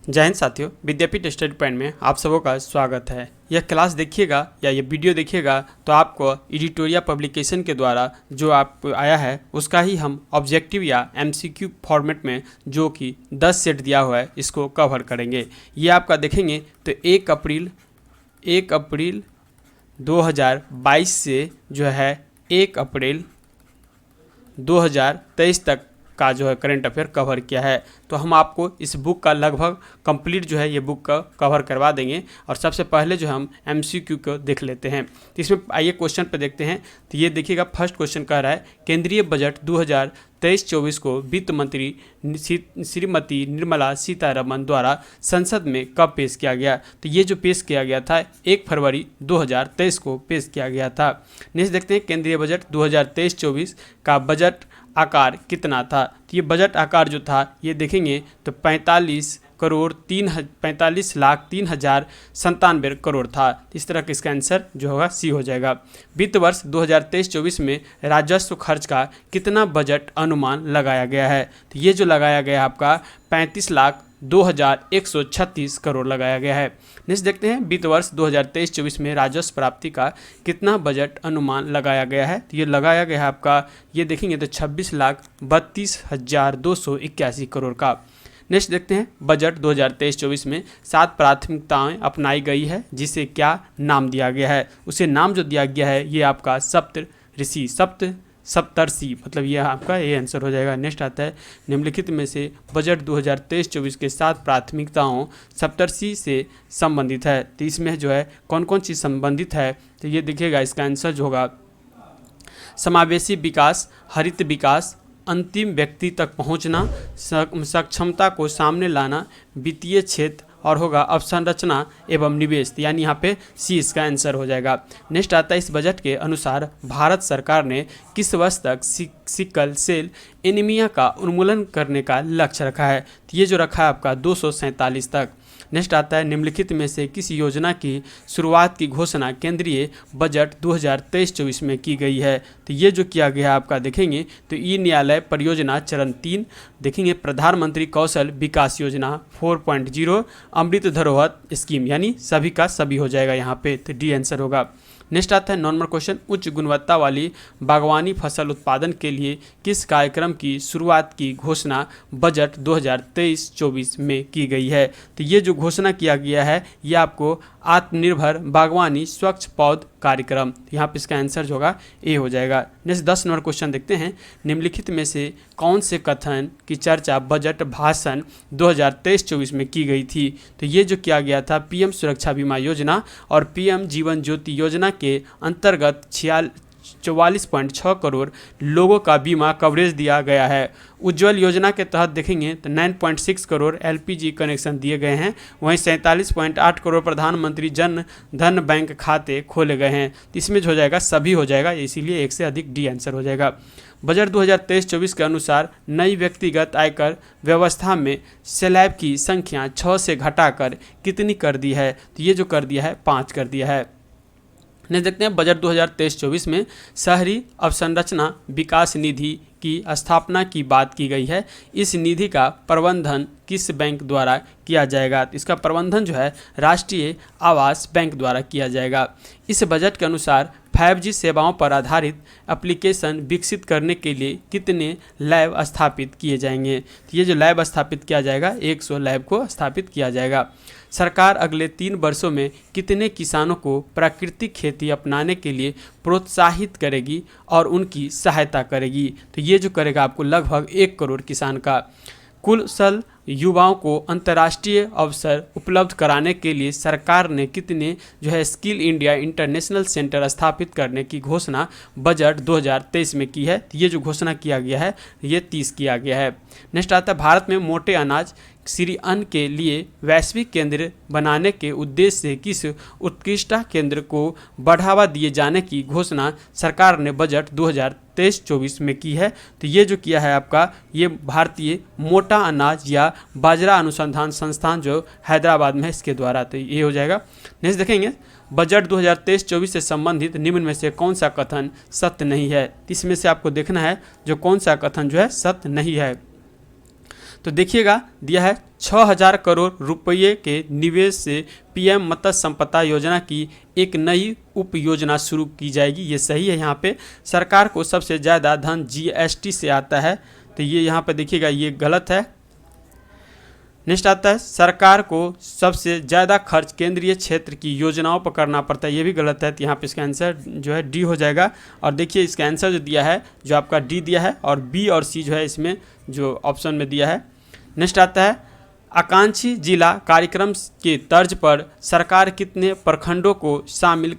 जय हिंद साथियों, विद्यापीठ study point में आप सबों का स्वागत है। यह क्लास देखिएगा या ये वीडियो देखिएगा तो आपको एडिटोरिया पब्लिकेशन के द्वारा जो आपको आया है उसका ही हम ऑब्जेक्टिव या एमसीक्यू फॉर्मेट में जो कि 10 सेट दिया हुआ है इसको कवर करेंगे। ये आपका देखेंगे तो 1 अप्रैल 2022 से जो है 1 अप्रैल 2023 तक का जो है करंट अफेयर कवर किया है। तो हम आपको इस बुक का लगभग कंप्लीट जो है ये बुक का कवर करवा देंगे। और सबसे पहले जो हम एमसीक्यू को देख लेते हैं। तो इसमें आइए क्वेश्चन पे देखते हैं। तो ये देखिएगा, फर्स्ट क्वेश्चन कह रहा है केंद्रीय बजट 2023-24 को वित्त मंत्री श्रीमती निर्मला सीतारमण द्वारा संसद में कब पेश किया गया। तो ये जो पेश किया गया था 1 फरवरी 2023 को पेश किया गया था। नेक्स्ट देखते हैं, केंद्रीय बजट 2023-24 का बजट आकार कितना था। तो ये बजट आकार जो था ये देखेंगे तो 45,03,97 करोड़ था। इस तरह का इसका आंसर जो होगा सी हो जाएगा। वित्त वर्ष 2023-24 में राजस्व खर्च का कितना बजट अनुमान लगाया गया है। तो ये जो लगाया गया है आपका 35,02,136 करोड़ लगाया गया है। नेक्स्ट देखते हैं, वित्त वर्ष 2023-24 में राजस्व प्राप्ति का कितना बजट अनुमान लगाया गया है। तो ये लगाया गया है आपका, ये देखेंगे तो 26,32,281 करोड़ का। नेक्स्ट देखते हैं, बजट 2023-24 में 7 प्राथमिकताएं अपनाई गई है जिसे क्या नाम दिया गया है। उसे नाम जो दिया गया है ये आपका सप्तर्षि मतलब ये आपका ये आंसर हो जाएगा। नेक्स्ट आता है, निम्नलिखित में से बजट 2023-24 के 7 प्राथमिकताओं सप्तर्षि से संबंधित है। तो इसमें जो है कौन कौन चीज़ संबंधित है। तो ये देखिएगा, इसका आंसर जो होगा समावेशी विकास, हरित विकास, अंतिम व्यक्ति तक पहुंचना, सक्षमता को सामने लाना, वित्तीय क्षेत्र और होगा अवसंरचना एवं निवेश। यानी यहाँ पे सी इसका आंसर हो जाएगा। नेक्स्ट आता है, इस बजट के अनुसार भारत सरकार ने किस वर्ष तक सिकल सेल एनीमिया का उन्मूलन करने का लक्ष्य रखा है। तो ये जो रखा है आपका 247 तक। नेक्स्ट आता है, निम्नलिखित में से किस योजना की शुरुआत की घोषणा केंद्रीय बजट 2023-24 में की गई है। तो ये जो किया गया है आपका देखेंगे तो ई न्यायालय परियोजना चरण 3, देखेंगे प्रधानमंत्री कौशल विकास योजना 4.0, अमृत धरोहर स्कीम, यानी सभी का सभी हो जाएगा यहाँ पे। तो डी आंसर होगा। नेक्स्ट आता है नॉर्मल क्वेश्चन, उच्च गुणवत्ता वाली बागवानी फसल उत्पादन के लिए किस कार्यक्रम की शुरुआत की घोषणा बजट 2023-24 में की गई है। तो ये जो घोषणा किया गया है ये आपको आत्मनिर्भर बागवानी स्वच्छ पौध कार्यक्रम। यहाँ पे इसका आंसर जो होगा ए हो जाएगा। नेक्स्ट 10 नंबर क्वेश्चन देखते हैं, निम्नलिखित में से कौन से कथन की चर्चा बजट भाषण 2023-24 में की गई थी। तो ये जो किया गया था पीएम सुरक्षा बीमा योजना और पीएम जीवन ज्योति योजना के अंतर्गत 44.6 करोड़ लोगों का बीमा कवरेज दिया गया है। उज्ज्वल योजना के तहत देखेंगे तो 9.6 करोड़ एलपीजी कनेक्शन दिए गए हैं। वहीं 47.8 करोड़ प्रधानमंत्री जन धन बैंक खाते खोले गए हैं। इसमें जो हो जाएगा सभी हो जाएगा, इसीलिए एक से अधिक डी आंसर हो जाएगा। बजट 2023-24 के अनुसार नई व्यक्तिगत आयकर व्यवस्था में स्लैब की संख्या 6 से घटाकर कितनी कर दी है। तो ये जो कर दिया है 5 कर दिया है। नेक्स्ट देखते हैं, बजट 2023-24 में शहरी अवसंरचना विकास निधि की स्थापना की बात की गई है। इस निधि का प्रबंधन किस बैंक द्वारा किया जाएगा। तो इसका प्रबंधन जो है राष्ट्रीय आवास बैंक द्वारा किया जाएगा। इस बजट के अनुसार 5G सेवाओं पर आधारित एप्लीकेशन विकसित करने के लिए कितने लैब स्थापित किए जाएंगे। तो ये जो लैब स्थापित किया जाएगा 100 लैब को स्थापित किया जाएगा। सरकार अगले 3 वर्षों में कितने किसानों को प्राकृतिक खेती अपनाने के लिए प्रोत्साहित करेगी और उनकी सहायता करेगी। तो ये जो करेगा आपको लगभग 1 करोड़ किसान का। कुशल युवाओं को अंतर्राष्ट्रीय अवसर उपलब्ध कराने के लिए सरकार ने कितने जो है स्किल इंडिया इंटरनेशनल सेंटर स्थापित करने की घोषणा बजट 2023 में की है। तो ये जो घोषणा किया गया है ये 30 किया गया है। नेक्स्ट आता है, भारत में मोटे अनाज श्री अन्न के लिए वैश्विक केंद्र बनाने के उद्देश्य से किस उत्कृष्टता केंद्र को बढ़ावा दिए जाने की घोषणा सरकार ने बजट 2023-24 में की है। तो ये जो किया है आपका ये भारतीय मोटा अनाज या बाजरा अनुसंधान संस्थान जो हैदराबाद में है इसके द्वारा। तो ये हो जाएगा। नेक्स्ट देखेंगे, बजट 2023-24 से संबंधित निम्न में से कौन सा कथन सत्य नहीं है। इसमें से आपको देखना है जो कौन सा कथन जो है सत्य नहीं है। तो देखिएगा दिया है 6,000 करोड़ रुपये के निवेश से पीएम मत्स्य संपदा योजना की एक नई उप योजना शुरू की जाएगी। ये सही है। यहाँ पे सरकार को सबसे ज़्यादा धन जीएसटी से आता है, तो ये यहाँ पे देखिएगा ये गलत है। नेक्स्ट आता है सरकार को सबसे ज़्यादा खर्च केंद्रीय क्षेत्र की योजनाओं पर करना पड़ता है, ये भी गलत है। तो यहाँ पे इसका आंसर जो है डी हो जाएगा। और देखिए इसका आंसर जो दिया है जो आपका डी दिया है, और बी और सी जो है इसमें जो ऑप्शन में दिया है। नेक्स्ट आता है आकांक्षी जिला कार्यक्रम के तर्ज पर सरकार कितने प्रखंडों को शामिल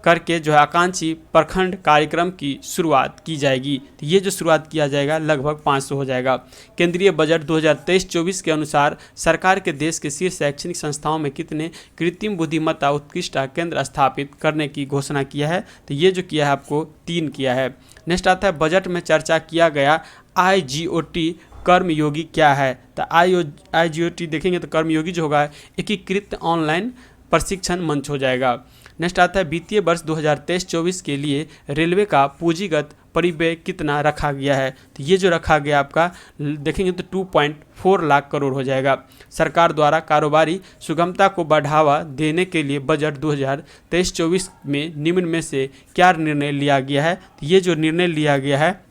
करके जो है आकांक्षी प्रखंड कार्यक्रम की शुरुआत की जाएगी। तो ये जो शुरुआत किया जाएगा लगभग 500 हो जाएगा। केंद्रीय बजट 2023-24 के अनुसार सरकार के देश के शीर्ष शैक्षणिक संस्थाओं में कितने कृत्रिम बुद्धिमत्ता उत्कृष्टता केंद्र स्थापित करने की घोषणा किया है। तो ये जो किया है आपको 3 किया है। नेक्स्ट आता है बजट में चर्चा किया गया IGOT कर्मयोगी क्या है। तो IGOT देखेंगे तो कर्मयोगी जो होगा एकीकृत ऑनलाइन प्रशिक्षण मंच हो जाएगा। नेक्स्ट आता है वित्तीय वर्ष 2023-24 के लिए रेलवे का पूंजीगत परिव्यय कितना रखा गया है। तो ये जो रखा गया आपका देखेंगे तो 2.4 लाख करोड़ हो जाएगा। सरकार द्वारा कारोबारी सुगमता को बढ़ावा देने के लिए बजट 2023-24 में निम्न में से क्या निर्णय लिया गया है। तो ये जो निर्णय लिया गया है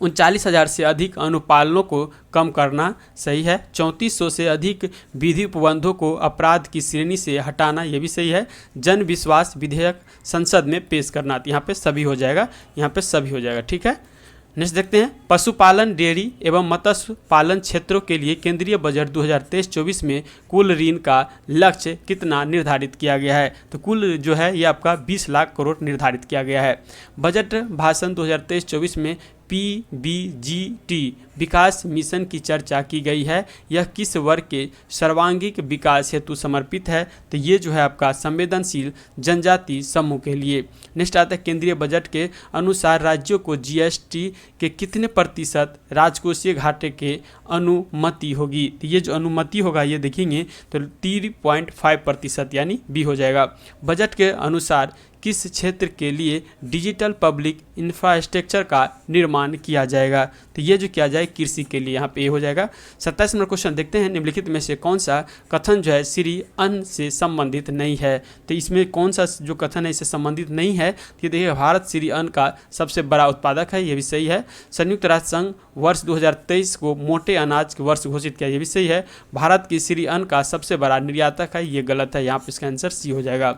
39,000 से अधिक अनुपालनों को कम करना सही है। 3400 से अधिक विधि उपबंधों को अपराध की श्रेणी से हटाना, ये भी सही है। जन विश्वास विधेयक संसद में पेश करना, तो यहाँ पे सभी हो जाएगा, यहाँ पे सभी हो जाएगा। ठीक है। नेक्स्ट देखते हैं पशुपालन डेयरी एवं मत्स्य पालन क्षेत्रों के लिए केंद्रीय बजट 2023-24 में कुल ऋण का लक्ष्य कितना निर्धारित किया गया है। तो कुल जो है ये आपका 20 लाख करोड़ निर्धारित किया गया है। बजट भाषण 2023-24 में PBGT विकास मिशन की चर्चा की गई है। यह किस वर्ग के सर्वांगीण विकास हेतु समर्पित है। तो ये जो है आपका संवेदनशील जनजाति समूह के लिए। नेक्स्ट आता है केंद्रीय बजट के अनुसार राज्यों को GST के कितने प्रतिशत राजकोषीय घाटे के अनुमति होगी। तो ये जो अनुमति होगा ये देखेंगे तो 3.5% यानी बी हो जाएगा। बजट के अनुसार किस क्षेत्र के लिए डिजिटल पब्लिक इंफ्रास्ट्रक्चर का निर्माण किया जाएगा। तो ये जो किया जाए कृषि के लिए, यहाँ पे ए हो जाएगा। 27 नंबर क्वेश्चन देखते हैं निम्नलिखित में से कौन सा कथन जो है श्री अन्न से संबंधित नहीं है। तो इसमें कौन सा जो कथन है इससे संबंधित नहीं है। तो ये देखिए भारत श्री अन्न का सबसे बड़ा उत्पादक है, ये भी सही है। संयुक्त राष्ट्र संघ वर्ष 2023 को मोटे अनाज के वर्ष घोषित किया, ये भी सही है। भारत की श्री अन्न का सबसे बड़ा निर्यातक है, ये गलत है। यहाँ पे इसका आंसर सी हो जाएगा।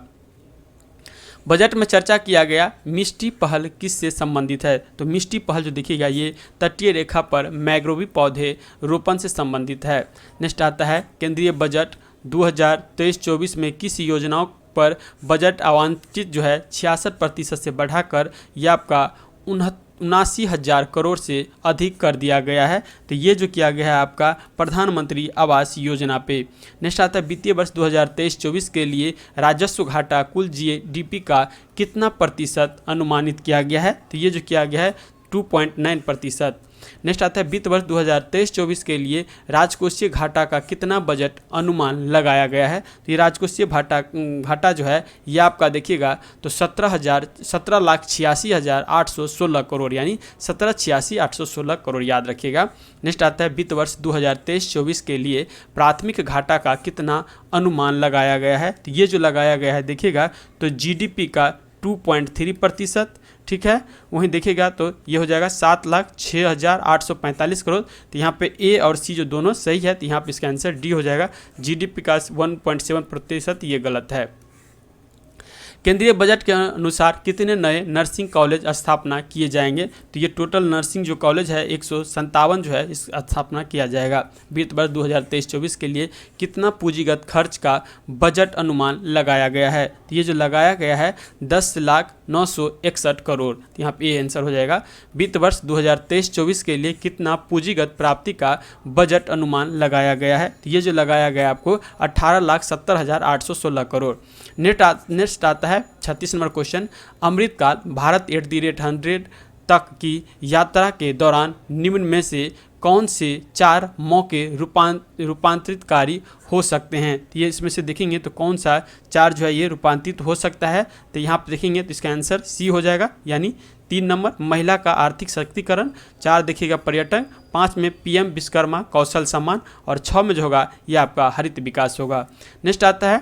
बजट में चर्चा किया गया मिष्टी पहल किससे संबंधित है। तो मिष्टी पहल जो देखिएगा ये तटीय रेखा पर मैंग्रोवी पौधे रोपण से संबंधित है। नेक्स्ट आता है केंद्रीय बजट 2023-24 में किस योजनाओं पर बजट आवंटित जो है 66% से बढ़ाकर यह आपका 79,000 करोड़ से अधिक कर दिया गया है। तो ये जो किया गया है आपका प्रधानमंत्री आवास योजना पे। नेक्स्ट आता है वित्तीय वर्ष 2023-24 के लिए राजस्व घाटा कुल GDP का कितना प्रतिशत अनुमानित किया गया है। तो ये जो किया गया है 2.9%। नेक्स्ट आता है वित्त वर्ष 2023-24 के लिए राजकोषीय घाटा का कितना बजट अनुमान लगाया गया है। तो ये राजकोषीय घाटा जो है ये आपका देखिएगा तो 17,86,816 करोड़ यानी 17,86,816 करोड़ याद रखिएगा। नेक्स्ट आता है वित्त वर्ष 2023-24 के लिए प्राथमिक घाटा का कितना अनुमान लगाया गया है। तो ये जो लगाया गया है देखिएगा तो GDP का 2.3%। ठीक है। वहीं देखिएगा तो ये हो जाएगा 7,06,845 करोड़। तो यहाँ पे ए और सी जो दोनों सही है, तो यहाँ पे इसका आंसर डी हो जाएगा। GDP का 1.7% ये गलत है। केंद्रीय बजट के अनुसार कितने नए नर्सिंग कॉलेज स्थापना किए जाएंगे। तो ये टोटल नर्सिंग जो कॉलेज है 157 जो है इस स्थापना किया जाएगा। वित्त वर्ष 2023-24 के लिए कितना पूंजीगत खर्च का बजट अनुमान लगाया गया है। तो ये जो लगाया गया है 10,09,61 करोड़। तो यहाँ पे ये आंसर हो जाएगा। वित्त वर्ष 2023-24 के लिए कितना पूंजीगत प्राप्ति का बजट अनुमान लगाया गया है। तो ये जो लगाया गया आपको 18,70,816 करोड़। नेक्स्ट आता है 36 नंबर क्वेश्चन अमृतकाल भारत @ 100 तक की यात्रा के दौरान निम्न में से कौन से 4 मौके रूपांतरितकारी हो सकते हैं। तो ये इसमें से देखेंगे तो कौन सा 4 जो है ये रूपांतरित हो सकता है। तो यहाँ पर देखेंगे तो इसका आंसर सी हो जाएगा यानी 3 नंबर महिला का आर्थिक शक्तिकरण, 4 देखिएगा पर्यटन, 5 में पीएम विश्वकर्मा कौशल सम्मान और 6 में जो होगा ये आपका हरित विकास होगा। नेक्स्ट आता है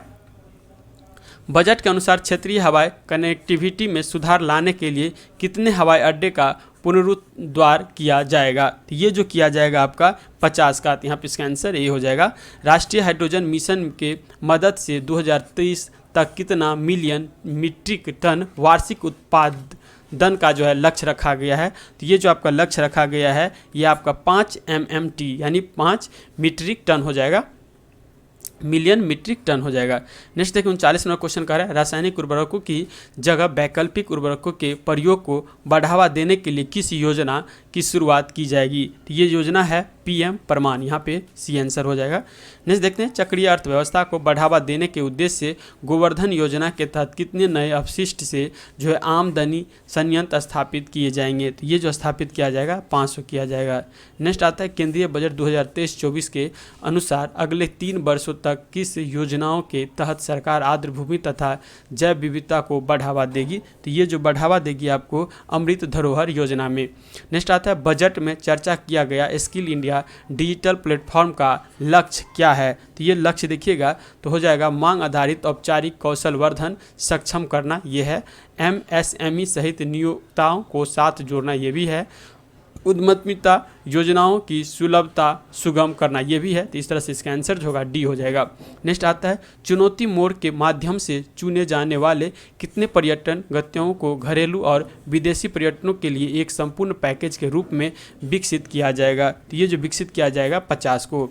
बजट के अनुसार क्षेत्रीय हवाई कनेक्टिविटी में सुधार लाने के लिए कितने हवाई अड्डे का पुनरुद्धार किया जाएगा। तो ये जो किया जाएगा आपका 50 का, तो यहाँ पे इसका आंसर ये हो जाएगा। राष्ट्रीय हाइड्रोजन मिशन के मदद से 2030 तक कितना मिलियन मीट्रिक टन वार्षिक उत्पादन का जो है लक्ष्य रखा गया है। तो ये जो आपका लक्ष्य रखा गया है ये आपका 5 MMT यानी 5 मीट्रिक टन हो जाएगा, मिलियन मीट्रिक टन हो जाएगा। नेक्स्ट देखिए 39 नंबर क्वेश्चन कह रहा है रासायनिक उर्वरकों की जगह वैकल्पिक उर्वरकों के प्रयोग को बढ़ावा देने के लिए किस योजना की शुरुआत की जाएगी। तो ये योजना है PM प्रमाण, यहाँ पे सी आंसर हो जाएगा। नेक्स्ट देखते हैं चक्रीय अर्थव्यवस्था को बढ़ावा देने के उद्देश्य से गोवर्धन योजना के तहत कितने नए अपशिष्ट से जो है आमदनी संयंत्र स्थापित किए जाएंगे। तो ये जो स्थापित किया जाएगा 500 किया जाएगा। नेक्स्ट आता है केंद्रीय बजट 2023-24 के अनुसार अगले 3 वर्षों तक किस योजनाओं के तहत सरकार आर्द्र भूमि तथा जैव विविधता को बढ़ावा देगी। तो ये जो बढ़ावा देगी आपको अमृत धरोहर योजना में। नेक्स्ट आता है बजट में चर्चा किया गया स्किल इंडिया डिजिटल प्लेटफॉर्म का लक्ष्य क्या है। तो ये लक्ष्य देखिएगा तो हो जाएगा मांग आधारित औपचारिक कौशल वर्धन सक्षम करना, ये है। MSME सहित नियोक्ताओं को साथ जोड़ना, ये भी है। उद्यमिता योजनाओं की सुलभता सुगम करना, ये भी है। तो इस तरह से इसका आंसर जो होगा D हो जाएगा। नेक्स्ट आता है चुनौती मोड के माध्यम से चुने जाने वाले कितने पर्यटन गंतव्यों को घरेलू और विदेशी पर्यटनों के लिए एक संपूर्ण पैकेज के रूप में विकसित किया जाएगा। तो ये जो विकसित किया जाएगा 50 को।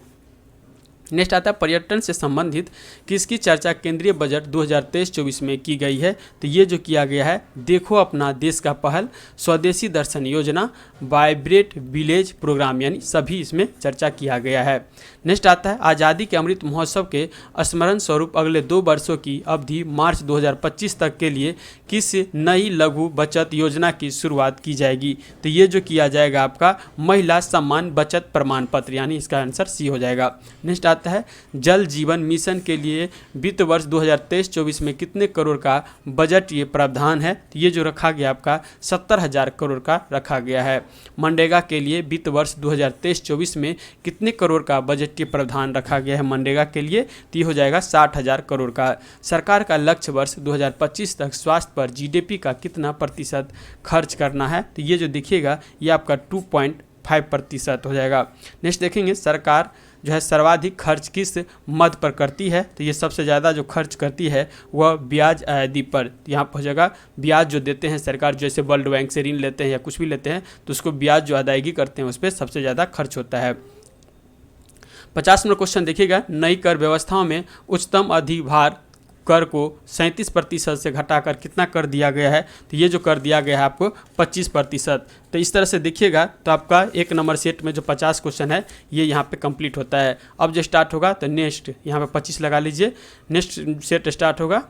नेक्स्ट आता है पर्यटन से संबंधित किसकी चर्चा केंद्रीय बजट 2023-24 में की गई है। तो ये जो किया गया है देखो अपना देश का पहल, स्वदेशी दर्शन योजना, वाइब्रेट विलेज प्रोग्राम, यानी सभी इसमें चर्चा किया गया है। नेक्स्ट आता है आज़ादी के अमृत महोत्सव के स्मरण स्वरूप अगले 2 वर्षों की अवधि मार्च 2025 तक के लिए किस नई लघु बचत योजना की शुरुआत की जाएगी। तो ये जो किया जाएगा आपका महिला सम्मान बचत प्रमाण पत्र, यानी इसका आंसर C हो जाएगा। नेक्स्ट आता है जल जीवन मिशन के लिए वित्त वर्ष 2023-24 में कितने करोड़ का बजट ये प्रावधान है। तो ये जो रखा गया आपका 70,000 करोड़ का रखा गया है। मनरेगा के लिए वित्त वर्ष 2023-24 में कितने करोड़ का बजटीय प्रावधान रखा गया है मनरेगा के लिए। तो ये हो जाएगा 60,000 करोड़ का। सरकार का लक्ष्य वर्ष 2025 तक स्वास्थ्य पर GDP का कितना प्रतिशत खर्च करना है। तो ये जो देखिएगा ये आपका 2.5% हो जाएगा। नेक्स्ट देखेंगे सरकार जो है सर्वाधिक खर्च किस मद पर करती है। तो ये सबसे ज़्यादा जो खर्च करती है वह ब्याज अदायगी पर। यहाँ पर हो जाएगा ब्याज जो देते हैं सरकार, जैसे वर्ल्ड बैंक से ऋण लेते हैं या कुछ भी लेते हैं तो उसको ब्याज जो अदायगी करते हैं उस पर सबसे ज़्यादा खर्च होता है। 50 नंबर क्वेश्चन देखिएगा नई कर व्यवस्थाओं में उच्चतम अधिभार कर को 37% से घटाकर कितना कर दिया गया है। तो ये जो कर दिया गया है आपको 25%। तो इस तरह से देखिएगा तो आपका 1 नंबर सेट में जो 50 क्वेश्चन है ये यहाँ पे कंप्लीट होता है। अब जो स्टार्ट होगा तो नेक्स्ट यहाँ पे 25 लगा लीजिए। नेक्स्ट सेट स्टार्ट होगा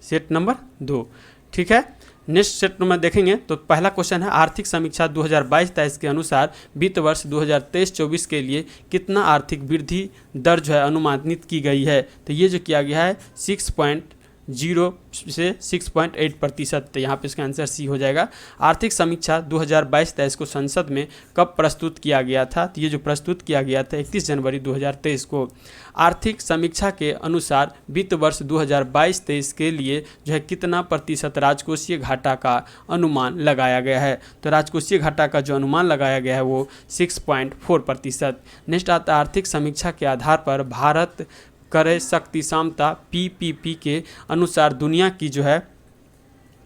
सेट नंबर 2, ठीक है। नेक्स्ट सेट में देखेंगे तो पहला क्वेश्चन है आर्थिक समीक्षा 2022-23 के अनुसार वित्त वर्ष 2023-24 के लिए कितना आर्थिक वृद्धि दर जो है अनुमानित की गई है। तो ये जो किया गया है 6.0 से 6.8%। तो यहाँ पे इसका आंसर C हो जाएगा। आर्थिक समीक्षा 2022-23 को संसद में कब प्रस्तुत किया गया था। तो ये जो प्रस्तुत किया गया था 31 जनवरी 2023 को। आर्थिक समीक्षा के अनुसार वित्त वर्ष 2022-23 के लिए जो है कितना प्रतिशत राजकोषीय घाटा का अनुमान लगाया गया है। तो राजकोषीय घाटा का जो अनुमान लगाया गया है वो 6.4%। नेक्स्ट आता है आर्थिक समीक्षा के आधार पर भारत क्रय शक्ति क्षमता PPP के अनुसार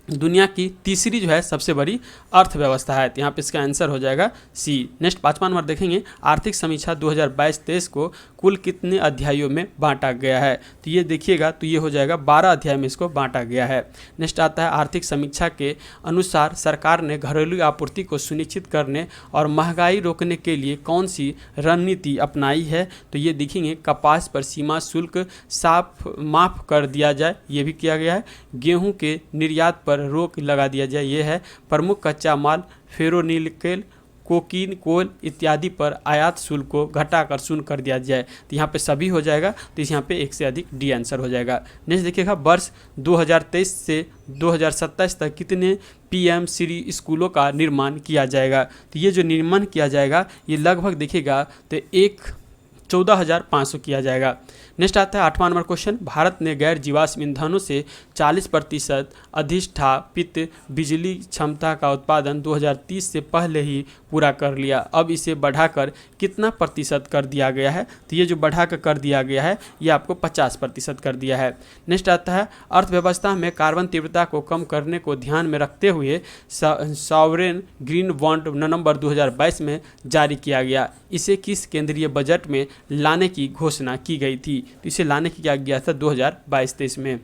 दुनिया की तीसरी जो है सबसे बड़ी अर्थव्यवस्था है। तो यहाँ पे इसका आंसर हो जाएगा C। नेक्स्ट 5वां नंबर देखेंगे आर्थिक समीक्षा 2022-23 को कुल कितने अध्यायों में बांटा गया है। तो ये देखिएगा तो ये हो जाएगा 12 अध्याय में इसको बांटा गया है। नेक्स्ट आता है आर्थिक समीक्षा के अनुसार सरकार ने घरेलू आपूर्ति को सुनिश्चित करने और महंगाई रोकने के लिए कौन सी रणनीति अपनाई है। तो ये देखेंगे कपास पर सीमा शुल्क माफ़ कर दिया जाए, ये भी किया गया है। गेहूँ के निर्यात पर रोक लगा दिया जाए, ये है। प्रमुख कच्चा माल फेरोनिकेल कोकीन, कोल इत्यादि पर आयात शुल्क को घटाकर शून्य कर दिया जाए। तो यहाँ पे सभी हो जाएगा, तो यहाँ पे एक से अधिक डी आंसर हो जाएगा। नेक्स्ट देखिएगा, वर्ष 2023 से 2027 तक कितने पीएम श्री स्कूलों का निर्माण किया जाएगा। तो ये जो निर्माण किया जाएगा ये लगभग देखिएगा तो 14,500 किया जाएगा। नेक्स्ट आता है 8वां नंबर क्वेश्चन, भारत ने गैर जीवाश्म ईंधनों से 40% अधिष्ठापित बिजली क्षमता का उत्पादन 2030 से पहले ही पूरा कर लिया। अब इसे बढ़ाकर कितना प्रतिशत कर दिया गया है। तो ये जो बढ़ाकर कर दिया गया है ये आपको 50% कर दिया है। नेक्स्ट आता है, अर्थव्यवस्था में कार्बन तीव्रता को कम करने को ध्यान में रखते हुए सॉवरेन ग्रीन बॉन्ड नवंबर 2022 में जारी किया गया। इसे किस केंद्रीय बजट में लाने की घोषणा की गई थी। तो इसे लाने की किया गया था 2022-23 में।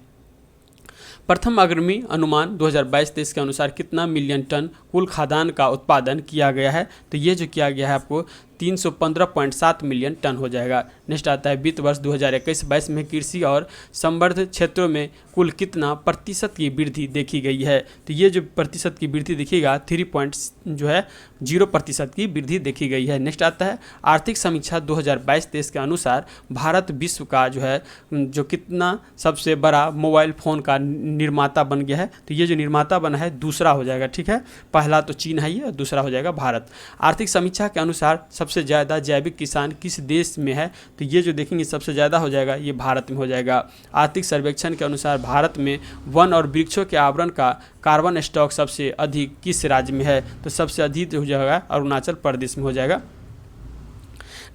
प्रथम अग्रिमी अनुमान 2022-23 के अनुसार कितना मिलियन टन कुल खाद्यान्न का उत्पादन किया गया है। तो ये जो किया गया है आपको 315.7 मिलियन टन हो जाएगा। नेक्स्ट आता है, वित्त वर्ष 2021-22 में कृषि और संबद्ध क्षेत्रों में कुल कितना प्रतिशत की वृद्धि देखी गई है। तो ये जो प्रतिशत की वृद्धि देखिएगा 3.0% की वृद्धि देखी गई है। नेक्स्ट आता है, आर्थिक समीक्षा 2022-23 के अनुसार भारत विश्व का जो कितना सबसे बड़ा मोबाइल फ़ोन का निर्माता बन गया है। तो ये जो निर्माता बना है दूसरा हो जाएगा, ठीक है। पहला तो चीन है ये, दूसरा हो जाएगा भारत। आर्थिक समीक्षा के अनुसार सबसे ज़्यादा जैविक किसान किस देश में है। तो ये जो देखेंगे सबसे ज़्यादा हो जाएगा ये भारत में हो जाएगा। आर्थिक सर्वेक्षण के अनुसार भारत में वन और वृक्षों के आवरण का कार्बन स्टॉक सबसे अधिक किस राज्य में है। तो सबसे अधिक हो जाएगा अरुणाचल प्रदेश में हो जाएगा।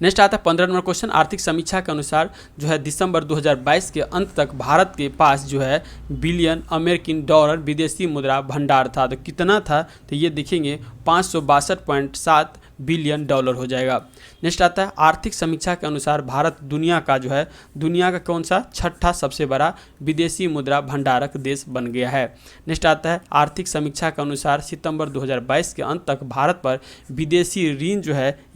नेक्स्ट आता है 15 नंबर क्वेश्चन, आर्थिक समीक्षा के अनुसार दिसंबर 2022 के अंत तक भारत के पास बिलियन अमेरिकन डॉलर विदेशी मुद्रा भंडार था। तो कितना था, तो ये देखेंगे 562.7 बिलियन डॉलर हो जाएगा। नेक्स्ट आता है, आर्थिक समीक्षा के अनुसार भारत दुनिया का कौन सा छठा सबसे बड़ा विदेशी मुद्रा भंडारक देश बन गया है। नेक्स्ट आता है, आर्थिक समीक्षा के अनुसार सितंबर 2022 के अंत तक भारत पर विदेशी ऋण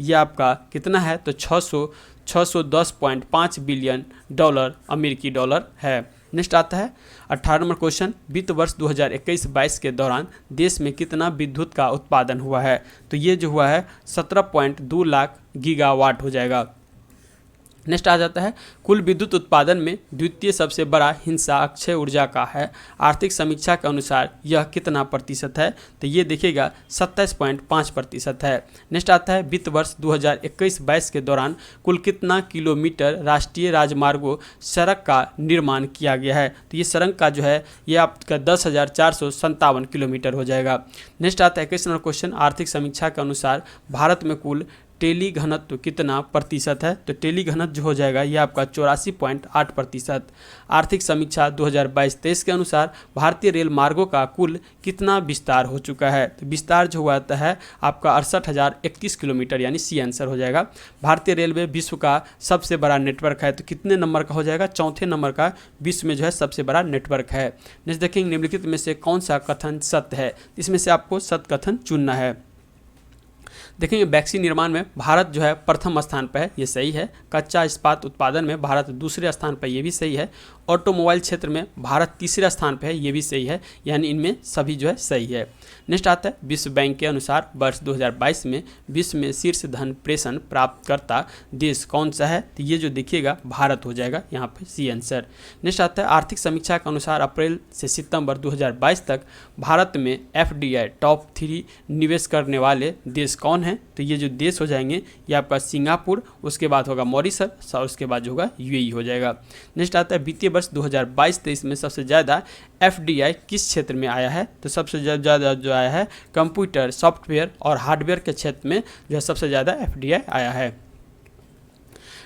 ये आपका कितना है। तो 610.5 बिलियन डॉलर अमेरिकी डॉलर है। नेक्स्ट आता है 18 नंबर क्वेश्चन, वित्त वर्ष 2021-22 के दौरान देश में कितना विद्युत का उत्पादन हुआ है। तो ये जो हुआ है 17.2 लाख गीगावाट हो जाएगा। नेक्स्ट आ जाता है, कुल विद्युत उत्पादन में द्वितीय सबसे बड़ा हिस्सा अक्षय ऊर्जा का है। आर्थिक समीक्षा के अनुसार यह कितना प्रतिशत है। तो ये देखिएगा 27.5% है। नेक्स्ट आता है, वित्त वर्ष 2021-22 के दौरान कुल कितना किलोमीटर राष्ट्रीय राजमार्गों सड़क का निर्माण किया गया है। तो ये सड़क का ये आपका 10,457 किलोमीटर हो जाएगा। नेक्स्ट आता है 21 नंबर क्वेश्चन, आर्थिक समीक्षा के अनुसार भारत में कुल टेली घनत्व कितना प्रतिशत है। तो टेली घनत्व हो जाएगा ये आपका 84.8%। आर्थिक समीक्षा 2022-23 के अनुसार भारतीय रेल मार्गों का कुल कितना विस्तार हो चुका है। तो विस्तार जो हुआ है आपका 68,031 किलोमीटर, यानी सी आंसर हो जाएगा। भारतीय रेलवे विश्व का सबसे बड़ा नेटवर्क है। तो कितने नंबर का हो जाएगा, चौथे नंबर का विश्व में सबसे बड़ा नेटवर्क है। नेक्स्ट देखेंगे, निम्नलिखित में से कौन सा कथन सत्य है। इसमें से आपको सत्य कथन चुनना है। देखेंगे, वैक्सीन निर्माण में भारत प्रथम स्थान पर है, ये सही है। कच्चा इस्पात उत्पादन में भारत दूसरे स्थान पर, ये भी सही है। ऑटोमोबाइल क्षेत्र में भारत तीसरे स्थान पर है, ये भी सही है। यानी इनमें सभी सही है। नेक्स्ट आता है, विश्व बैंक के अनुसार वर्ष 2022 में विश्व में शीर्ष धन प्रेषण प्राप्तकर्ता देश कौन सा है। तो ये जो देखिएगा भारत हो जाएगा, यहाँ पर सी आंसर। नेक्स्ट आता है, आर्थिक समीक्षा के अनुसार अप्रैल से सितंबर 2022 तक भारत में FDI टॉप 3 निवेश करने वाले देश कौन है। तो ये जो देश हो जाएंगे ये आपका सिंगापुर, उसके बाद होगा मॉरिशस और उसके बाद होगा UAE हो जाएगा। नेक्स्ट आता है, वित्तीय वर्ष 2022-23 में सबसे ज़्यादा FDI किस क्षेत्र में आया है। तो सबसे ज़्यादा जो आया है कंप्यूटर, सॉफ्टवेयर और हार्डवेयर के क्षेत्र में सबसे ज़्यादा FDI आया है।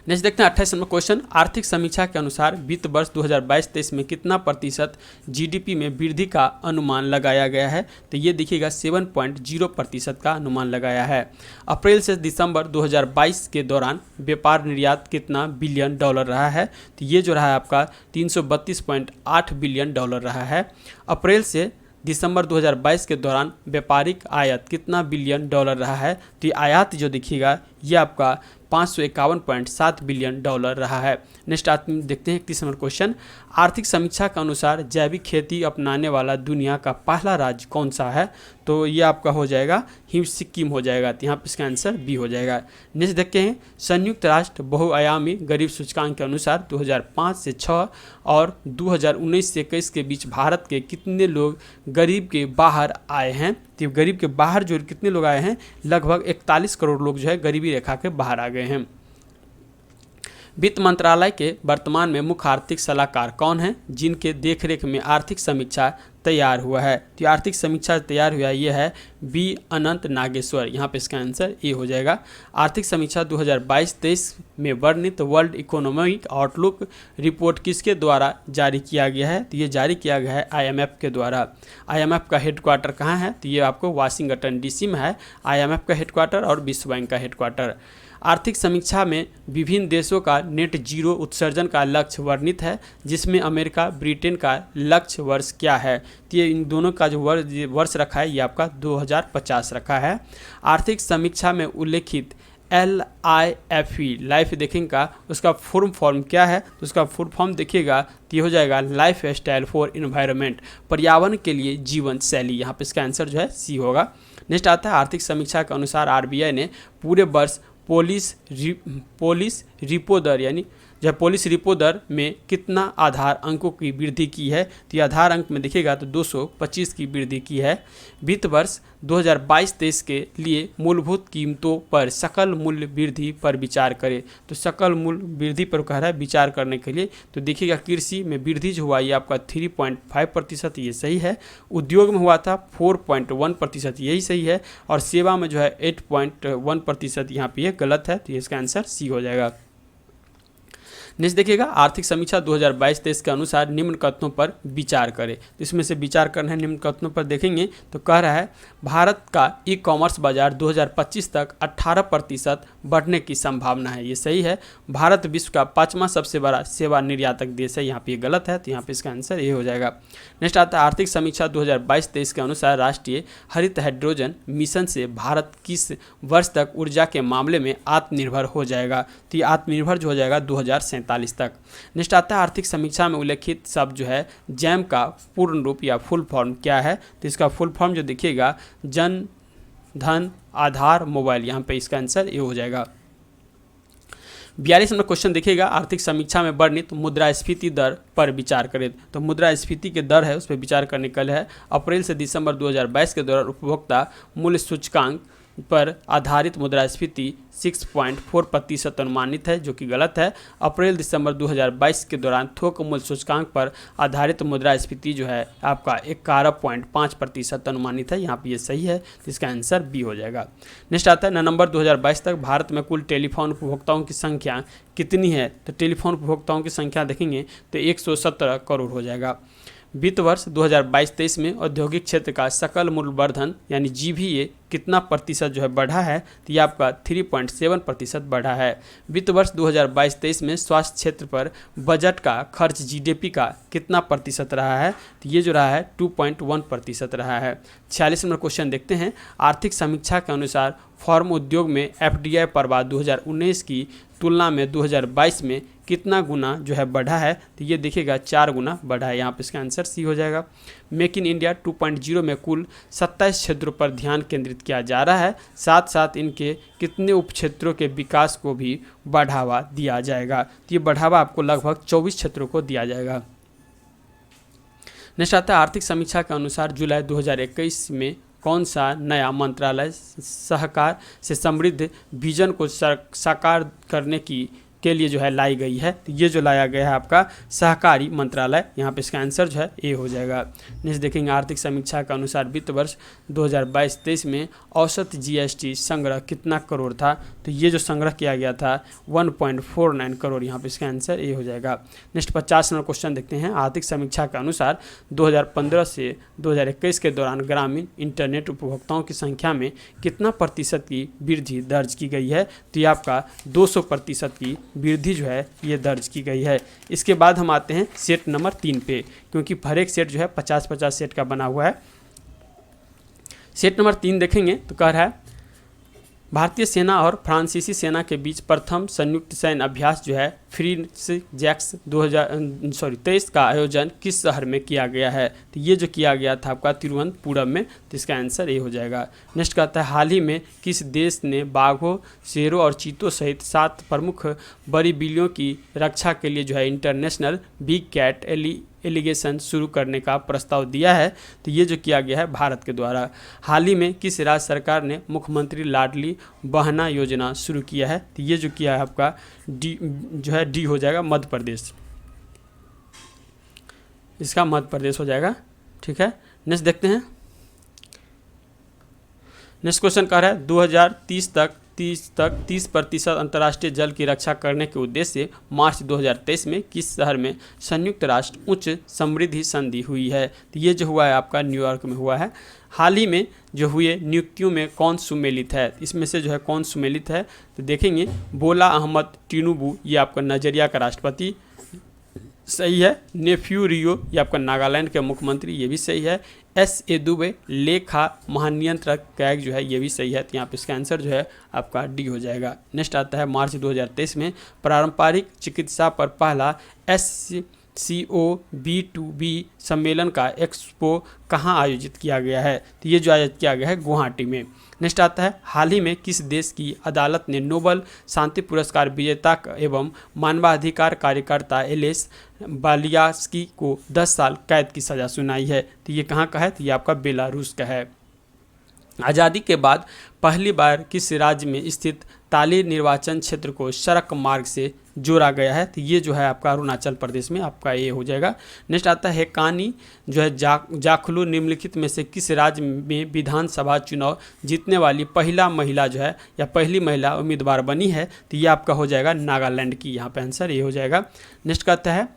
नेक्स्ट देखते हैं 28 नंबर क्वेश्चन, आर्थिक समीक्षा के अनुसार वित्त वर्ष 2022-23 में कितना प्रतिशत GDP में वृद्धि का अनुमान लगाया गया है। तो ये देखिएगा 7.0% का अनुमान लगाया है। अप्रैल से दिसंबर 2022 के दौरान व्यापार निर्यात कितना बिलियन डॉलर रहा है। तो ये जो रहा है आपका 332.8 बिलियन डॉलर रहा है। अप्रैल से दिसंबर 2022 के दौरान व्यापारिक आयात कितना बिलियन डॉलर रहा है। तो ये आयात जो देखिएगा यह आपका 551.7 बिलियन डॉलर रहा है। नेक्स्ट देखते हैं 31 नंबर क्वेश्चन। आर्थिक समीक्षा के अनुसार जैविक खेती अपनाने वाला दुनिया का पहला राज्य कौन सा है? तो ये आपका हो जाएगा सिक्किम हो जाएगा। तो यहाँ पर इसका आंसर बी हो जाएगा। नेक्स्ट देखते हैं संयुक्त राष्ट्र बहुआयामी गरीब सूचकांक के अनुसार 2005 से 6 और 2019 से 21 के बीच भारत के कितने लोग गरीब के बाहर आए हैं? तो गरीब के बाहर जो कितने लोग आए हैं, लगभग 41 करोड़ लोग जो है गरीबी रेखा के बाहर आ गए हैं। वित्त मंत्रालय के वर्तमान में मुख्य आर्थिक सलाहकार कौन है जिनके देखरेख में आर्थिक समीक्षा तैयार हुआ है? तो आर्थिक समीक्षा तैयार हुआ ये है बी अनंत नागेश्वर। यहाँ पे इसका आंसर ए हो जाएगा। आर्थिक समीक्षा 2022-23 में वर्णित वर्ल्ड इकोनॉमिक आउटलुक रिपोर्ट किसके द्वारा जारी किया गया है? तो ये जारी किया गया है IMF के द्वारा। IMF का हेडक्वार्टर कहाँ है? तो ये आपको वाशिंगटन DC में है IMF का हेडक्वार्टर और विश्व बैंक का हेडक्वार्टर। आर्थिक समीक्षा में विभिन्न देशों का नेट जीरो उत्सर्जन का लक्ष्य वर्णित है, जिसमें अमेरिका ब्रिटेन का लक्ष्य वर्ष क्या है? तो ये इन दोनों का जो वर्ष रखा है ये आपका 2050 रखा है। आर्थिक समीक्षा में उल्लेखित LIFE लाइफ देखेंगे उसका फुल फॉर्म क्या है? तो उसका फुल फॉर्म देखिएगा तो ये हो जाएगा लाइफ स्टाइल फॉर इन्वायरमेंट, पर्यावरण के लिए जीवन शैली। यहाँ पे इसका आंसर जो है सी होगा। नेक्स्ट आता है आर्थिक समीक्षा के अनुसार RBI ने पूरे वर्ष पॉलिश रिपो दर यानी जब पॉलिश रिपो दर में कितना आधार अंकों की वृद्धि की है? तो ये आधार अंक में देखिएगा तो 225 की वृद्धि की है। वित्त वर्ष 2022-23 के लिए मूलभूत कीमतों पर सकल मूल्य वृद्धि पर विचार करें। तो सकल मूल्य वृद्धि पर कह रहा है विचार करने के लिए। तो देखिएगा कृषि में वृद्धि जो हुआ ये आपका 3.5%, ये सही है। उद्योग में हुआ था 4.1%, यही सही है। और सेवा में जो है 8.1%, यहाँ पे ये गलत है। तो इसका आंसर सी हो जाएगा। नेक्स्ट देखिएगा आर्थिक समीक्षा 2022-23 के अनुसार निम्न कथनों पर विचार करें। तो इसमें से विचार करना है निम्न कथनों पर देखेंगे तो कह रहा है भारत का ई-कॉमर्स बाजार 2025 तक 18% बढ़ने की संभावना है। ये सही है। भारत विश्व का 5वां सबसे बड़ा सेवा निर्यातक देश है। यहाँ पे ये गलत है। तो यहाँ पे इसका आंसर ये हो जाएगा। नेक्स्ट आता है आर्थिक समीक्षा 2022-23 के अनुसार राष्ट्रीय हरित हाइड्रोजन मिशन से भारत किस वर्ष तक ऊर्जा के मामले में आत्मनिर्भर हो जाएगा? तो ये आत्मनिर्भर जो हो जाएगा 2047 तक। नेक्स्ट आता है आर्थिक समीक्षा में उल्लेखित शब्द जो है जैम का पूर्ण रूप या फुल फॉर्म क्या है? तो इसका फुल फॉर्म जो देखिएगा जन धन आधार मोबाइल। यहाँ पे इसका आंसर ये हो जाएगा। 42 नंबर क्वेश्चन देखिएगा आर्थिक समीक्षा में वर्णित मुद्रास्फीति दर पर विचार करें। तो मुद्रास्फीति के दर है उस पर विचार करने के लिए है। अप्रैल से दिसंबर 2022 के दौरान उपभोक्ता मूल्य सूचकांक पर आधारित मुद्रास्फीति 6.4% अनुमानित है, जो कि गलत है। अप्रैल दिसंबर 2022 के दौरान थोक मूल्य सूचकांक पर आधारित मुद्रास्फीति जो है आपका 11.5% अनुमानित है। यहाँ पे ये सही है। तो इसका आंसर बी हो जाएगा। नेक्स्ट आता है नवंबर 2022 तक भारत में कुल टेलीफोन उपभोक्ताओं की संख्या कितनी है? तो टेलीफोन उपभोक्ताओं की संख्या देखेंगे तो 117 करोड़ हो जाएगा। वित्त वर्ष 2022-23 में औद्योगिक क्षेत्र का सकल मूल्य वर्धन यानी GVA कितना प्रतिशत जो है बढ़ा है? तो ये आपका 3.7% बढ़ा है। वित्त वर्ष 2022-23 में स्वास्थ्य क्षेत्र पर बजट का खर्च GDP का कितना प्रतिशत रहा है? तो ये जो रहा है 2.1% रहा है। 46 नंबर क्वेश्चन देखते हैं आर्थिक समीक्षा के अनुसार फॉर्म उद्योग में FDI प्रवाह 2019 की तुलना में 2022 में कितना गुना जो है बढ़ा है? तो ये देखिएगा 4 गुना बढ़ा है। यहाँ पे इसका आंसर सी हो जाएगा। मेक इन इंडिया 2.0 में कुल 27 क्षेत्रों पर ध्यान केंद्रित किया जा रहा है। साथ साथ इनके कितने उप क्षेत्रों के विकास को भी बढ़ावा दिया जाएगा? तो ये बढ़ावा आपको लगभग 24 क्षेत्रों को दिया जाएगा। नेक्स्ट आता है आर्थिक समीक्षा के अनुसार जुलाई 2021 में कौन सा नया मंत्रालय सहकार से समृद्ध विजन को साकार करने के लिए जो है लाई गई है? तो ये जो लाया गया है आपका सहकारी मंत्रालय। यहाँ पे इसका आंसर जो है ए हो जाएगा। नेक्स्ट देखेंगे आर्थिक समीक्षा के अनुसार वित्त वर्ष 2022-23 में औसत GST संग्रह कितना करोड़ था? तो ये जो संग्रह किया गया था 1.49 करोड़। यहाँ पे इसका आंसर ए हो जाएगा। नेक्स्ट 50 नंबर क्वेश्चन देखते हैं आर्थिक समीक्षा के अनुसार 2015 से 2021 के दौरान ग्रामीण इंटरनेट उपभोक्ताओं की संख्या में कितना प्रतिशत की वृद्धि दर्ज की गई है? तो ये आपका 200% की वृद्धि जो है ये दर्ज की गई है। इसके बाद हम आते हैं सेट नंबर 3 पे, क्योंकि हर एक सेट जो है 50-50 सेट का बना हुआ है। सेट नंबर 3 देखेंगे तो कह रहा है भारतीय सेना और फ्रांसीसी सेना के बीच प्रथम संयुक्त सैन्य अभ्यास जो है फ्रीज जैक्स 2023 का आयोजन किस शहर में किया गया है? तो ये जो किया गया था आपका तिरुवनंतपुरम में, तो इसका आंसर ये हो जाएगा। नेक्स्ट कहता है हाल ही में किस देश ने बाघों, शेरों और चीतों सहित 7 प्रमुख बड़ी बिल्लियों की रक्षा के लिए जो है इंटरनेशनल बिग कैट एलिगेशन शुरू करने का प्रस्ताव दिया है? तो ये जो किया गया है भारत के द्वारा। हाल ही में किस राज्य सरकार ने मुख्यमंत्री लाडली बहना योजना शुरू किया है? तो ये जो किया है आपका डी हो जाएगा, मध्य प्रदेश। इसका मध्य प्रदेश हो जाएगा। ठीक है, नेक्स्ट देखते हैं। नेक्स्ट क्वेश्चन कह रहा है 2030 तक 30% अंतर्राष्ट्रीय जल की रक्षा करने के उद्देश्य से मार्च 2023 में किस शहर में संयुक्त राष्ट्र उच्च समृद्धि संधि हुई है? तो ये जो हुआ है आपका न्यूयॉर्क में हुआ है। हाल ही में जो हुए नियुक्तियों में कौन सुमेलित है? इसमें से जो है कौन सुमेलित है? तो देखेंगे बोला अहमद टिनुबू, ये आपका नाइजीरिया का राष्ट्रपति, सही है। नेफ्यू रियो, ये आपका नागालैंड के मुख्यमंत्री, ये भी सही है। S.A. दुबे, लेखा महानियंत्रक कैग जो है, ये भी सही है। तो यहाँ पे इसका आंसर जो है आपका डी हो जाएगा। नेक्स्ट आता है मार्च 2023 में पारंपरिक चिकित्सा पर पहला SCOB2B सम्मेलन का एक्सपो कहाँ आयोजित किया गया है? तो ये जो आयोजित किया गया है गुवाहाटी में। नेक्स्ट आता है हाल ही में किस देश की अदालत ने नोबेल शांति पुरस्कार विजेता एवं मानवाधिकार कार्यकर्ता एलेस बालियास्की को 10 साल कैद की सज़ा सुनाई है? तो ये कहाँ का है? तो ये आपका बेलारूस का है। आज़ादी के बाद पहली बार किस राज्य में स्थित ताली निर्वाचन क्षेत्र को सड़क मार्ग से जोड़ा गया है? तो ये जो है आपका अरुणाचल प्रदेश में आपका ये हो जाएगा। नेक्स्ट आता है कानी जो है जाखलू निम्नलिखित में से किस राज्य में विधानसभा चुनाव जीतने वाली पहला महिला जो है या पहली महिला उम्मीदवार बनी है? तो ये आपका हो जाएगा नागालैंड की, यहाँ पे आंसर ये हो जाएगा। नेक्स्ट कहता है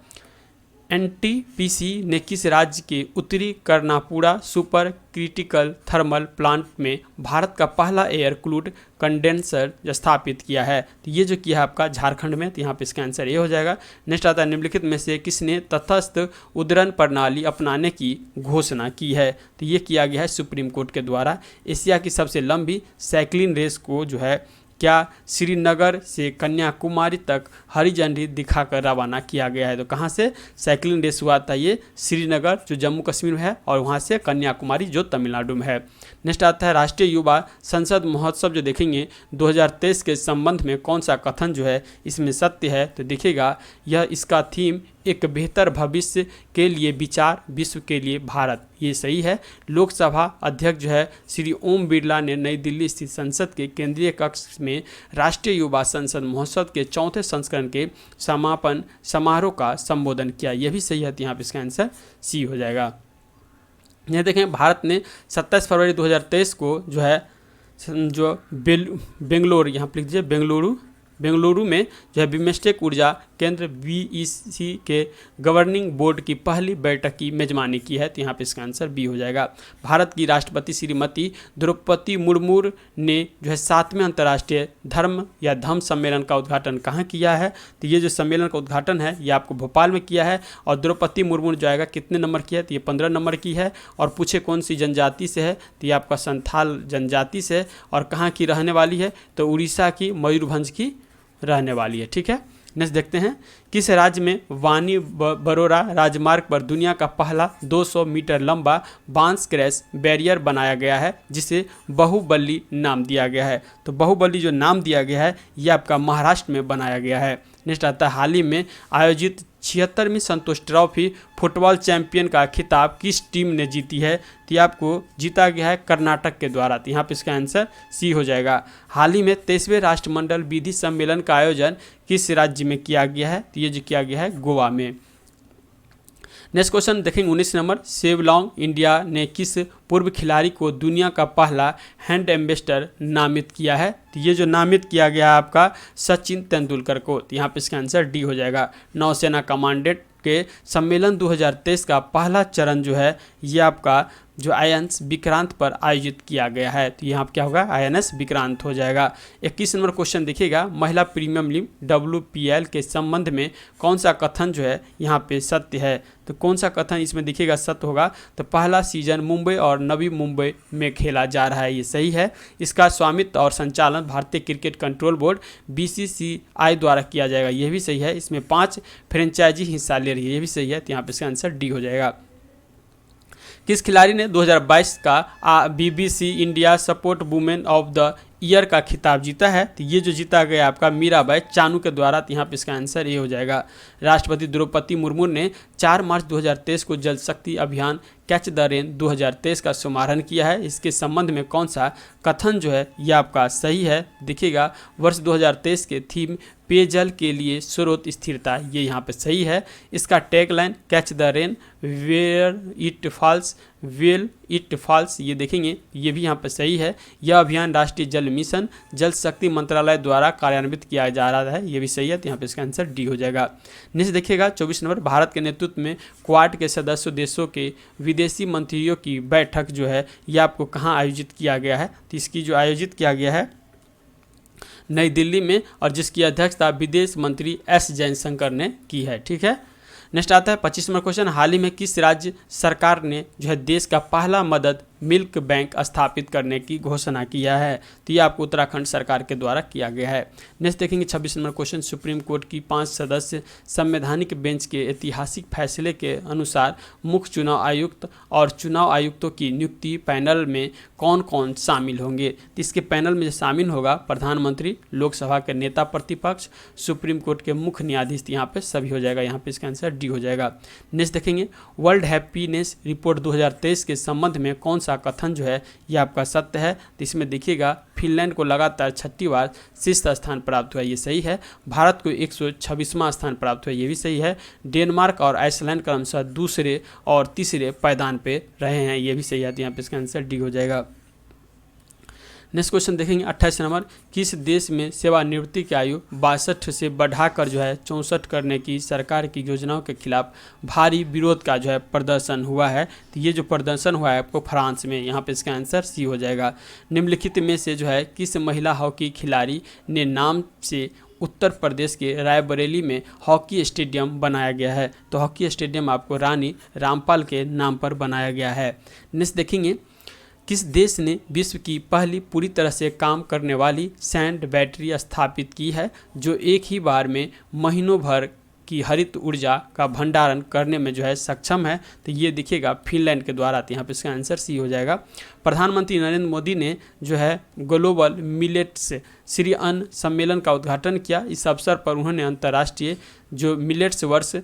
NTPC ने किस राज्य के उत्तरी कर्नापुरा सुपर क्रिटिकल थर्मल प्लांट में भारत का पहला एयर कूल्ड कंडेंसर स्थापित किया है? तो ये जो किया है आपका झारखंड में। तो यहाँ पे इसका आंसर ये हो जाएगा। नेक्स्ट आता है निम्नलिखित में से किसने तटस्थ उद्वहन प्रणाली अपनाने की घोषणा की है? तो ये किया गया है सुप्रीम कोर्ट के द्वारा। एशिया की सबसे लंबी साइक्लिंग रेस को जो है क्या श्रीनगर से कन्याकुमारी तक हरी झंडी दिखाकर रवाना किया गया है? तो कहाँ से साइकिलिंग रेस हुआ था? ये श्रीनगर जो जम्मू कश्मीर में है और वहाँ से कन्याकुमारी जो तमिलनाडु में है। नेक्स्ट आता है राष्ट्रीय युवा संसद महोत्सव जो देखेंगे 2023 के संबंध में कौन सा कथन जो है इसमें सत्य है? तो देखिएगा यह इसका थीम एक बेहतर भविष्य के लिए विचार, विश्व के लिए भारत, ये सही है। लोकसभा अध्यक्ष जो है श्री ओम बिरला ने नई दिल्ली स्थित संसद के केंद्रीय कक्ष में राष्ट्रीय युवा संसद महोत्सव के 4थे संस्करण के समापन समारोह का संबोधन किया, यह भी सही है। तो यहाँ पे इसका आंसर सी हो जाएगा। यह देखें भारत ने 27 फरवरी 2023 को जो है जो बेंगलोर, यहाँ पर लिख दीजिए बेंगलुरु में जो है बिम्स्टेक ऊर्जा केंद्र BEC के गवर्निंग बोर्ड की पहली बैठक की मेजबानी की है। तो यहाँ पे इसका आंसर बी हो जाएगा। भारत की राष्ट्रपति श्रीमती द्रौपदी मुर्मू ने जो है 7वें अंतर्राष्ट्रीय धर्म या धम्म सम्मेलन का उद्घाटन कहाँ किया है? तो ये जो सम्मेलन का उद्घाटन है ये आपको भोपाल में किया है। और द्रौपदी मुर्मू जो आएगा कितने नंबर की है? तो ये 15 नंबर की है। और पूछे कौन सी जनजाति से है? तो ये आपका संथाल जनजाति से। और कहाँ की रहने वाली है? तो उड़ीसा की मयूरभंज की रहने वाली है। ठीक है, नेक्स्ट देखते हैं किस राज्य में वानी बरोरा राजमार्ग पर दुनिया का पहला 200 मीटर लंबा बांस क्रैश बैरियर बनाया गया है जिसे बाहुबली नाम दिया गया है? तो बाहुबली जो नाम दिया गया है ये आपका महाराष्ट्र में बनाया गया है। नेक्स्ट आता है हाल ही में आयोजित 76वीं संतोष ट्रॉफी फुटबॉल चैंपियन का खिताब किस टीम ने जीती है? तो आपको जीता गया है कर्नाटक के द्वारा। तो यहाँ पे इसका आंसर सी हो जाएगा। हाल ही में 23वें राष्ट्रमंडल विधि सम्मेलन का आयोजन किस राज्य में किया गया है? तो ये जो किया गया है गोवा में। नेक्स्ट क्वेश्चन देखेंगे 19 नंबर। सेवलॉन्ग इंडिया ने किस पूर्व खिलाड़ी को दुनिया का पहला हैंड एम्बेसडर नामित किया है? तो ये जो नामित किया गया है आपका सचिन तेंदुलकर को। तो यहाँ पे इसका आंसर डी हो जाएगा। नौसेना कमांडेंट के सम्मेलन 2023 का पहला चरण जो है ये आपका जो आईएनएस विक्रांत पर आयोजित किया गया है। तो यहाँ क्या होगा, आईएनएस विक्रांत हो जाएगा। 21 नंबर क्वेश्चन देखिएगा, महिला प्रीमियम लीग WPL के संबंध में कौन सा कथन जो है यहाँ पे सत्य है। तो कौन सा कथन इसमें देखिएगा सत्य होगा, तो पहला सीजन मुंबई और नवी मुंबई में खेला जा रहा है, ये सही है। इसका स्वामित्व और संचालन भारतीय क्रिकेट कंट्रोल बोर्ड BCCI द्वारा किया जाएगा, ये भी सही है। इसमें 5 फ्रेंचाइजी हिस्सा ले रही है, ये भी सही है। तो यहाँ पे इसका आंसर डी हो जाएगा। किस खिलाड़ी ने 2022 का BBC India support women of the year का खिताब जीता है। तो ये जो जीता गया आपका मीराबाई चानू के द्वारा। तो यहाँ पे इसका आंसर ये हो जाएगा। राष्ट्रपति द्रौपदी मुर्मू ने 4 मार्च 2023 को जल शक्ति अभियान कैच द रेन 2023 का शुभारंभ किया है। इसके संबंध में कौन सा कथन जो है ये आपका सही है। देखिएगा, वर्ष 2023 के थीम पेयजल के लिए स्रोत स्थिरता, ये यहाँ पे सही है। इसका tagline catch the rain where it falls will it falls, ये देखेंगे ये भी यहाँ पे सही है। यह अभियान राष्ट्रीय जल मिशन जल शक्ति मंत्रालय द्वारा कार्यान्वित किया जा रहा है, ये भी सही है। तो यहाँ पे इसका आंसर डी हो जाएगा। नेक्स्ट देखिएगा 24 नंबर, भारत के नेतृत्व में क्वाड के सदस्य देशों के विदेशी मंत्रियों की बैठक जो है ये आपको कहाँ आयोजित किया गया है। तो इसकी जो आयोजित किया गया है नई दिल्ली में, और जिसकी अध्यक्षता विदेश मंत्री S जयशंकर ने की है। ठीक है, नेक्स्ट आता है 25 नंबर क्वेश्चन, हाल ही में किस राज्य सरकार ने जो है देश का पहला मदद मिल्क बैंक स्थापित करने की घोषणा किया है। तो ये आपको उत्तराखंड सरकार के द्वारा किया गया है। नेक्स्ट देखेंगे 26 नंबर क्वेश्चन, सुप्रीम कोर्ट की 5 सदस्य संवैधानिक बेंच के ऐतिहासिक फैसले के अनुसार मुख्य चुनाव आयुक्त और चुनाव आयुक्तों की नियुक्ति पैनल में कौन कौन शामिल होंगे। तो इसके पैनल में शामिल होगा प्रधानमंत्री, लोकसभा के नेता प्रतिपक्ष, सुप्रीम कोर्ट के मुख्य न्यायाधीश। यहाँ पे सभी हो जाएगा, यहाँ पे इसका आंसर डी हो जाएगा। नेक्स्ट देखेंगे वर्ल्ड हैप्पीनेस रिपोर्ट 2023 के संबंध में कौन सा कथन जो है यह आपका सत्य है। तो इसमें देखिएगा, फिनलैंड को लगातार 6ठी बार शीर्ष स्थान प्राप्त हुआ, ये सही है। भारत को 126वां स्थान प्राप्त हुआ, ये भी सही है। डेनमार्क और आइसलैंड क्रमशः दूसरे और तीसरे पायदान पे रहे हैं, ये भी सही है। तो यहाँ पे इसका आंसर डी हो जाएगा। नेक्स्ट क्वेश्चन देखेंगे 28 नंबर, किस देश में सेवानिवृत्ति की आयु 62 से बढ़ाकर जो है 64 करने की सरकार की योजनाओं के खिलाफ भारी विरोध का जो है प्रदर्शन हुआ है। तो ये जो प्रदर्शन हुआ है आपको फ्रांस में, यहाँ पे इसका आंसर सी हो जाएगा। निम्नलिखित में से जो है किस महिला हॉकी खिलाड़ी ने नाम से उत्तर प्रदेश के रायबरेली में हॉकी स्टेडियम बनाया गया है। तो हॉकी स्टेडियम आपको रानी रामपाल के नाम पर बनाया गया है। नेक्स्ट देखेंगे, किस देश ने विश्व की पहली पूरी तरह से काम करने वाली सैंड बैटरी स्थापित की है, जो एक ही बार में महीनों भर की हरित ऊर्जा का भंडारण करने में जो है सक्षम है। तो ये देखिएगा फिनलैंड के द्वारा। तो यहाँ पे इसका आंसर सी हो जाएगा। प्रधानमंत्री नरेंद्र मोदी ने जो है ग्लोबल मिलेट्स श्री अन्न सम्मेलन का उद्घाटन किया। इस अवसर पर उन्होंने अंतर्राष्ट्रीय जो मिलेट्स वर्ष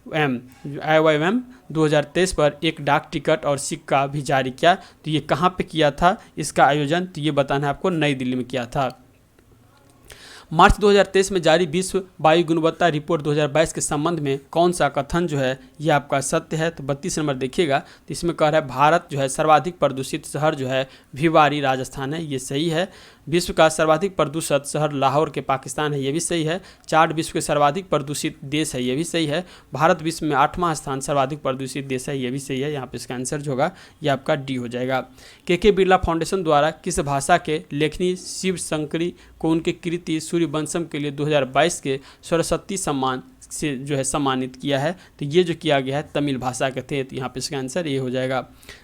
IYM 2023 पर एक डाक टिकट और सिक्का भी जारी किया। तो ये कहाँ पे किया था इसका आयोजन, तो ये बताना है आपको, नई दिल्ली में किया था। मार्च 2023 में जारी विश्व वायु गुणवत्ता रिपोर्ट 2022 के संबंध में कौन सा कथन जो है ये आपका सत्य है। तो 32 नंबर देखिएगा, तो इसमें कह रहा है भारत जो है सर्वाधिक प्रदूषित शहर जो है भिवाड़ी राजस्थान है, ये सही है। विश्व का सर्वाधिक प्रदूषित शहर लाहौर के पाकिस्तान है, ये भी सही है। चार्ट विश्व के सर्वाधिक प्रदूषित देश है, ये भी सही है। भारत विश्व में 8वां स्थान सर्वाधिक प्रदूषित देश है, ये भी सही है। यहाँ पे इसका आंसर जो होगा ये आपका डी हो जाएगा। के बिरला फाउंडेशन द्वारा किस भाषा के लेखनी शिव शंकरी को उनकी कृति सूर्यवंशम के लिए 2022 के सरस्वती सम्मान से जो है सम्मानित किया है। तो ये जो किया गया है तमिल भाषा के थे। तो यहाँ पे इसका आंसर ये हो जाएगा।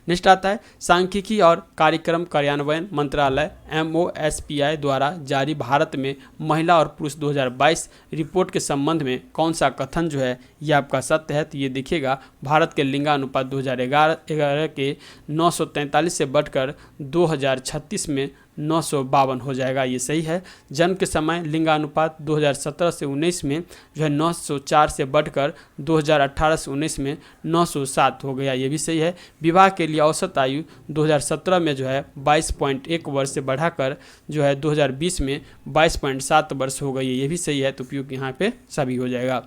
नेक्स्ट आता है सांख्यिकी और कार्यक्रम कार्यान्वयन मंत्रालय MOSPI द्वारा जारी भारत में महिला और पुरुष 2022 रिपोर्ट के संबंध में कौन सा कथन जो है ये आपका सत्य है। तो ये देखिएगा, भारत के लिंगानुपात 2011 के 943 से बढ़कर 2036 में 952 हो जाएगा, ये सही है। जन्म के समय लिंगानुपात 2017 से 19 में जो है 904 से बढ़कर 2018 से 19 में 907 हो गया, ये भी सही है। विवाह के लिए औसत आयु 2017 में जो है 22.1 वर्ष से बढ़ाकर जो है 2020 में 22.7 वर्ष हो गई है, ये भी सही है। तो उपयुक्त यहाँ पे सभी हो जाएगा।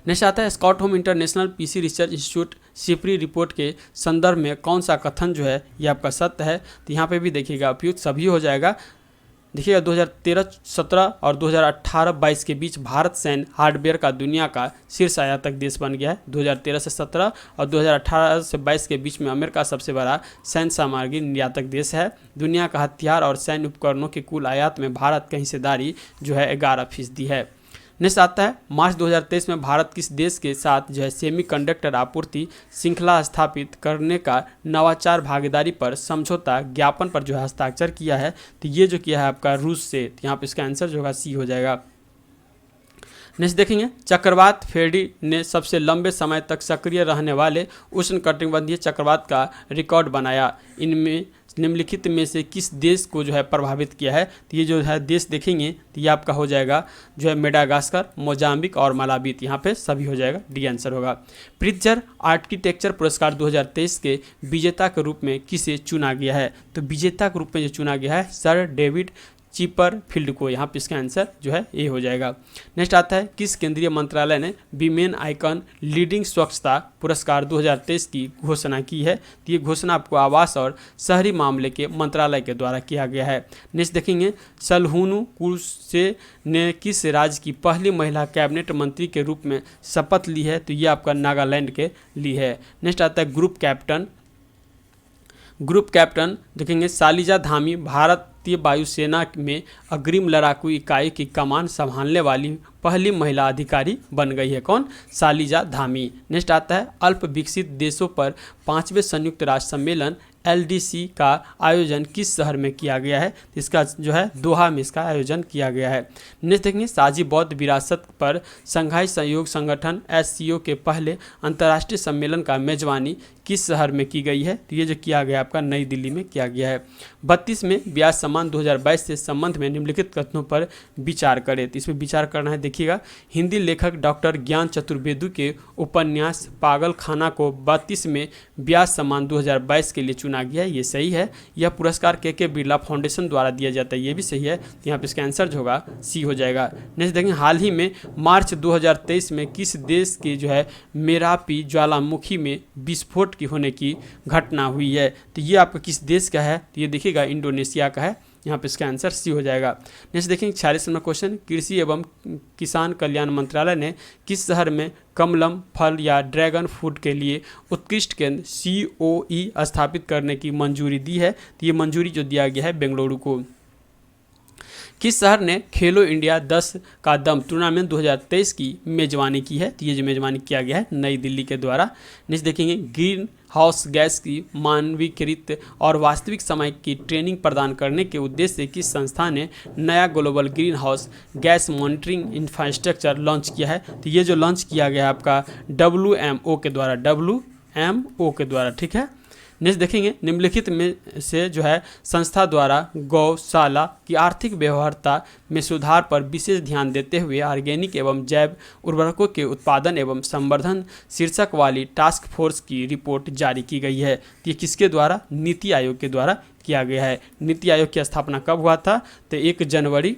नेक्स्ट आता है Stockholm international PC research institute SIPRI report के संदर्भ में कौन सा कथन जो है ये आपका सत्य है। तो यहाँ पे भी देखिएगा उपयुक्त सभी हो जाएगा। देखिएगा 2013-17 और 2018-22 के बीच भारत सैन्य हार्डवेयर का दुनिया का शीर्ष आयातक देश बन गया है। 2013 से 17 और 2018 से 22 के बीच में अमेरिका सबसे बड़ा सैन्य सामग्री निर्यातक देश है। दुनिया का हथियार और सैन्य उपकरणों के कुल आयात में भारत की हिस्सेदारी जो है 11% है। नेक्स्ट आता है मार्च 2023 में भारत किस देश के साथ जो है सेमीकंडक्टर आपूर्ति श्रृंखला स्थापित करने का नवाचार भागीदारी पर समझौता ज्ञापन पर जो है हस्ताक्षर किया है। तो ये जो किया है आपका रूस से, तो यहाँ पे इसका आंसर जो होगा सी हो जाएगा। नेक्स्ट देखेंगे चक्रवात फेडी ने सबसे लंबे समय तक सक्रिय रहने वाले उष्णकटिबंधीय चक्रवात का रिकॉर्ड बनाया। इनमें निम्नलिखित में से किस देश को जो है प्रभावित किया है? तो ये जो है देश देखेंगे तो ये आपका हो जाएगा जो है मेडागास्कर, मोजाम्बिक और मालावी। यहाँ पे सभी हो जाएगा, डी आंसर होगा। प्रित्जर आर्किटेक्चर पुरस्कार 2023 के विजेता के रूप में किसे चुना गया है? तो विजेता के रूप में जो चुना गया है सर डेविड चिपरफील्ड को। यहाँ पे इसका आंसर जो है ए हो जाएगा। नेक्स्ट आता है किस केंद्रीय मंत्रालय ने विमेन आइकन लीडिंग स्वच्छता पुरस्कार 2023 की घोषणा की है? तो ये घोषणा आपको आवास और शहरी मामले के मंत्रालय के द्वारा किया गया है। नेक्स्ट देखेंगे सलहूनु कुसे ने किस राज्य की पहली महिला कैबिनेट मंत्री के रूप में शपथ ली है? तो ये आपका नागालैंड के लिए है। नेक्स्ट आता है ग्रुप कैप्टन देखेंगे शालिजा धामी भारतीय वायुसेना में अग्रिम लड़ाकू इकाई की कमान संभालने वाली पहली महिला अधिकारी बन गई है। कौन? शालिजा धामी। नेक्स्ट आता है अल्प विकसित देशों पर 5वें संयुक्त राष्ट्र सम्मेलन LDC का आयोजन किस शहर में किया गया है? इसका जो है दोहा में इसका आयोजन किया गया है। नेक्स्ट देखेंगे साझी बौद्ध विरासत पर संघाई सहयोग संगठन SCO के पहले अंतर्राष्ट्रीय सम्मेलन का मेजबानी किस शहर में की गई है? तो ये जो किया गया आपका नई दिल्ली में किया गया है। 32 में ब्याज सम्मान 2022 से संबंध में निम्नलिखित कथनों पर विचार करें। तो इसमें विचार करना है, देखिएगा हिंदी लेखक डॉक्टर ज्ञान चतुर्वेदी के उपन्यास पागल खाना को 32 में ब्याज सम्मान 2022 के लिए चुना गया है। ये सही है। यह पुरस्कार KK बिरला फाउंडेशन द्वारा दिया जाता है। ये भी सही है। तो यहाँ पे इसका आंसर जो होगा सी हो जाएगा। नेक्स्ट देखेंगे हाल ही में मार्च 2023 में किस देश की जो है मेरापी ज्वालामुखी में विस्फोट की होने की घटना हुई है? तो ये आपका किस देश का है? तो ये देखिएगा इंडोनेशिया का है। यहाँ पे इसका आंसर सी हो जाएगा। नेक्स्ट देखेंगे 46 नंबर क्वेश्चन कृषि एवं किसान कल्याण मंत्रालय ने किस शहर में कमलम फल या ड्रैगन फ्रूट के लिए उत्कृष्ट केंद्र COE स्थापित करने की मंजूरी दी है? तो ये मंजूरी जो दिया गया है बेंगलुरु को। किस शहर ने खेलो इंडिया 10 का दम टूर्नामेंट 2023 की मेजबानी की है? तो ये जो मेजबानी किया गया है नई दिल्ली के द्वारा। नेक्स्ट देखेंगे ग्रीन हाउस गैस की मानवीकृत और वास्तविक समय की ट्रेनिंग प्रदान करने के उद्देश्य से किस संस्था ने नया global green house gas monitoring infrastructure launch किया है? तो ये जो लॉन्च किया गया है आपका WMO के द्वारा, ठीक है। नेक्स्ट देखेंगे निम्नलिखित में से जो है संस्था द्वारा गौशाला की आर्थिक व्यवहार्यता में सुधार पर विशेष ध्यान देते हुए ऑर्गेनिक एवं जैव उर्वरकों के उत्पादन एवं संवर्धन शीर्षक वाली टास्क फोर्स की रिपोर्ट जारी की गई है। ये किसके द्वारा? नीति आयोग के द्वारा किया गया है। नीति आयोग की स्थापना कब हुआ था? तो 1 जनवरी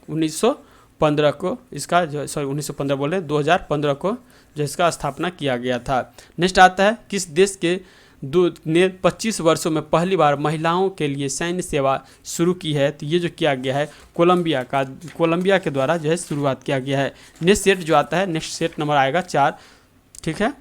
1915 को इसका 2015 को जो इसका स्थापना किया गया था। नेक्स्ट आता है किस देश के ने 25 वर्षों में पहली बार महिलाओं के लिए सैन्य सेवा शुरू की है? तो ये जो किया गया है कोलंबिया के द्वारा जो है शुरुआत किया गया है। नेक्स्ट सेट जो आता है, नेक्स्ट सेट नंबर आएगा 4, ठीक है।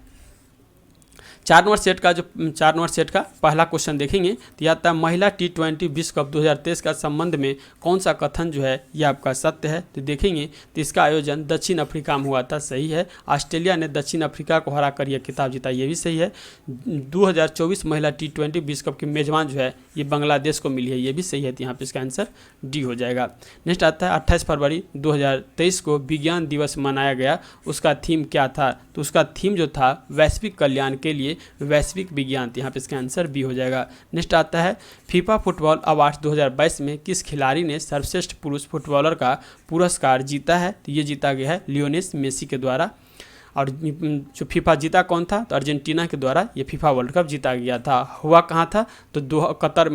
4 नंबर सेट का पहला क्वेश्चन देखेंगे तो यह आता है महिला T20 विश्व कप 2023 का संबंध में कौन सा कथन जो है यह आपका सत्य है? तो देखेंगे तो इसका आयोजन दक्षिण अफ्रीका में हुआ था, सही है। ऑस्ट्रेलिया ने दक्षिण अफ्रीका को हराकर यह खिताब जीता, ये भी सही है। 2024 महिला T20 विश्व कप की मेजबान जो है ये बांग्लादेश को मिली है, ये भी सही है। तो यहाँ पे इसका आंसर डी हो जाएगा। नेक्स्ट आता है 28 फरवरी 2023 को विज्ञान दिवस मनाया गया, उसका थीम क्या था? तो उसका थीम जो था वैश्विक कल्याण के लिए वैश्विक विज्ञान। यहाँ पे इसका आंसर बी हो जाएगा। नेक्स्ट आता है फीफा फुटबॉल अवार्ड 2022 में किस खिलाड़ी ने सर्वश्रेष्ठ पुरुष फुटबॉलर का पुरस्कार जीता है? तो ये जीता गया है लियोनेल मेसी के द्वारा। और जो फीफा जीता कौन था? तो अर्जेंटीना के द्वारा ये फीफा वर्ल्ड कप जीता गया था। हुआ कहाँ था? तो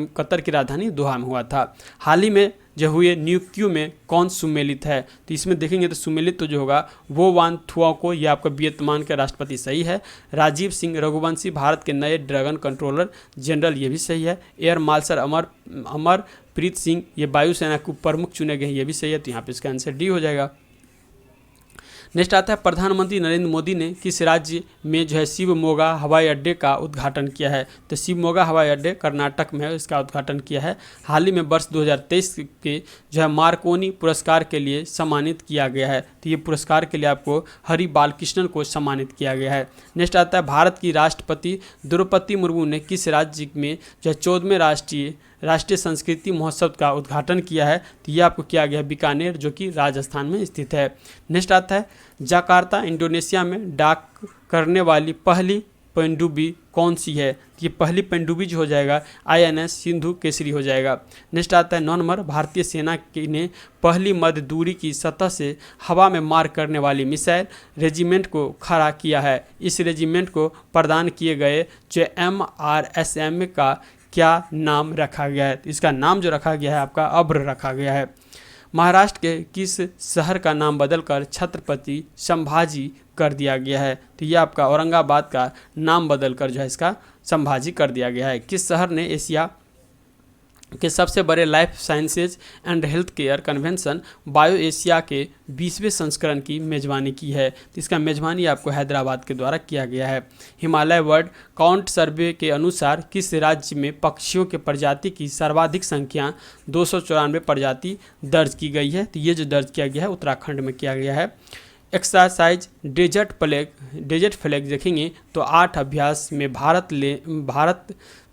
कतर की राजधानी दोहा में हुआ था। हाल ही में जो हुए न्यूक्यू में कौन सुमेलित है? तो इसमें देखेंगे तो सुमेलित तो जो होगा वो वान थुआको, ये आपका वियतनाम के राष्ट्रपति, सही है। राजीव सिंह रघुवंशी भारत के नए ड्रैगन कंट्रोलर जनरल, ये भी सही है। एयर मार्शल अमर प्रीत सिंह ये वायुसेना के प्रमुख चुने गए हैं, ये भी सही है, तो यहाँ पे इसका आंसर डी हो जाएगा। नेक्स्ट आता है प्रधानमंत्री नरेंद्र मोदी ने किस राज्य में जो है शिवमोगा हवाई अड्डे का उद्घाटन किया है? तो शिवमोगा हवाई अड्डे कर्नाटक में है, इसका उद्घाटन किया है। हाल ही में वर्ष 2023 के जो है मार्कोनी पुरस्कार के लिए सम्मानित किया गया है, तो ये पुरस्कार के लिए आपको हरि बालकृष्णन को सम्मानित किया गया है। नेक्स्ट आता है भारत की राष्ट्रपति द्रौपदी मुर्मू ने किस राज्य में जो है 14वें राष्ट्रीय संस्कृति महोत्सव का उद्घाटन किया है? तो ये आपको किया गया बीकानेर, जो कि राजस्थान में स्थित है। नेक्स्ट आता है जकार्ता इंडोनेशिया में डॉक करने वाली पहली पनडुब्बी कौन सी है? तो ये पहली पनडुब्बी जो हो जाएगा INS सिंधु केसरी हो जाएगा। नेक्स्ट आता है 9 नंबर भारतीय सेना ने पहली मध्य दूरी की सतह से हवा में मार करने वाली मिसाइल रेजिमेंट को खड़ा किया है। इस रेजिमेंट को प्रदान किए गए जो MRSM का क्या नाम रखा गया है? इसका नाम जो रखा गया है आपका अब्र रखा गया है। महाराष्ट्र के किस शहर का नाम बदलकर छत्रपति संभाजी कर दिया गया है? तो ये आपका औरंगाबाद का नाम बदलकर जो है इसका संभाजी कर दिया गया है। किस शहर ने एशिया के सबसे बड़े life sciences and health care convention bio Asia के 20वें संस्करण की मेजबानी की है? तो इसका मेजबानी आपको हैदराबाद के द्वारा किया गया है। हिमालय बर्ड काउंट सर्वे के अनुसार किस राज्य में पक्षियों के प्रजाति की सर्वाधिक संख्या 294 प्रजाति दर्ज की गई है? तो ये जो दर्ज किया गया है उत्तराखंड में किया गया है। एक्सरसाइज डेजर्ट फ्लैग देखेंगे तो 8 अभ्यास में भारत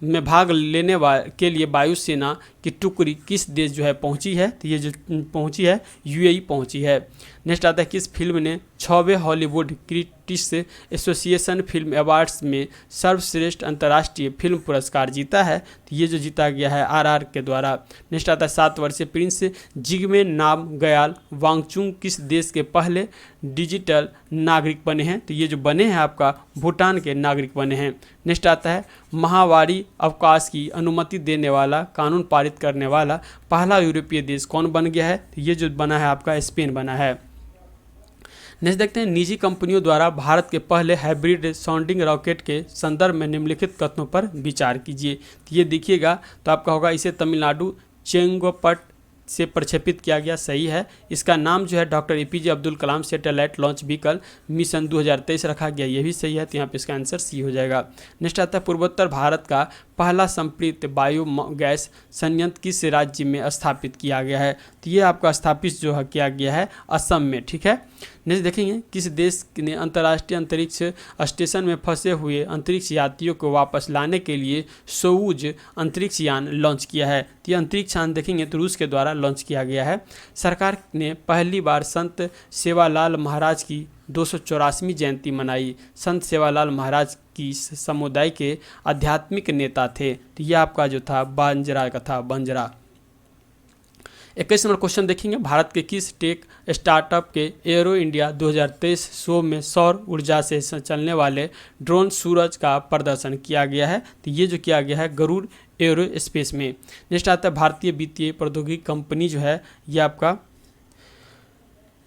में भाग लेने के लिए वायुसेना की टुकड़ी किस देश जो है पहुंची है? तो ये जो पहुंची है UAE पहुंची है। नेक्स्ट आता है किस फिल्म ने 6वें Hollywood critics association film awards में सर्वश्रेष्ठ अंतर्राष्ट्रीय फिल्म पुरस्कार जीता है? तो ये जो जीता गया है RR के द्वारा। नेक्स्ट आता है 7 वर्षीय प्रिंस जिग्मे नामग्याल वांगचुक किस देश के पहले डिजिटल नागरिक बने हैं? तो ये जो बने हैं आपका भूटान के नागरिक बने हैं। नेक्स्ट आता है माहवारी अवकाश की अनुमति देने वाला कानून पारित करने वाला पहला यूरोपीय देश कौन बन गया है? तो ये जो बना है आपका स्पेन बना है। नेक्स्ट देखते हैं निजी कंपनियों द्वारा भारत के पहले हाइब्रिड साउंडिंग रॉकेट के संदर्भ में निम्नलिखित कथनों पर विचार कीजिए। तो ये देखिएगा तो आपका होगा इसे तमिलनाडु चेंगोपट से प्रक्षेपित किया गया, सही है। इसका नाम जो है doctor APJ Abdul Kalam satellite launch vehicle mission 2023 रखा गया, ये भी सही है, तो यहाँ पे इसका आंसर सी हो जाएगा। नेक्स्ट आता है पूर्वोत्तर भारत का पहला संपृक्त बायोगैस संयंत्र किस राज्य में स्थापित किया गया है? तो ये आपका स्थापित जो है किया गया है असम में, ठीक है। नेक्स्ट देखेंगे किस देश ने अंतर्राष्ट्रीय अंतरिक्ष स्टेशन में फंसे हुए अंतरिक्ष यात्रियों को वापस लाने के लिए सोयूज अंतरिक्ष यान लॉन्च किया है? तो ये अंतरिक्ष यान देखेंगे तो रूस के द्वारा लॉन्च किया गया है। सरकार ने पहली बार संत सेवालाल महाराज की 284वीं जयंती मनाई। संत सेवालाल महाराज की समुदाय के आध्यात्मिक नेता थे, तो यह आपका जो था बंजरा का था, बंजरा। 21 नंबर क्वेश्चन देखेंगे भारत के किस टेक स्टार्टअप के एरो इंडिया 2023 शो में सौर ऊर्जा से चलने वाले ड्रोन सूरज का प्रदर्शन किया गया है? तो ये जो किया गया है गरुड़ एरो स्पेस में। नेक्स्ट आता है भारतीय वित्तीय प्रौद्योगिकी कंपनी जो है ये आपका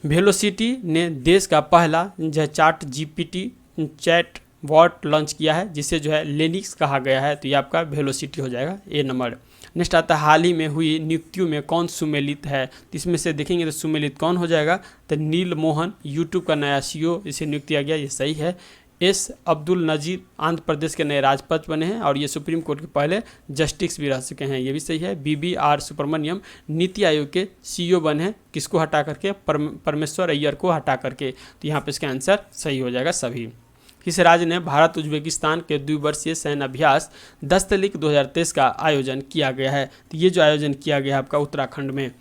वेलोसिटी ने देश का पहला जो चैट बॉट लॉन्च किया है जिसे जो है लेनिक्स कहा गया है, तो ये आपका वेलोसिटी हो जाएगा ए नंबर। नेक्स्ट आता है हाल ही में हुई नियुक्तियों में कौन सुमेलित है? तो इसमें से देखेंगे तो सुमेलित कौन हो जाएगा? तो नील मोहन यूट्यूब का नया CEO इसे नियुक्त किया गया, ये सही है। S अब्दुल नजीर आंध्र प्रदेश के नए राज्यपाल बने हैं और ये सुप्रीम कोर्ट के पहले जस्टिस भी रह चुके हैं, ये भी सही है। BBR सुब्रमण्यम नीति आयोग के CEO बने हैं, किसको हटा करके? परमेश्वर अय्यर को हटा करके, तो यहाँ पे इसका आंसर सही हो जाएगा सभी। किस राज्य ने भारत उज्बेकिस्तान के द्विवर्षीय सैन्य अभ्यास दस्तलिक 2023 का आयोजन किया गया है? तो ये जो आयोजन किया गया है आपका उत्तराखंड में।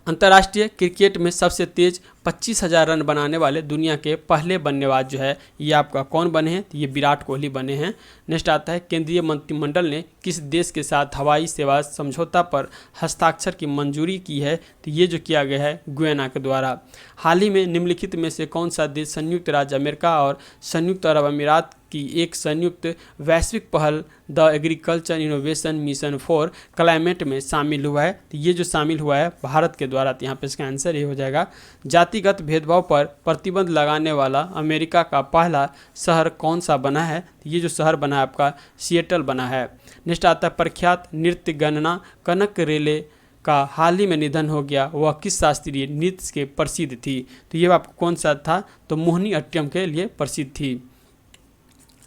अंतर्राष्ट्रीय क्रिकेट में सबसे तेज 25,000 रन बनाने वाले दुनिया के पहले बल्लेबाज जो है ये आपका कौन बने हैं? तो ये विराट कोहली बने हैं। नेक्स्ट आता है केंद्रीय मंत्रिमंडल ने किस देश के साथ हवाई सेवा समझौता पर हस्ताक्षर की मंजूरी की है? तो ये जो किया गया है गुयाना के द्वारा। हाल ही में निम्नलिखित में से कौन सा देश संयुक्त राज्य अमेरिका और संयुक्त अरब अमीरात की एक संयुक्त वैश्विक पहल the agriculture innovation mission for climate में शामिल हुआ है। तो ये जो शामिल हुआ है भारत के द्वारा, तो यहाँ पे इसका आंसर ये हो जाएगा। जातिगत भेदभाव पर प्रतिबंध लगाने वाला अमेरिका का पहला शहर कौन सा बना है? तो ये जो शहर बना है आपका सिएटल बना है। नेक्स्ट आता है प्रख्यात नृत्य गणना कनक रेले का हाल ही में निधन हो गया, वह किस शास्त्रीय नृत्य के प्रसिद्ध थी? तो ये आपको कौन सा था? तो मोहिनी अट्टम के लिए प्रसिद्ध थी।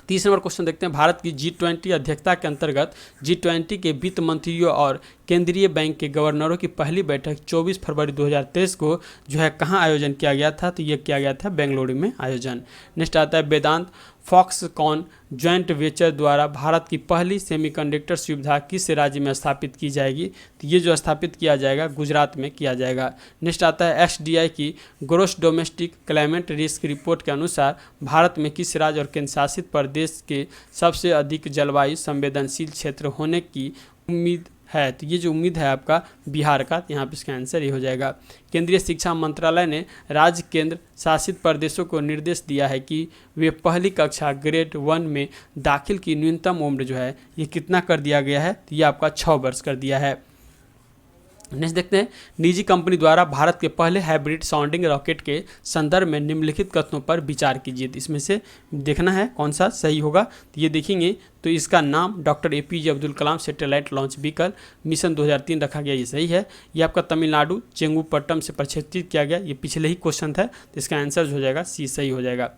30 नंबर क्वेश्चन देखते हैं। भारत की G20 अध्यक्षता के अंतर्गत G20 के वित्त मंत्रियों और केंद्रीय बैंक के गवर्नरों की पहली बैठक 24 फरवरी 2023 को जो है कहाँ आयोजन किया गया था? तो ये किया गया था बेंगलुरु में आयोजन। नेक्स्ट आता है वेदांत फॉक्सकॉन जॉइंट वेंचर द्वारा भारत की पहली सेमीकंडक्टर सुविधा किस राज्य में स्थापित की जाएगी? तो ये जो स्थापित किया जाएगा गुजरात में किया जाएगा। नेक्स्ट आता है SDI की gross domestic climate risk report के अनुसार भारत में किस राज्य और केंद्र शासित प्रदेश के सबसे अधिक जलवायु संवेदनशील क्षेत्र होने की उम्मीद है? तो ये जो उम्मीद है आपका बिहार का, यहाँ पे इसका आंसर ये हो जाएगा। केंद्रीय शिक्षा मंत्रालय ने राज्य केंद्र शासित प्रदेशों को निर्देश दिया है कि वे पहली कक्षा ग्रेड 1 में दाखिल की न्यूनतम उम्र जो है ये कितना कर दिया गया है? तो ये आपका 6 वर्ष कर दिया है। नेक्स्ट देखते हैं। निजी कंपनी द्वारा भारत के पहले हाइब्रिड साउंडिंग रॉकेट के संदर्भ में निम्नलिखित कथनों पर विचार कीजिए। इसमें से देखना है कौन सा सही होगा। तो ये देखेंगे तो इसका नाम doctor APJ Abdul Kalam satellite launch vehicle mission 2003 रखा गया, ये सही है। ये आपका तमिलनाडु चेंगुपट्टम से प्रक्षेपित किया गया, ये पिछले ही क्वेश्चन था, तो इसका आंसर हो जाएगा C सही हो जाएगा।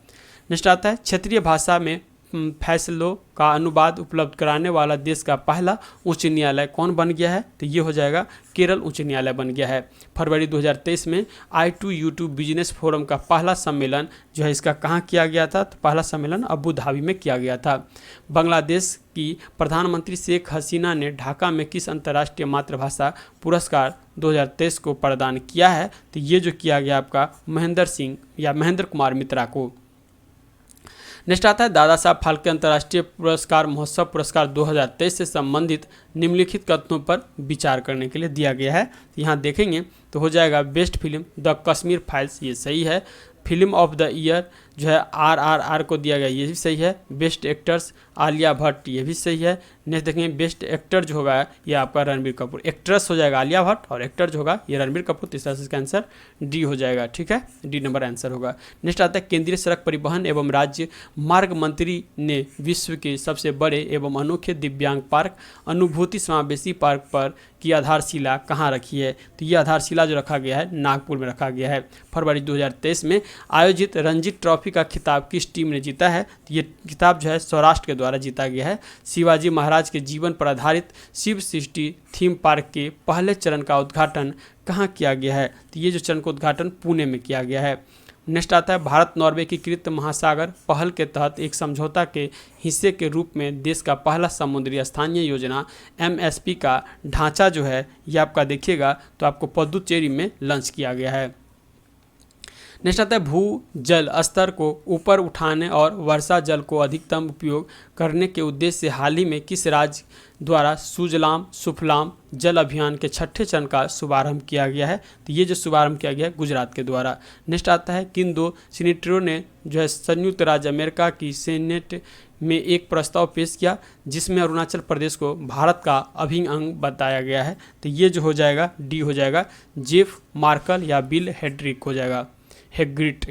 नेक्स्ट आता है क्षेत्रीय भाषा में फैसलों का अनुवाद उपलब्ध कराने वाला देश का पहला उच्च न्यायालय कौन बन गया है? तो ये हो जाएगा केरल उच्च न्यायालय बन गया है। फरवरी 2023 में I2U2 बिजनेस फोरम का पहला सम्मेलन जो है इसका कहाँ किया गया था? तो पहला सम्मेलन अबू धाबी में किया गया था। बांग्लादेश की प्रधानमंत्री शेख हसीना ने ढाका में किस अंतर्राष्ट्रीय मातृभाषा पुरस्कार 2023 को प्रदान किया है? तो ये जो किया गया आपका महेंद्र कुमार मित्रा को। नेक्स्ट आता है दादा साहब फाल्के अंतर्राष्ट्रीय पुरस्कार महोत्सव पुरस्कार 2023 से संबंधित निम्नलिखित कथनों पर विचार करने के लिए दिया गया है। यहाँ देखेंगे तो हो जाएगा best film the Kashmir files, ये सही है। फिल्म ऑफ द ईयर जो है RRR को दिया गया, ये भी सही है। बेस्ट एक्टर्स आलिया भट्ट, ये भी सही है। नेक्स्ट देखेंगे बेस्ट एक्टर जो होगा ये आपका रणबीर कपूर, एक्ट्रेस हो जाएगा आलिया भट्ट और एक्टर जो होगा ये रणबीर कपूर। तीसरा इसका आंसर D हो जाएगा, ठीक है, D नंबर आंसर होगा। नेक्स्ट आता है केंद्रीय सड़क परिवहन एवं राज्य मार्ग मंत्री ने विश्व के सबसे बड़े एवं अनोखे दिव्यांग पार्क अनुभूति समावेशी पार्क पर की आधारशिला कहाँ रखी है? तो ये आधारशिला जो रखा गया है नागपुर में रखा गया है। फरवरी 2023 में आयोजित रणजी ट्रॉफी का खिताब किस टीम ने जीता है? तो ये खिताब जो है सौराष्ट्र के द्वारा जीता गया है। शिवाजी महाराज के जीवन पर आधारित शिव सृष्टि थीम पार्क के पहले चरण का उद्घाटन कहाँ किया गया है? तो ये जो चरण का उद्घाटन पुणे में किया गया है। नेक्स्ट आता है भारत नॉर्वे एकीकृत महासागर पहल के तहत एक समझौता के हिस्से के रूप में देश का पहला समुद्री स्थानीय योजना MSP का ढांचा जो है ये आपका देखिएगा तो आपको पुदुचेरी में लॉन्च किया गया है। नेक्स्ट आता है भू जल स्तर को ऊपर उठाने और वर्षा जल को अधिकतम उपयोग करने के उद्देश्य से हाल ही में किस राज्य द्वारा सुजलाम सुफलाम जल अभियान के 6ठे चरण का शुभारंभ किया गया है? तो ये जो शुभारंभ किया गया है गुजरात के द्वारा। नेक्स्ट आता है किन 2 सीनेटरों ने जो है संयुक्त राज्य अमेरिका की सीनेट में एक प्रस्ताव पेश किया जिसमें अरुणाचल प्रदेश को भारत का अभिन्न अंग बताया गया है? तो ये जो हो जाएगा D हो जाएगा, जेफ मार्कल या बिल हेड्रिक हो जाएगा, हेग्रिट।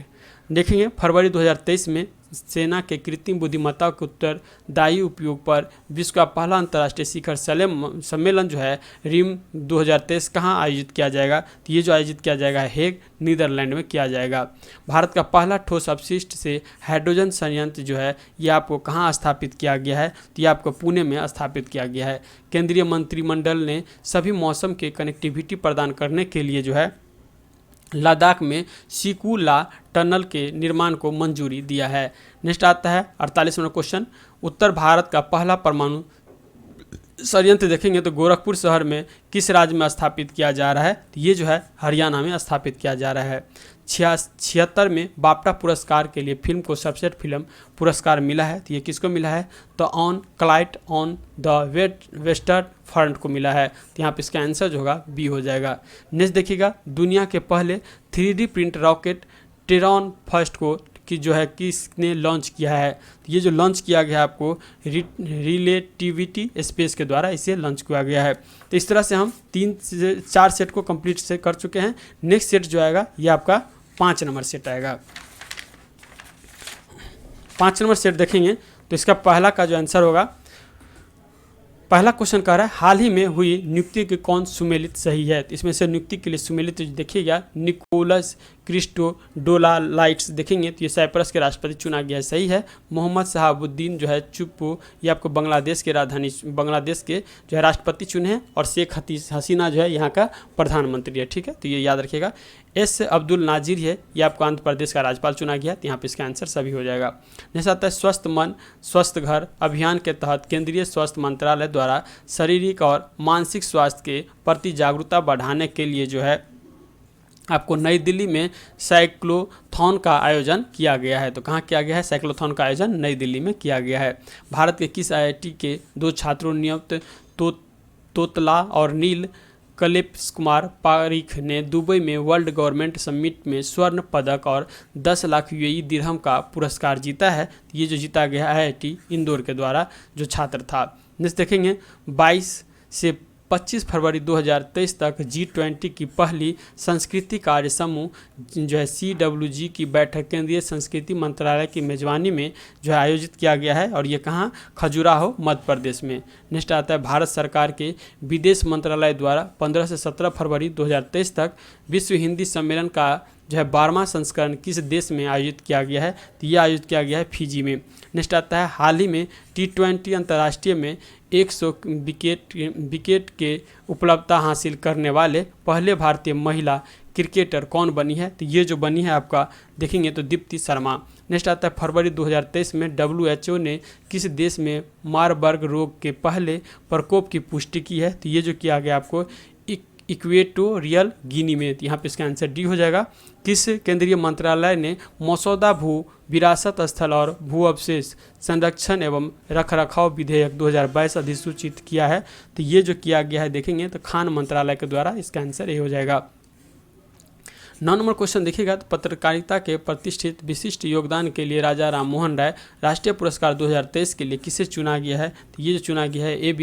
देखेंगे फरवरी 2023 में सेना के कृत्रिम बुद्धिमत्ता के उत्तरदायी उपयोग पर विश्व का पहला अंतर्राष्ट्रीय शिखर सम्मेलन जो है रिम 2023 कहाँ आयोजित किया जाएगा? तो ये जो आयोजित किया जाएगा हेग नीदरलैंड में किया जाएगा। भारत का पहला ठोस अपशिष्ट से हाइड्रोजन संयंत्र जो है ये आपको कहाँ स्थापित किया गया है? तो ये आपको पुणे में स्थापित किया गया है। केंद्रीय मंत्रिमंडल ने सभी मौसम के कनेक्टिविटी प्रदान करने के लिए जो है लद्दाख में सिकू ला टनल के निर्माण को मंजूरी दिया है। नेक्स्ट आता है 48वां क्वेश्चन, उत्तर भारत का पहला परमाणु संयंत्र देखेंगे तो गोरखपुर शहर में किस राज्य में स्थापित किया जा रहा है? तो ये जो है हरियाणा में स्थापित किया जा रहा है। 76 में बाफ्टा पुरस्कार के लिए फिल्म को सर्वश्रेष्ठ फिल्म पुरस्कार मिला है। तो ये किसको मिला है? तो on client on the western front को मिला है। तो यहाँ पे इसका आंसर जो होगा B हो जाएगा। नेक्स्ट देखिएगा दुनिया के पहले 3D print rocket Tayron first को कि जो है किसने लॉन्च किया है। तो ये जो लॉन्च किया गया है आपको रिलेटिविटी स्पेस के द्वारा इसे लॉन्च किया गया है। तो इस तरह से हम 3 से 4 सेट को कंप्लीट से कर चुके हैं। नेक्स्ट सेट जो आएगा ये आपका 5 नंबर सेट आएगा। 5 नंबर सेट देखेंगे तो इसका पहला का जो आंसर होगा, पहला क्वेश्चन कह रहा है हाल ही में हुई नियुक्ति के कौन सुमेलित सही है। तो इसमें से नियुक्ति के लिए सुमेलित देखिएगा निकोलस क्रिस्टोडोलाइट्स देखेंगे तो ये साइप्रस के राष्ट्रपति चुना गया है, सही है। मोहम्मद शहाबुद्दीन जो है चुप्पू ये आपको बांग्लादेश के राजधानी बांग्लादेश के जो है राष्ट्रपति चुने हैं, और शेख हसीना जो है यहाँ का प्रधानमंत्री है, ठीक है। तो ये याद रखिएगा। एस अब्दुल नाजिर है ये आपको आंध्र प्रदेश का राज्यपाल चुना गया, तो यहाँ पे इसका आंसर सभी हो जाएगा। नेक्स्ट आता है स्वस्थ मन स्वस्थ घर अभियान के तहत केंद्रीय स्वास्थ्य मंत्रालय द्वारा शारीरिक और मानसिक स्वास्थ्य के प्रति जागरूकता बढ़ाने के लिए जो है आपको नई दिल्ली में साइक्लोथॉन का आयोजन किया गया है। तो कहाँ किया गया है? साइक्लोथॉन का आयोजन नई दिल्ली में किया गया है। भारत के किस IIT के 2 छात्रों नियुक्त तोतला और नील कलेप्स कुमार पारिख ने दुबई में वर्ल्ड गवर्नमेंट समिट में स्वर्ण पदक और 10 लाख UAE दिरहम का पुरस्कार जीता है। ये जो जीता गया IIT इंदौर के द्वारा जो छात्र था। नेक्स्ट देखेंगे 22 से 25 फरवरी 2023 तक G20 की पहली संस्कृति कार्य समूह जो है CWG की बैठक केंद्रीय संस्कृति मंत्रालय की मेजबानी में जो है आयोजित किया गया है, और ये कहाँ? खजुराहो मध्य प्रदेश में। नेक्स्ट आता है भारत सरकार के विदेश मंत्रालय द्वारा 15 से 17 फरवरी 2023 तक विश्व हिंदी सम्मेलन का जो है 12वां संस्करण किस देश में आयोजित किया गया है? तो ये आयोजित किया गया है फिजी में। नेक्स्ट आता है हाल ही में T20 अंतर्राष्ट्रीय में 100 विकेट के उपलब्धता हासिल करने वाले पहले भारतीय महिला क्रिकेटर कौन बनी है? तो ये जो बनी है आपका देखेंगे तो दीप्ति शर्मा। नेक्स्ट आता है फरवरी 2023 में WHO ने किस देश में मारबर्ग रोग के पहले प्रकोप की पुष्टि की है? तो ये जो किया गया आपको इक्वेटोरियल गिनी में। यहाँ पे इसका आंसर डी हो जाएगा। किस केंद्रीय मंत्रालय ने मसौदा भू विरासत स्थल और भू अवशेष संरक्षण एवं रखरखाव विधेयक 2022 अधिसूचित किया है? तो ये जो किया गया है देखेंगे तो खान मंत्रालय के द्वारा, इसका आंसर ये हो जाएगा। 9 नंबर क्वेश्चन देखिएगा तो पत्रकारिता के प्रतिष्ठित विशिष्ट योगदान के लिए राजा राम मोहन राय राष्ट्रीय पुरस्कार 2023 के लिए किसे चुना गया है? तो ये जो चुना गया है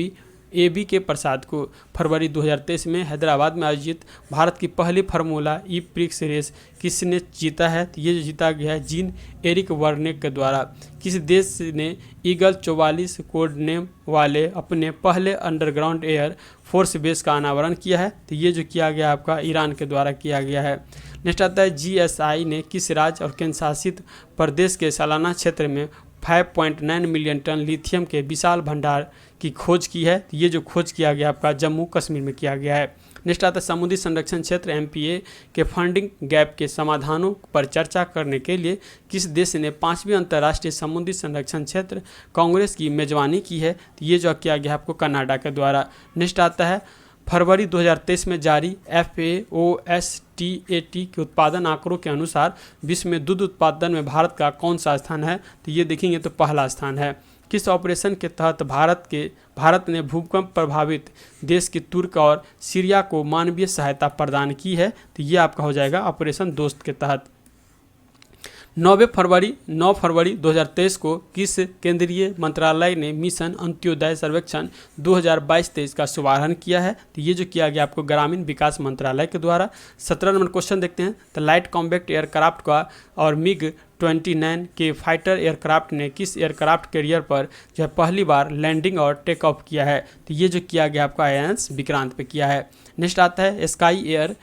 AB के प्रसाद को। फरवरी 2023 में हैदराबाद में आयोजित भारत की पहली फार्मूला ई प्रिक्स रेस किसने जीता है? तो ये जो जीता गया है जीन एरिक वर्नेक के द्वारा। किस देश ने ईगल 44 कोड नेम वाले अपने पहले अंडरग्राउंड एयर फोर्स बेस का अनावरण किया है? तो ये जो किया गया आपका ईरान के द्वारा किया गया है। नेक्स्ट आता है GSI ने किस राज्य और केंद्र शासित प्रदेश के सालाना क्षेत्र में 5.9 मिलियन टन लिथियम के विशाल भंडार की खोज की है? तो ये जो खोज किया गया आपका जम्मू कश्मीर में किया गया है। नेक्स्ट आता है समुद्री संरक्षण क्षेत्र MPA के फंडिंग गैप के समाधानों पर चर्चा करने के लिए किस देश ने 5वीं अंतर्राष्ट्रीय समुद्री संरक्षण क्षेत्र कांग्रेस की मेजबानी की है? तो ये जो किया गया आपको कनाडा के द्वारा। नेक्स्ट आता है फरवरी 2023 में जारी FAO-STAT के उत्पादन आंकड़ों के अनुसार विश्व में दूध उत्पादन में भारत का कौन सा स्थान है? तो ये देखेंगे तो पहला स्थान है। किस ऑपरेशन के तहत भारत ने भूकंप प्रभावित देश के तुर्क और सीरिया को मानवीय सहायता प्रदान की है? तो ये आपका हो जाएगा ऑपरेशन दोस्त के तहत। 9 फरवरी 2023 को किस केंद्रीय मंत्रालय ने मिशन अंत्योदय सर्वेक्षण 2022-23 का शुभारंभ किया है? तो ये जो किया गया आपको ग्रामीण विकास मंत्रालय के द्वारा। 17 नंबर क्वेश्चन देखते हैं तो लाइट कॉम्बैक्ट एयरक्राफ्ट का और MiG-29 के फाइटर एयरक्राफ्ट ने किस एयरक्राफ्ट कैरियर पर जो है पहली बार लैंडिंग और टेक ऑफ किया है? तो ये जो किया गया आपका INS विक्रांत पे किया है। नेक्स्ट आता है स्काई एयर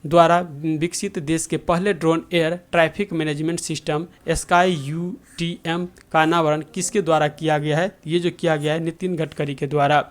द्वारा विकसित देश के पहले drone air traffic management system sky UTM का अनावरण किसके द्वारा किया गया है? ये जो किया गया है नितिन गडकरी के द्वारा।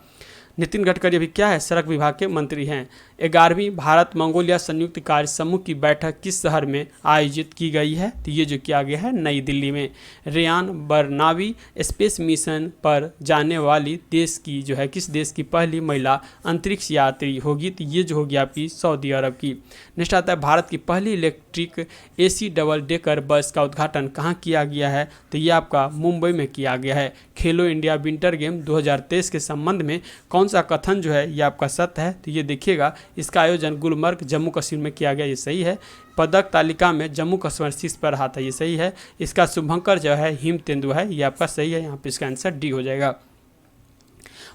नितिन गडकरी अभी क्या है? सड़क विभाग के मंत्री हैं। 11वीं भारत मंगोलिया संयुक्त कार्य समूह की बैठक किस शहर में आयोजित की गई है? तो ये जो किया गया है नई दिल्ली में। रेयान बरनावी स्पेस मिशन पर जाने वाली देश की जो है किस देश की पहली महिला अंतरिक्ष यात्री होगी? तो ये जो होगी आपकी सऊदी अरब की। नेक्स्ट आता है भारत की पहली electric AC double decker bus का उद्घाटन कहाँ किया गया है? तो ये आपका मुंबई में किया गया है। खेलो इंडिया विंटर गेम 2023 के संबंध में कौन सा कथन जो है ये आपका सत्य है? तो ये देखिएगा इसका आयोजन गुलमर्ग जम्मू कश्मीर में किया गया, ये सही है। पदक तालिका में जम्मू कश्मीर शीर्ष पर रहा था, ये सही है। इसका शुभंकर जो है हिम तेंदु है, ये आपका सही है, यहाँ पे इसका आंसर डी हो जाएगा।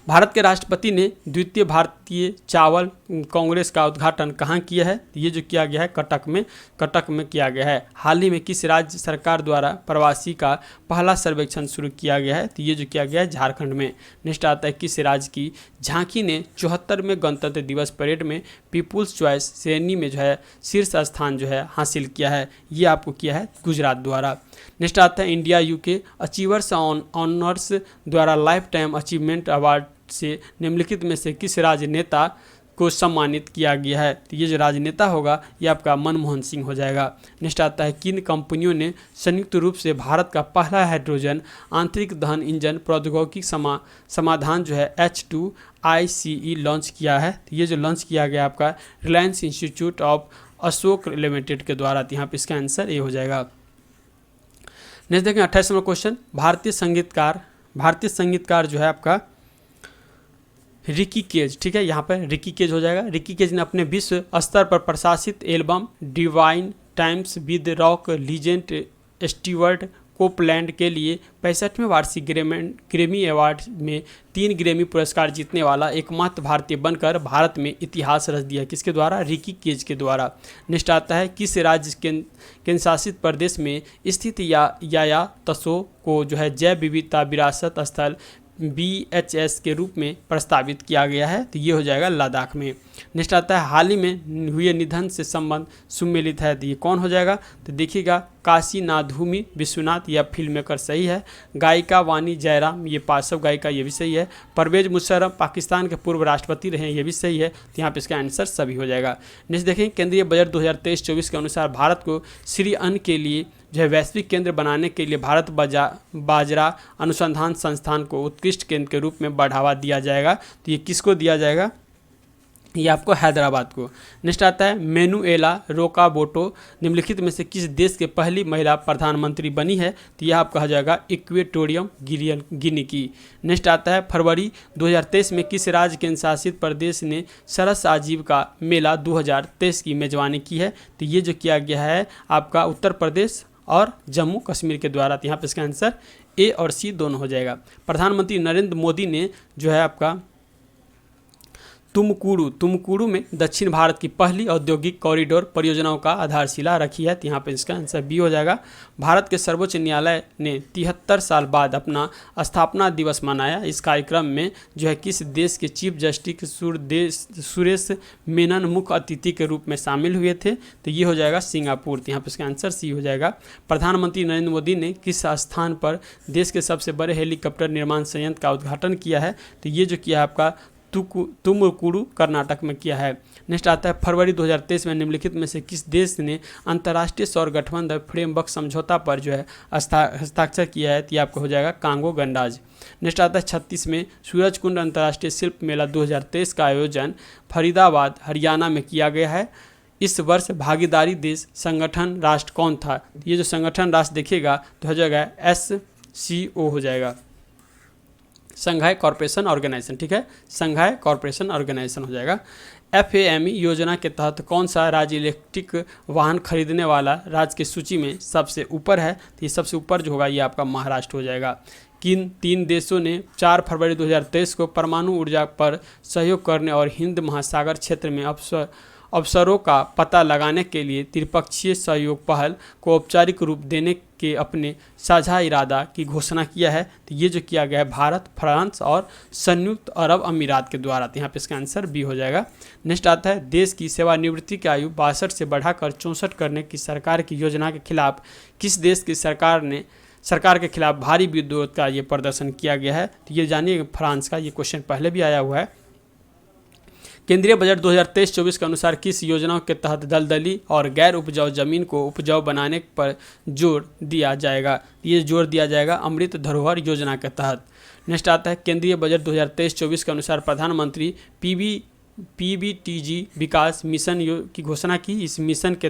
भारत के राष्ट्रपति ने द्वितीय भारतीय चावल कांग्रेस का उद्घाटन कहाँ किया है? ये जो किया गया है कटक में किया गया है। हाल ही में किस राज्य सरकार द्वारा प्रवासी का पहला सर्वेक्षण शुरू किया गया है? तो ये जो किया गया है झारखंड में। नेक्स्ट आता है किस राज्य की झांकी ने 74वें गणतंत्र दिवस परेड में पीपुल्स चॉइस श्रेणी में जो है शीर्ष स्थान जो है हासिल किया है? ये आपको किया है गुजरात द्वारा। नेक्स्ट आता है इंडिया यूके अचीवर्स ऑनर्स द्वारा लाइफ टाइम अचीवमेंट अवार्ड से निम्नलिखित में से किस राजनेता को सम्मानित किया गया है? तो ये जो राजनेता होगा ये आपका मनमोहन सिंह हो जाएगा। नेक्स्ट आता है किन कंपनियों ने संयुक्त रूप से भारत का पहला हाइड्रोजन आंतरिक दहन इंजन प्रौद्योगिकी समाधान जो है H2ICE लॉन्च किया है? तो ये जो लॉन्च किया गया आपका Reliance institute of Ashok limited के द्वारा। तो यहाँ पे इसका आंसर ये हो जाएगा। नेक्स्ट देखें 28 नंबर क्वेश्चन, भारतीय संगीतकार जो है आपका रिकी केज, ठीक है, यहाँ पर रिकी केज हो जाएगा। रिकी केज ने अपने विश्व स्तर पर प्रशासित album divine times with rock legend Stewart Copeland के लिए 65वें वार्षिक ग्रैमी अवार्ड में 3 ग्रैमी पुरस्कार जीतने वाला एकमात्र भारतीय बनकर भारत में इतिहास रच दिया। किसके द्वारा? रिकी केज के द्वारा। नेक्स्ट आता है किस राज्य केंद्र शासित प्रदेश में स्थित याया तसो को जो है जैव विविधता विरासत स्थल BHS के रूप में प्रस्तावित किया गया है? तो ये हो जाएगा लद्दाख में। नेक्स्ट आता है हाल ही में हुए निधन से संबंध सुमेलित है, तो ये कौन हो जाएगा? तो देखिएगा काशी नाथभूमि विश्वनाथ, यह फिल्म मेकर सही है। गायिका वानी जयराम, ये पार्श्व गायिका, ये भी सही है। परवेज मुशर्रफ पाकिस्तान के पूर्व राष्ट्रपति रहे, ये भी सही है। तो यहाँ पे इसका आंसर सभी हो जाएगा। नेक्स्ट देखें केंद्रीय बजट 2023-24 के अनुसार भारत को श्री अन्न के लिए जो है वैश्विक केंद्र बनाने के लिए भारत बाजरा अनुसंधान संस्थान को उत्कृष्ट केंद्र के रूप में बढ़ावा दिया जाएगा। तो ये किसको दिया जाएगा? ये आपको हैदराबाद को। नेक्स्ट आता है मेनुएला रोकाबोटो निम्नलिखित में से किस देश के पहली महिला प्रधानमंत्री बनी है? तो यह आपका हो जाएगा इक्वेटोरियम गिनी की। नेक्स्ट आता है फरवरी 2023 में किस राज्य केंद्र शासित प्रदेश ने सरस आजीविका मेला 2023 की मेजबानी की है? तो ये जो किया गया है आपका उत्तर प्रदेश और जम्मू कश्मीर के द्वारा। तो यहाँ पे इसका आंसर A और C दोनों हो जाएगा। प्रधानमंत्री नरेंद्र मोदी ने जो है आपका तुमकुरू में दक्षिण भारत की पहली औद्योगिक कॉरिडोर परियोजनाओं का आधारशिला रखी है। तो यहाँ पे इसका आंसर बी हो जाएगा। भारत के सर्वोच्च न्यायालय ने 73 साल बाद अपना स्थापना दिवस मनाया। इस कार्यक्रम में जो है किस देश के चीफ जस्टिस सुरेश मेनन मुख्य अतिथि के रूप में शामिल हुए थे? तो ये हो जाएगा सिंगापुर। तो यहाँ पे इसका आंसर सी हो जाएगा। प्रधानमंत्री नरेंद्र मोदी ने किस स्थान पर देश के सबसे बड़े हेलीकॉप्टर निर्माण संयंत्र का उद्घाटन किया है? तो ये जो किया है आपका तुमकुरू कर्नाटक में किया है। नेक्स्ट आता है फरवरी 2023 में निम्नलिखित में से किस देश ने अंतर्राष्ट्रीय सौर गठबंधन फ्रेमवर्क समझौता पर जो है हस्ताक्षर किया है? तो ये आपको हो जाएगा कांगो गणराज्य। नेक्स्ट आता है 36 में सूरजकुंड अंतर्राष्ट्रीय शिल्प मेला 2023 का आयोजन फरीदाबाद हरियाणा में किया गया है। इस वर्ष भागीदारी देश संगठन राष्ट्र कौन था? ये जो संगठन राष्ट्र देखिएगा तो हो जाएगा SCO हो जाएगा, संघाई कॉरपोरेशन ऑर्गेनाइजेशन, ठीक है, संघाई कॉरपोरेशन ऑर्गेनाइजेशन हो जाएगा। FAME योजना के तहत कौन सा राज्य इलेक्ट्रिक वाहन खरीदने वाला राज्य की सूची में सबसे ऊपर है? तो ये सबसे ऊपर जो होगा ये आपका महाराष्ट्र हो जाएगा। किन 3 देशों ने 4 फरवरी 2023 को परमाणु ऊर्जा पर सहयोग करने और हिंद महासागर क्षेत्र में अवसरों का पता लगाने के लिए त्रिपक्षीय सहयोग पहल को औपचारिक रूप देने के अपने साझा इरादा की घोषणा किया है? तो ये जो किया गया है भारत, फ्रांस और संयुक्त अरब अमीरात के द्वारा। तो यहाँ पे इसका आंसर बी हो जाएगा। नेक्स्ट आता है देश की सेवानिवृत्ति की आयु 62 से बढ़ाकर 64 करने की सरकार की योजना के खिलाफ किस देश की सरकार के खिलाफ भारी विरोध का ये प्रदर्शन किया गया है? तो ये जानिए फ्रांस का। ये क्वेश्चन पहले भी आया हुआ है। केंद्रीय बजट 2023-24 के अनुसार किस योजनाओं के तहत दलदली और गैर उपजाऊ जमीन को उपजाऊ बनाने पर जोर दिया जाएगा? ये जोर दिया जाएगा अमृत धरोहर योजना के तहत। नेक्स्ट आता है केंद्रीय बजट 2023-24 के अनुसार प्रधानमंत्री PBTG विकास मिशन की घोषणा की। इस मिशन के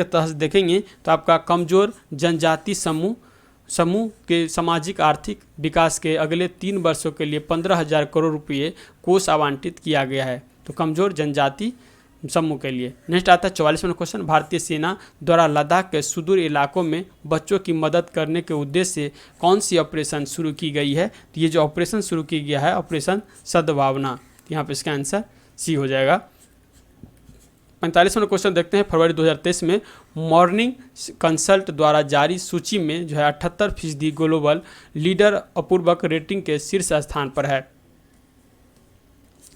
तहत देखेंगे तो आपका कमजोर जनजाति समूह के सामाजिक आर्थिक विकास के अगले 3 वर्षों के लिए 15,000 करोड़ रुपये कोष आवंटित किया गया है। तो कमजोर जनजाति समूह के लिए। नेक्स्ट आता है 44वां क्वेश्चन, भारतीय सेना द्वारा लद्दाख के सुदूर इलाकों में बच्चों की मदद करने के उद्देश्य से कौन सी ऑपरेशन शुरू की गई है? तो ये जो ऑपरेशन शुरू की गया है ऑपरेशन सद्भावना, यहाँ पे इसका आंसर सी हो जाएगा। 45वां क्वेश्चन देखते हैं, फरवरी 2023 में मॉर्निंग कंसल्ट द्वारा जारी सूची में जो है 78% ग्लोबल लीडर अपूर्वक रेटिंग के शीर्ष स्थान पर है,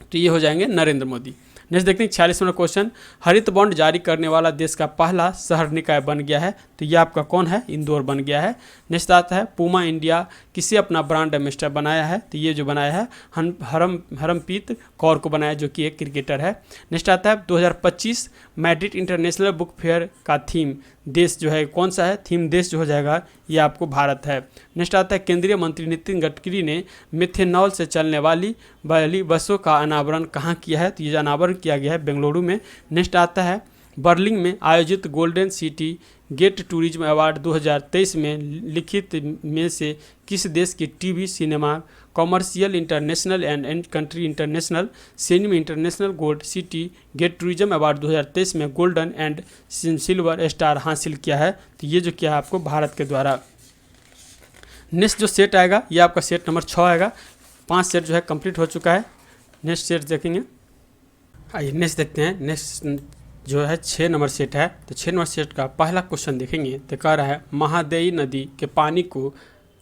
तो ये हो जाएंगे नरेंद्र मोदी। नेक्स्ट देखते हैं 46वां क्वेश्चन, हरित बॉन्ड जारी करने वाला देश का पहला शहर निकाय बन गया है, तो ये आपका कौन है? इंदौर बन गया है। नेक्स्ट आता है, पूमा इंडिया किसे अपना ब्रांड एम्बेसडर बनाया है? तो ये जो बनाया है हरमप्रीत कौर को बनाया, जो कि एक क्रिकेटर है। नेक्स्ट आता है 2025 मैड्रिड इंटरनेशनल बुक फेयर का थीम देश जो है कौन सा है? थीम देश जो हो जाएगा ये आपको भारत है। नेक्स्ट आता है, केंद्रीय मंत्री नितिन गडकरी ने मिथेनॉल से चलने वाली बसों का अनावरण कहाँ किया है? तो ये अनावरण किया गया है बेंगलुरु में। नेक्स्ट आता है, बर्लिन में आयोजित golden city gate tourism award 2023 में लिखित में से किस देश की TV cinema commercial international and country international cinema international gold city gate tourism award 2023 में गोल्डन एंड सिल्वर स्टार हासिल किया है? तो ये जो किया है आपको भारत के द्वारा। नेक्स्ट जो सेट आएगा ये आपका सेट नंबर 6 आएगा। 5 सेट जो है कंप्लीट हो चुका है। नेक्स्ट सेट देखेंगे, आइए नेक्स्ट देखते हैं। नेक्स्ट जो है 6 नंबर सेट है, तो 6 नंबर सेट का पहला क्वेश्चन देखेंगे तो कह रहा है, महादेई नदी के पानी को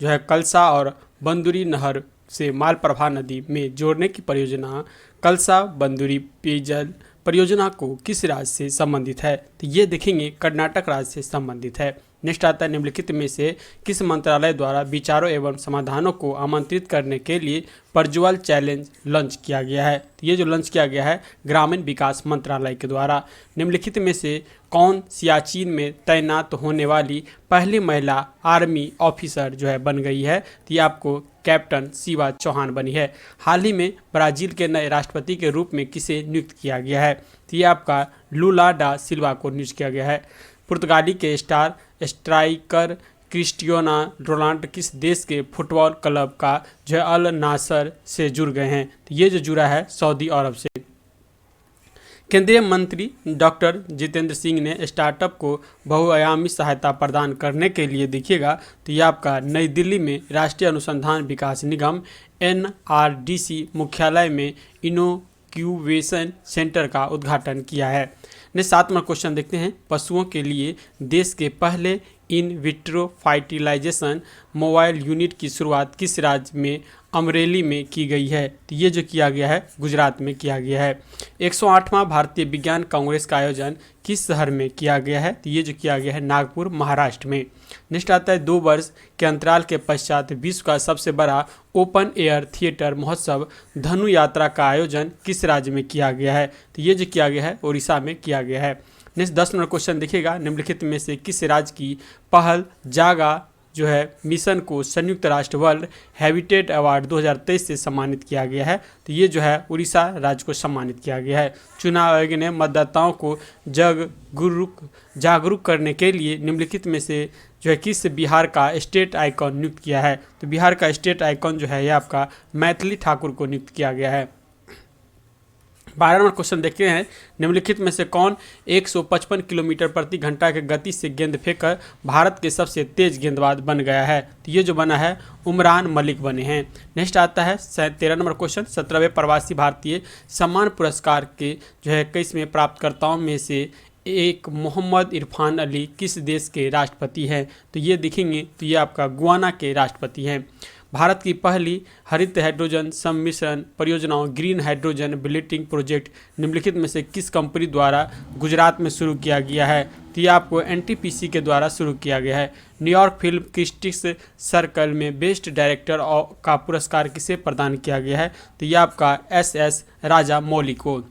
जो है कलसा और बंदुरी नहर से मालप्रभा नदी में जोड़ने की परियोजना कलसा बंदुरी पेयजल परियोजना को किस राज्य से संबंधित है? तो ये देखेंगे कर्नाटक राज्य से संबंधित है। नेक्स्ट आता है, निम्नलिखित में से किस मंत्रालय द्वारा विचारों एवं समाधानों को आमंत्रित करने के लिए प्रज्वल चैलेंज लॉन्च किया गया है? तो ये जो लॉन्च किया गया है ग्रामीण विकास मंत्रालय के द्वारा। निम्नलिखित में से कौन सियाचिन में तैनात होने वाली पहली महिला आर्मी ऑफिसर जो है बन गई है? तो ये आपको कैप्टन शिवा चौहान बनी है। हाल ही में ब्राज़ील के नए राष्ट्रपति के रूप में किसे नियुक्त किया गया है? तो ये आपका लूला डा सिल्वा को नियुक्त किया गया है। पुर्तगाली के स्टार स्ट्राइकर क्रिस्टियानो रोनाल्डो किस देश के फुटबॉल क्लब का जो है अल नासर से जुड़ गए हैं? तो ये जो जुड़ा है सऊदी अरब से। केंद्रीय मंत्री डॉक्टर जितेंद्र सिंह ने स्टार्टअप को बहुआयामी सहायता प्रदान करने के लिए देखिएगा तो ये आपका नई दिल्ली में राष्ट्रीय अनुसंधान विकास निगम NRDC मुख्यालय में इनोक्यूबेशन सेंटर का उद्घाटन किया है। ने 7वां क्वेश्चन देखते हैं, पशुओं के लिए देश के पहले in vitro fertilisation mobile unit की शुरुआत किस राज्य में अमरेली में की गई है? तो ये जो किया गया है गुजरात में किया गया है। 108वां भारतीय विज्ञान कांग्रेस का आयोजन किस शहर में किया गया है? तो ये जो किया गया है नागपुर महाराष्ट्र में। नेक्स्ट आता है, 2 वर्ष के अंतराल के पश्चात विश्व का सबसे बड़ा ओपन एयर थिएटर महोत्सव धनु यात्रा का आयोजन किस राज्य में किया गया है? तो ये जो किया गया है उड़ीसा में किया गया है। नेक्स्ट 10 नंबर क्वेश्चन देखिएगा, निम्नलिखित में से किस राज्य की पहल जागा जो है मिशन को संयुक्त राष्ट्र वर्ल्ड हैबिटेट अवार्ड 2023 से सम्मानित किया गया है? तो ये जो है उड़ीसा राज्य को सम्मानित किया गया है। चुनाव आयोग ने मतदाताओं को जागरूक करने के लिए निम्नलिखित में से जो है किस बिहार का स्टेट आइकॉन नियुक्त किया है? तो बिहार का स्टेट आइकॉन जो है ये आपका मैथिली ठाकुर को नियुक्त किया गया है। 12 नंबर क्वेश्चन देखते हैं, निम्नलिखित में से कौन 155 किलोमीटर प्रति घंटा के गति से गेंद फेंककर भारत के सबसे तेज गेंदबाज बन गया है? तो ये जो बना है उमरान मलिक बने हैं। नेक्स्ट आता है 13 नंबर क्वेश्चन, 17वें प्रवासी भारतीय सम्मान पुरस्कार के जो है 21वें प्राप्तकर्ताओं में से एक मोहम्मद इरफान अली किस देश के राष्ट्रपति हैं? तो ये देखेंगे तो ये आपका गुयाना के राष्ट्रपति हैं। भारत की पहली हरित हाइड्रोजन सम्मिश्रण परियोजनाओं ग्रीन हाइड्रोजन बिल्डिंग प्रोजेक्ट निम्नलिखित में से किस कंपनी द्वारा गुजरात में शुरू किया गया है? तो ये आपको NTPC के द्वारा शुरू किया गया है। न्यूयॉर्क फिल्म क्रिटिक्स सर्कल में बेस्ट डायरेक्टर का पुरस्कार किसे प्रदान किया गया है? तो ये आपका SS राजा मौली को।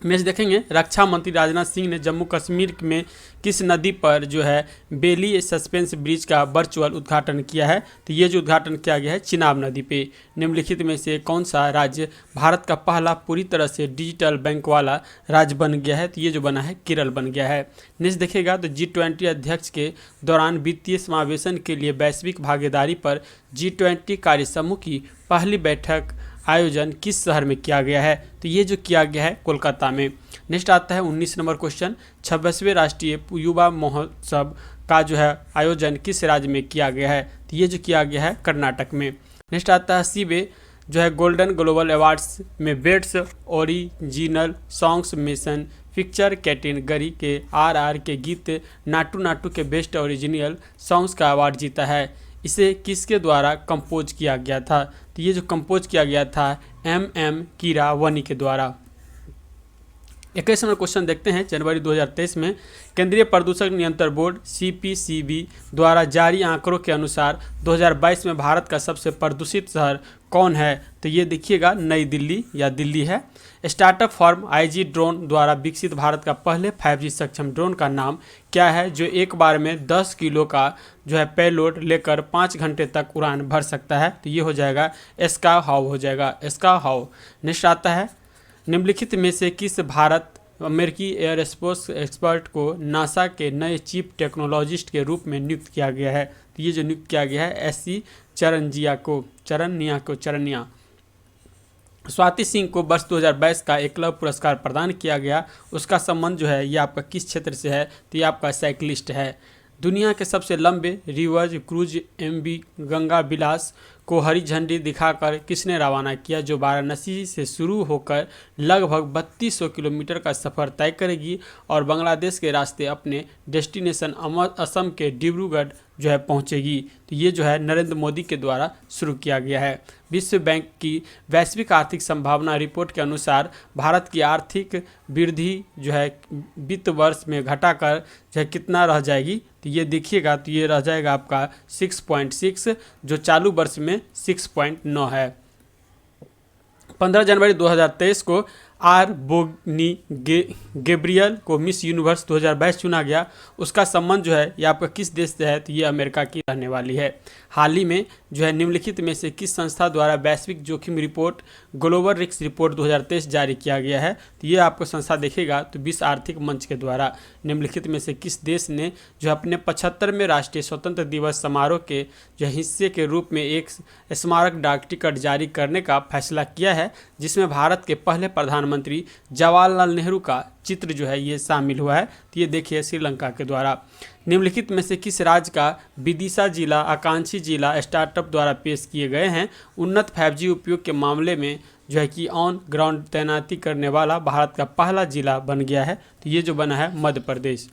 मैच देखेंगे, रक्षा मंत्री राजनाथ सिंह ने जम्मू कश्मीर में किस नदी पर जो है बेली सस्पेंस ब्रिज का वर्चुअल उद्घाटन किया है? तो ये जो उद्घाटन किया गया है चिनाब नदी पे। निम्नलिखित में से कौन सा राज्य भारत का पहला पूरी तरह से डिजिटल बैंक वाला राज्य बन गया है? तो ये जो बना है केरल बन गया है। नेक्स्ट देखेगा तो G20 अध्यक्ष के दौरान वित्तीय समावेशन के लिए वैश्विक भागीदारी पर G20 कार्य समूह की पहली बैठक आयोजन किस शहर में किया गया है? तो ये जो किया गया है कोलकाता में। नेक्स्ट आता है 19 नंबर क्वेश्चन, 26वें राष्ट्रीय युवा महोत्सव का जो है आयोजन किस राज्य में किया गया है? तो ये जो किया गया है कर्नाटक में। नेक्स्ट आता है 80वें जो है गोल्डन ग्लोबल अवार्ड्स में best original songs mission picture category के आरआर के गीत नाटू नाटू के बेस्ट ओरिजिनल सॉन्ग्स का अवार्ड जीता है। इसे किसके द्वारा कंपोज किया गया था? तो ये जो कंपोज किया गया था एम कीरावनी के द्वारा। 21 नंबर क्वेश्चन देखते हैं, जनवरी 2023 में केंद्रीय प्रदूषण नियंत्रण बोर्ड सीपीसीबी द्वारा जारी आंकड़ों के अनुसार 2022 में भारत का सबसे प्रदूषित शहर कौन है? तो ये देखिएगा नई दिल्ली या दिल्ली है। स्टार्टअप फर्म आईजी ड्रोन द्वारा विकसित भारत का पहले 5G सक्षम ड्रोन का नाम क्या है, जो एक बार में 10 किलो का जो है पेलोड लेकर 5 घंटे तक उड़ान भर सकता है? तो ये हो जाएगा एस्का हाउ हो जाएगा, एस्का हाउ। नेक्स्ट आता है निम्नलिखित में से किस भारत अमेरिकी एयरस्पेस एक्सपर्ट को नासा के नए चीफ टेक्नोलॉजिस्ट के रूप में नियुक्त किया गया है? तो ये जो नियुक्त किया गया है एससी चरनिया। स्वाति सिंह को वर्ष 2022 का एकलव्य पुरस्कार प्रदान किया गया। उसका संबंध जो है ये आपका किस क्षेत्र से है? तो ये आपका साइकिलिस्ट है। दुनिया के सबसे लंबे रिवर्स क्रूज एमवी गंगा विलास को हरी झंडी दिखाकर किसने रवाना किया, जो वाराणसी से शुरू होकर लगभग 3200 किलोमीटर का सफ़र तय करेगी और बांग्लादेश के रास्ते अपने डेस्टिनेशन असम के डिब्रूगढ़ जो है पहुंचेगी? तो ये जो है नरेंद्र मोदी के द्वारा शुरू किया गया है। विश्व बैंक की वैश्विक आर्थिक संभावना रिपोर्ट के अनुसार भारत की आर्थिक वृद्धि जो है वित्त वर्ष में घटाकर जो है कितना रह जाएगी? तो ये देखिएगा, तो ये रह जाएगा आपका 6.6, जो चालू वर्ष में 6.9 है। 15 जनवरी 2023 को आर बोगनी गैब्रियल को मिस यूनिवर्स 2022 चुना गया। उसका संबंध जो है ये आपका किस देश से है? तो ये अमेरिका की रहने वाली है। हाल ही में जो है निम्नलिखित में से किस संस्था द्वारा वैश्विक जोखिम रिपोर्ट ग्लोबल रिस्क रिपोर्ट 2023 जारी किया गया है? तो ये आपको संस्था देखेगा तो विश्व आर्थिक मंच के द्वारा। निम्नलिखित में से किस देश ने जो अपने 75वें राष्ट्रीय स्वतंत्र दिवस समारोह के जो हिस्से के रूप में एक स्मारक डाक टिकट जारी करने का फैसला किया है, जिसमें भारत के पहले प्रधानमंत्री जवाहरलाल नेहरू का चित्र जो है ये शामिल हुआ है? तो ये देखिए श्रीलंका के द्वारा। निम्नलिखित में से किस राज्य का विदिशा जिला आकांक्षी जिला स्टार्टअप द्वारा पेश किए गए हैं? उन्नत 5G उपयोग के मामले में जो है कि ऑन ग्राउंड तैनाती करने वाला भारत का पहला जिला बन गया है। तो ये जो बना है मध्य प्रदेश।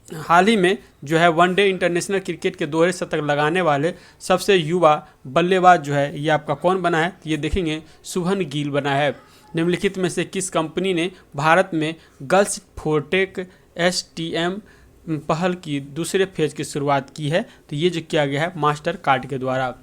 हाल ही में जो है वनडे इंटरनेशनल क्रिकेट के दोहरे शतक लगाने वाले सबसे युवा बल्लेबाज जो है ये आपका कौन बना है? तो ये देखेंगे शुभन गिल बना है। निम्नलिखित में से किस कंपनी ने भारत में गर्ल्स फोरटेक STM पहल की दूसरे फेज की शुरुआत की है? तो ये जो किया गया है मास्टर कार्ड के द्वारा।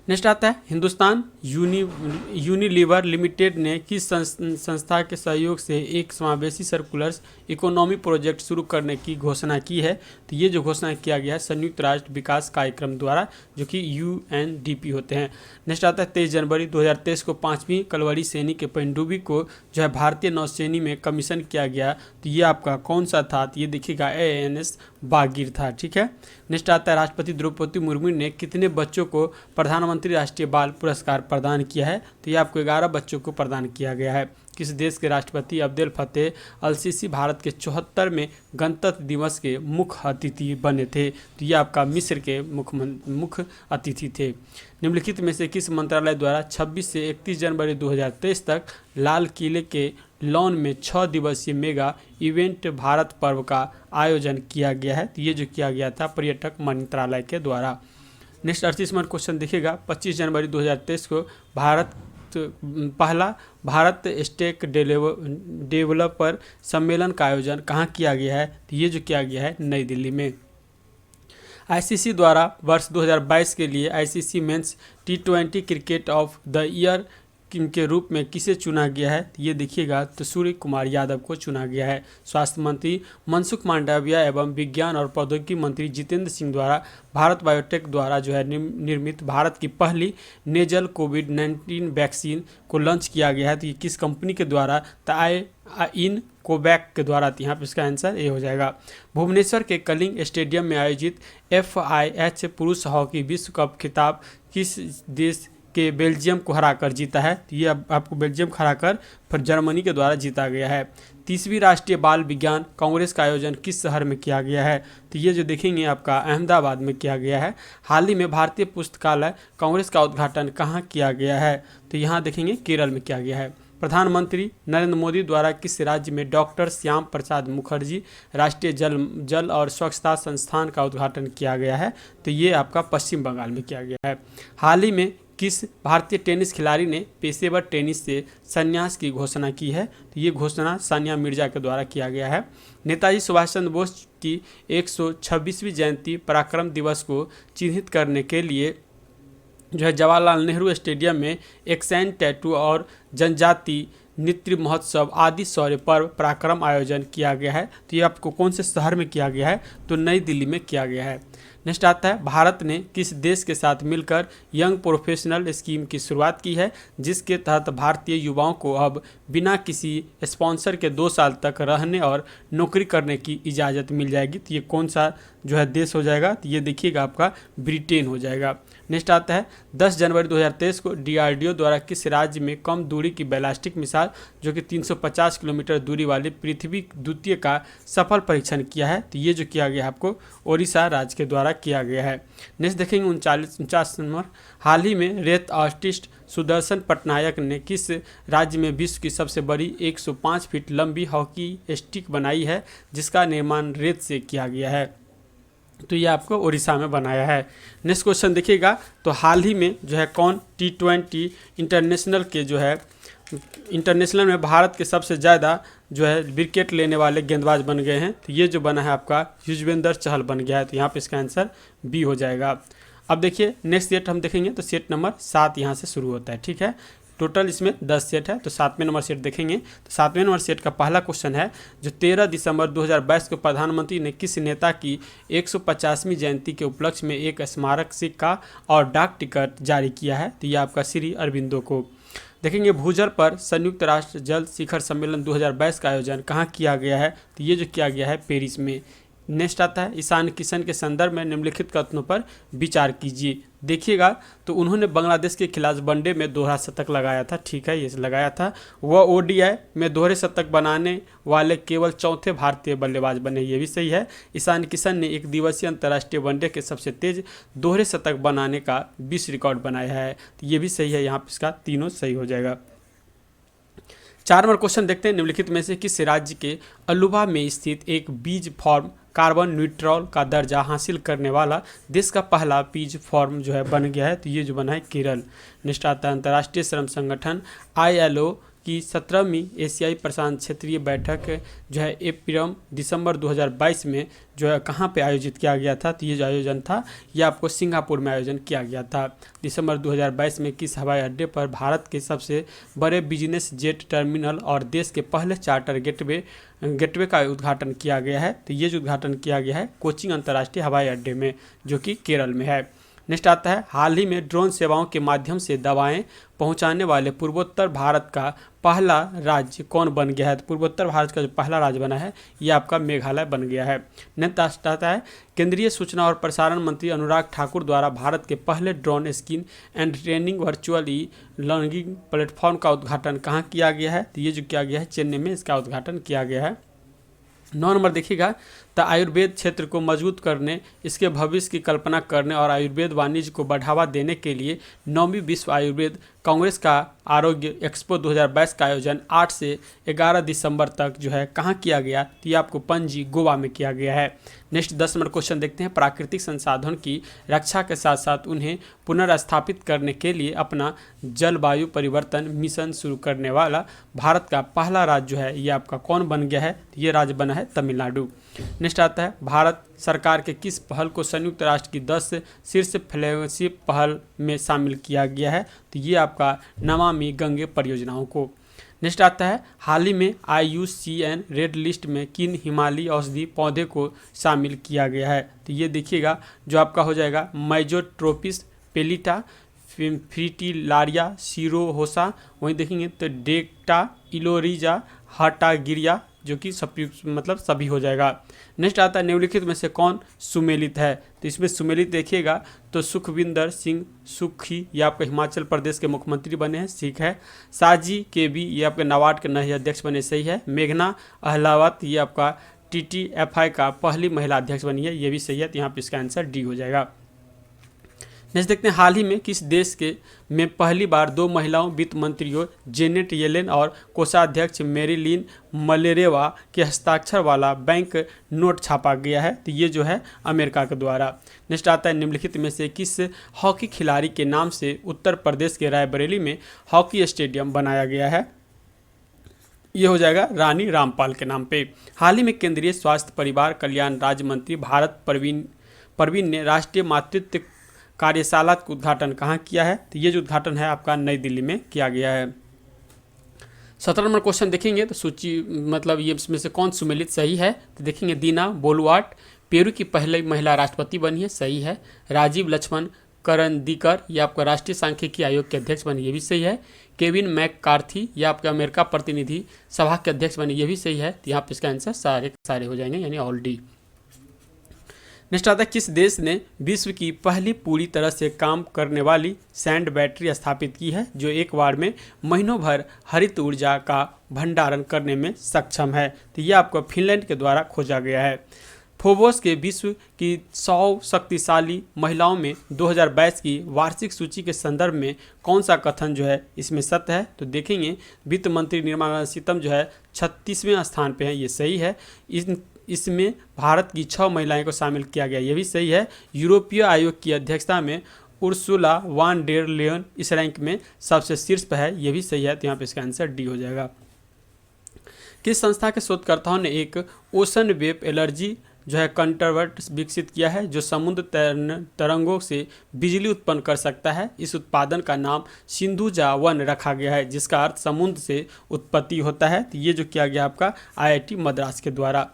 नेक्स्ट आता है हिंदुस्तान यूनिलीवर लिमिटेड ने किस संस्था के सहयोग से एक समावेशी सर्कुलर इकोनॉमी प्रोजेक्ट शुरू करने की घोषणा की है? तो ये जो घोषणा किया गया है संयुक्त राष्ट्र विकास कार्यक्रम द्वारा, जो कि UNDP होते हैं। नेक्स्ट आता है 23 जनवरी 2023 को 5वीं कलवरी श्रेणी के पनडुब्बी को जो है भारतीय नौसेना में कमीशन किया गया। तो ये आपका कौन सा था? तो ये देखिएगा ANS बागीर था। ठीक है। नेक्स्ट आता है राष्ट्रपति द्रौपदी मुर्मू ने कितने बच्चों को प्रधानमंत्री राष्ट्रीय बाल पुरस्कार प्रदान किया है? तो ये आपको 11 बच्चों को प्रदान किया गया है। किस देश के राष्ट्रपति अब्देल फतेह अल सीसी भारत के 74वें गणतंत्र दिवस के मुख्य अतिथि बने थे? तो ये आपका मिस्र के मुख्य अतिथि थे। निम्नलिखित में से किस मंत्रालय द्वारा 26 से 31 जनवरी 2023 तक लाल किले के लॉन में 6 दिवसीय मेगा इवेंट भारत पर्व का आयोजन किया गया है? तो ये जो किया गया था पर्यटक मंत्रालय के द्वारा। नेक्स्ट 38वां क्वेश्चन देखिएगा 25 जनवरी 2023 को पहला भारत स्टेक डेवलपर सम्मेलन का आयोजन कहाँ किया गया है? तो ये जो किया गया है नई दिल्ली में। ICC द्वारा वर्ष 2022 के लिए ICC men's T20 cricket of the year के रूप में किसे चुना गया है? तो ये देखिएगा तो सूर्य कुमार यादव को चुना गया है। स्वास्थ्य मंत्री मनसुख मांडविया एवं विज्ञान और प्रौद्योगिकी मंत्री जितेंद्र सिंह द्वारा भारत बायोटेक द्वारा जो है निर्मित भारत की पहली नेजल कोविड-19 वैक्सीन को लॉन्च किया गया है। तो ये किस कंपनी के द्वारा? इन कोवैक के द्वारा। यहाँ पर इसका आंसर ये हो जाएगा। भुवनेश्वर के कलिंग स्टेडियम में आयोजित FIH पुरुष हॉकी विश्व कप खिताब किस देश के बेल्जियम को हराकर जीता है। तो ये आपको बेल्जियम को हराकर फिर जर्मनी के द्वारा जीता गया है। 30वीं राष्ट्रीय बाल विज्ञान कांग्रेस का आयोजन किस शहर में किया गया है? तो ये जो देखेंगे आपका अहमदाबाद में किया गया है। हाल ही में भारतीय पुस्तकालय कांग्रेस का उद्घाटन कहाँ किया गया है? तो यहाँ देखेंगे केरल में किया गया है। प्रधानमंत्री नरेंद्र मोदी द्वारा किस राज्य में डॉक्टर श्याम प्रसाद मुखर्जी राष्ट्रीय जल और स्वच्छता संस्थान का उद्घाटन किया गया है? तो ये आपका पश्चिम बंगाल में किया गया है। हाल ही में किस भारतीय टेनिस खिलाड़ी ने पेशेवर टेनिस से संन्यास की घोषणा की है? तो ये घोषणा सानिया मिर्जा के द्वारा किया गया है। नेताजी सुभाष चंद्र बोस की 126वीं जयंती पराक्रम दिवस को चिन्हित करने के लिए जो है जवाहरलाल नेहरू स्टेडियम में एक्सैन टैटू और जनजाति नृत्य महोत्सव आदि शौर्य पर्व पराक्रम आयोजन किया गया है। तो ये आपको कौन से शहर में किया गया है? तो नई दिल्ली में किया गया है। नेक्स्ट आता है, भारत ने किस देश के साथ मिलकर यंग प्रोफेशनल स्कीम की शुरुआत की है, जिसके तहत भारतीय युवाओं को अब बिना किसी स्पॉन्सर के 2 साल तक रहने और नौकरी करने की इजाज़त मिल जाएगी। तो ये कौन सा जो है देश हो जाएगा? तो ये देखिएगा आपका ब्रिटेन हो जाएगा। नेक्स्ट आता है, 10 जनवरी 2023 को डीआरडीओ द्वारा किस राज्य में कम दूरी की बैलिस्टिक मिसाइल जो कि 350 किलोमीटर दूरी वाली पृथ्वी द्वितीय का सफल परीक्षण किया है? तो ये जो किया गया आपको ओडिशा राज्य के द्वारा किया गया है। नेक्स्ट देखेंगे 49 नंबर, हाल ही में रेत आर्टिस्ट सुदर्शन पटनायक ने किस राज्य में विश्व की सबसे बड़ी 105 फीट लंबी हॉकी स्टिक बनाई है, जिसका निर्माण रेत से किया गया है? तो ये आपको उड़ीसा में बनाया है। नेक्स्ट क्वेश्चन देखिएगा, तो हाल ही में जो है कौन T20 इंटरनेशनल के जो है इंटरनेशनल में भारत के सबसे ज़्यादा जो है विकेट लेने वाले गेंदबाज बन गए हैं? तो ये जो बना है आपका युजवेंद्र चहल बन गया है। तो यहाँ पे इसका आंसर बी हो जाएगा। अब देखिए नेक्स्ट सेट हम देखेंगे, तो सेट नंबर 7 यहाँ से शुरू होता है। ठीक है, टोटल इसमें 10 सेट है। तो 7वें नंबर सेट देखेंगे, तो 7वें नंबर सेट का पहला क्वेश्चन है, जो 13 दिसंबर 2022 को प्रधानमंत्री ने किस नेता की 150वीं जयंती के उपलक्ष्य में एक स्मारक सिक्का और डाक टिकट जारी किया है? तो यह आपका श्री अरबिंदो को। देखेंगे भूजल पर संयुक्त राष्ट्र जल शिखर सम्मेलन 2022 का आयोजन कहाँ किया गया है? तो ये जो किया गया है पेरिस में। नेक्स्ट आता है, ईशान किशन के संदर्भ में निम्नलिखित कथनों पर विचार कीजिए। देखिएगा, तो उन्होंने बांग्लादेश के खिलाफ वनडे में दोहरा शतक लगाया था। ठीक है, ये लगाया था। वह ओडीआई में दोहरे शतक बनाने वाले केवल चौथे भारतीय बल्लेबाज बने, ये भी सही है। ईशान किशन ने एक दिवसीय अंतर्राष्ट्रीय वनडे के सबसे तेज दोहरे शतक बनाने का विश्व रिकॉर्ड बनाया है। तो ये भी सही है, यहाँ पर इसका तीनों सही हो जाएगा। 4 नंबर क्वेश्चन देखते हैं, निम्नलिखित में से किस राज्य के अलुवा में स्थित एक बीज फार्म कार्बन न्यूट्रल का दर्जा हासिल करने वाला देश का पहला बीज फार्म जो है बन गया है? तो ये जो बना है केरल। नेक्स्ट आता है, अंतर्राष्ट्रीय श्रम संगठन ILO की 17वीं एशियाई प्रशांत क्षेत्रीय बैठक जो है अप्रैल दिसंबर 2022 में जो है कहाँ पे आयोजित किया गया था? तो ये जो आयोजन था ये आपको सिंगापुर में आयोजन किया गया था। दिसंबर 2022 में किस हवाई अड्डे पर भारत के सबसे बड़े बिजनेस जेट टर्मिनल और देश के पहले चार्टर गेटवे का उद्घाटन किया गया है? तो ये जो उद्घाटन किया गया है कोचिंग अंतर्राष्ट्रीय हवाई अड्डे में, जो कि केरल में है। नेक्स्ट आता है, हाल ही में ड्रोन सेवाओं के माध्यम से दवाएं पहुंचाने वाले पूर्वोत्तर भारत का पहला राज्य कौन बन गया है? तो पूर्वोत्तर भारत का जो पहला राज्य बना है ये आपका मेघालय बन गया है। नेक्स्ट आता है, केंद्रीय सूचना और प्रसारण मंत्री अनुराग ठाकुर द्वारा भारत के पहले drone skin and training virtual learning platform का उद्घाटन कहाँ किया गया है? तो ये जो किया गया है चेन्नई में इसका उद्घाटन किया गया है। 9 नंबर देखिएगा, तो आयुर्वेद क्षेत्र को मजबूत करने, इसके भविष्य की कल्पना करने और आयुर्वेद वाणिज्य को बढ़ावा देने के लिए 9वीं विश्व आयुर्वेद कांग्रेस का आरोग्य एक्सपो 2022 का आयोजन 8 से 11 दिसंबर तक जो है कहाँ किया गया? तो ये आपको पणजी गोवा में किया गया है। नेक्स्ट 10 नंबर क्वेश्चन देखते हैं, प्राकृतिक संसाधन की रक्षा के साथ साथ उन्हें पुनर्स्थापित करने के लिए अपना जलवायु परिवर्तन मिशन शुरू करने वाला भारत का पहला राज्य जो है ये आपका कौन बन गया है? ये राज्य बना है तमिलनाडु। नेक्स्ट आता है, भारत सरकार के किस पहल को संयुक्त राष्ट्र की 10 शीर्ष फ्लैगशिप पहल में शामिल किया गया है? तो ये आपका नमामि गंगे परियोजनाओं को। नेक्स्ट आता है, हाल ही में IUCN रेड लिस्ट में किन हिमालयी औषधि पौधे को शामिल किया गया है? तो ये देखिएगा जो आपका हो जाएगा माइजोट्रोपिस पेलिटा, फ्रिटिलारिया सिरोहोसा, वहीं देखेंगे तो डेक्टा इलोरिजा हटागिरिया जो कि मतलब सभी हो जाएगा। नेक्स्ट आता है निम्नलिखित में से कौन सुमेलित है, तो इसमें सुमेलित देखिएगा तो सुखविंदर सिंह सुखी ये आपका हिमाचल प्रदेश के मुख्यमंत्री बने हैं, ठीक है। साजी केबी ये आपके नाबार्ड के नए अध्यक्ष बने, सही है। मेघना अहलावत ये आपका TTFI का पहली महिला अध्यक्ष बनी है, ये भी सही है, तो यहाँ पे इसका आंसर डी हो जाएगा। नेक्स्ट देखते हैं हाल ही में किस देश के में पहली बार 2 महिलाओं वित्त मंत्रियों जेनेट येलेन और कोषाध्यक्ष मेरीलिन मलेरेवा के हस्ताक्षर वाला बैंक नोट छापा गया है, तो ये जो है अमेरिका के द्वारा। नेक्स्ट आता है निम्नलिखित में से किस हॉकी खिलाड़ी के नाम से उत्तर प्रदेश के रायबरेली में हॉकी स्टेडियम बनाया गया है, ये हो जाएगा रानी रामपाल के नाम पे। हाल ही में केंद्रीय स्वास्थ्य परिवार कल्याण राज्य मंत्री भारत परवीन ने राष्ट्रीय मातृत्व कार्यशाला का उद्घाटन कहाँ किया है, तो ये जो उद्घाटन है आपका नई दिल्ली में किया गया है। 17 नंबर क्वेश्चन देखेंगे तो सूची मतलब ये इसमें से कौन सुमेलित सही है, तो देखेंगे दीना बोलुआर्ट पेरू की पहली महिला राष्ट्रपति बनी है, सही है। राजीव लक्ष्मण करंदीकर ये आपका राष्ट्रीय सांख्यिकी आयोग के अध्यक्ष बने, ये भी सही है। केविन मैककार्थी ये आपका अमेरिका प्रतिनिधि सभा के अध्यक्ष बने, ये भी सही है, तो यहाँ पे इसका आंसर सारे हो जाएंगे, यानी ऑल डी। नेक्स्ट आता है किस देश ने विश्व की पहली पूरी तरह से काम करने वाली सैंड बैटरी स्थापित की है, जो एक बार में महीनों भर हरित ऊर्जा का भंडारण करने में सक्षम है, तो ये आपको फिनलैंड के द्वारा खोजा गया है। फोबोस के विश्व की 100 शक्तिशाली महिलाओं में 2022 की वार्षिक सूची के संदर्भ में कौन सा कथन जो है इसमें सत्य है, तो देखेंगे वित्त मंत्री निर्मला सीतारमण जो है 36वें स्थान पे है, ये सही है। इसमें भारत की 6 महिलाएं को शामिल किया गया, ये भी सही है। यूरोपीय आयोग की अध्यक्षता में उर्सुला वान डेर लेयन इस रैंक में सबसे शीर्ष पर है, ये भी सही है, तो यहाँ पे इसका आंसर डी हो जाएगा। किस संस्था के शोधकर्ताओं ने एक ओशन वेव एलर्जी जो है कंट्रोवर्ट विकसित किया है, जो समुद्र तरंगों से बिजली उत्पन्न कर सकता है। इस उत्पादन का नाम सिंधुजा 1 रखा गया है, जिसका अर्थ समुद्र से उत्पत्ति होता है, तो ये जो किया गया आपका IIT मद्रास के द्वारा।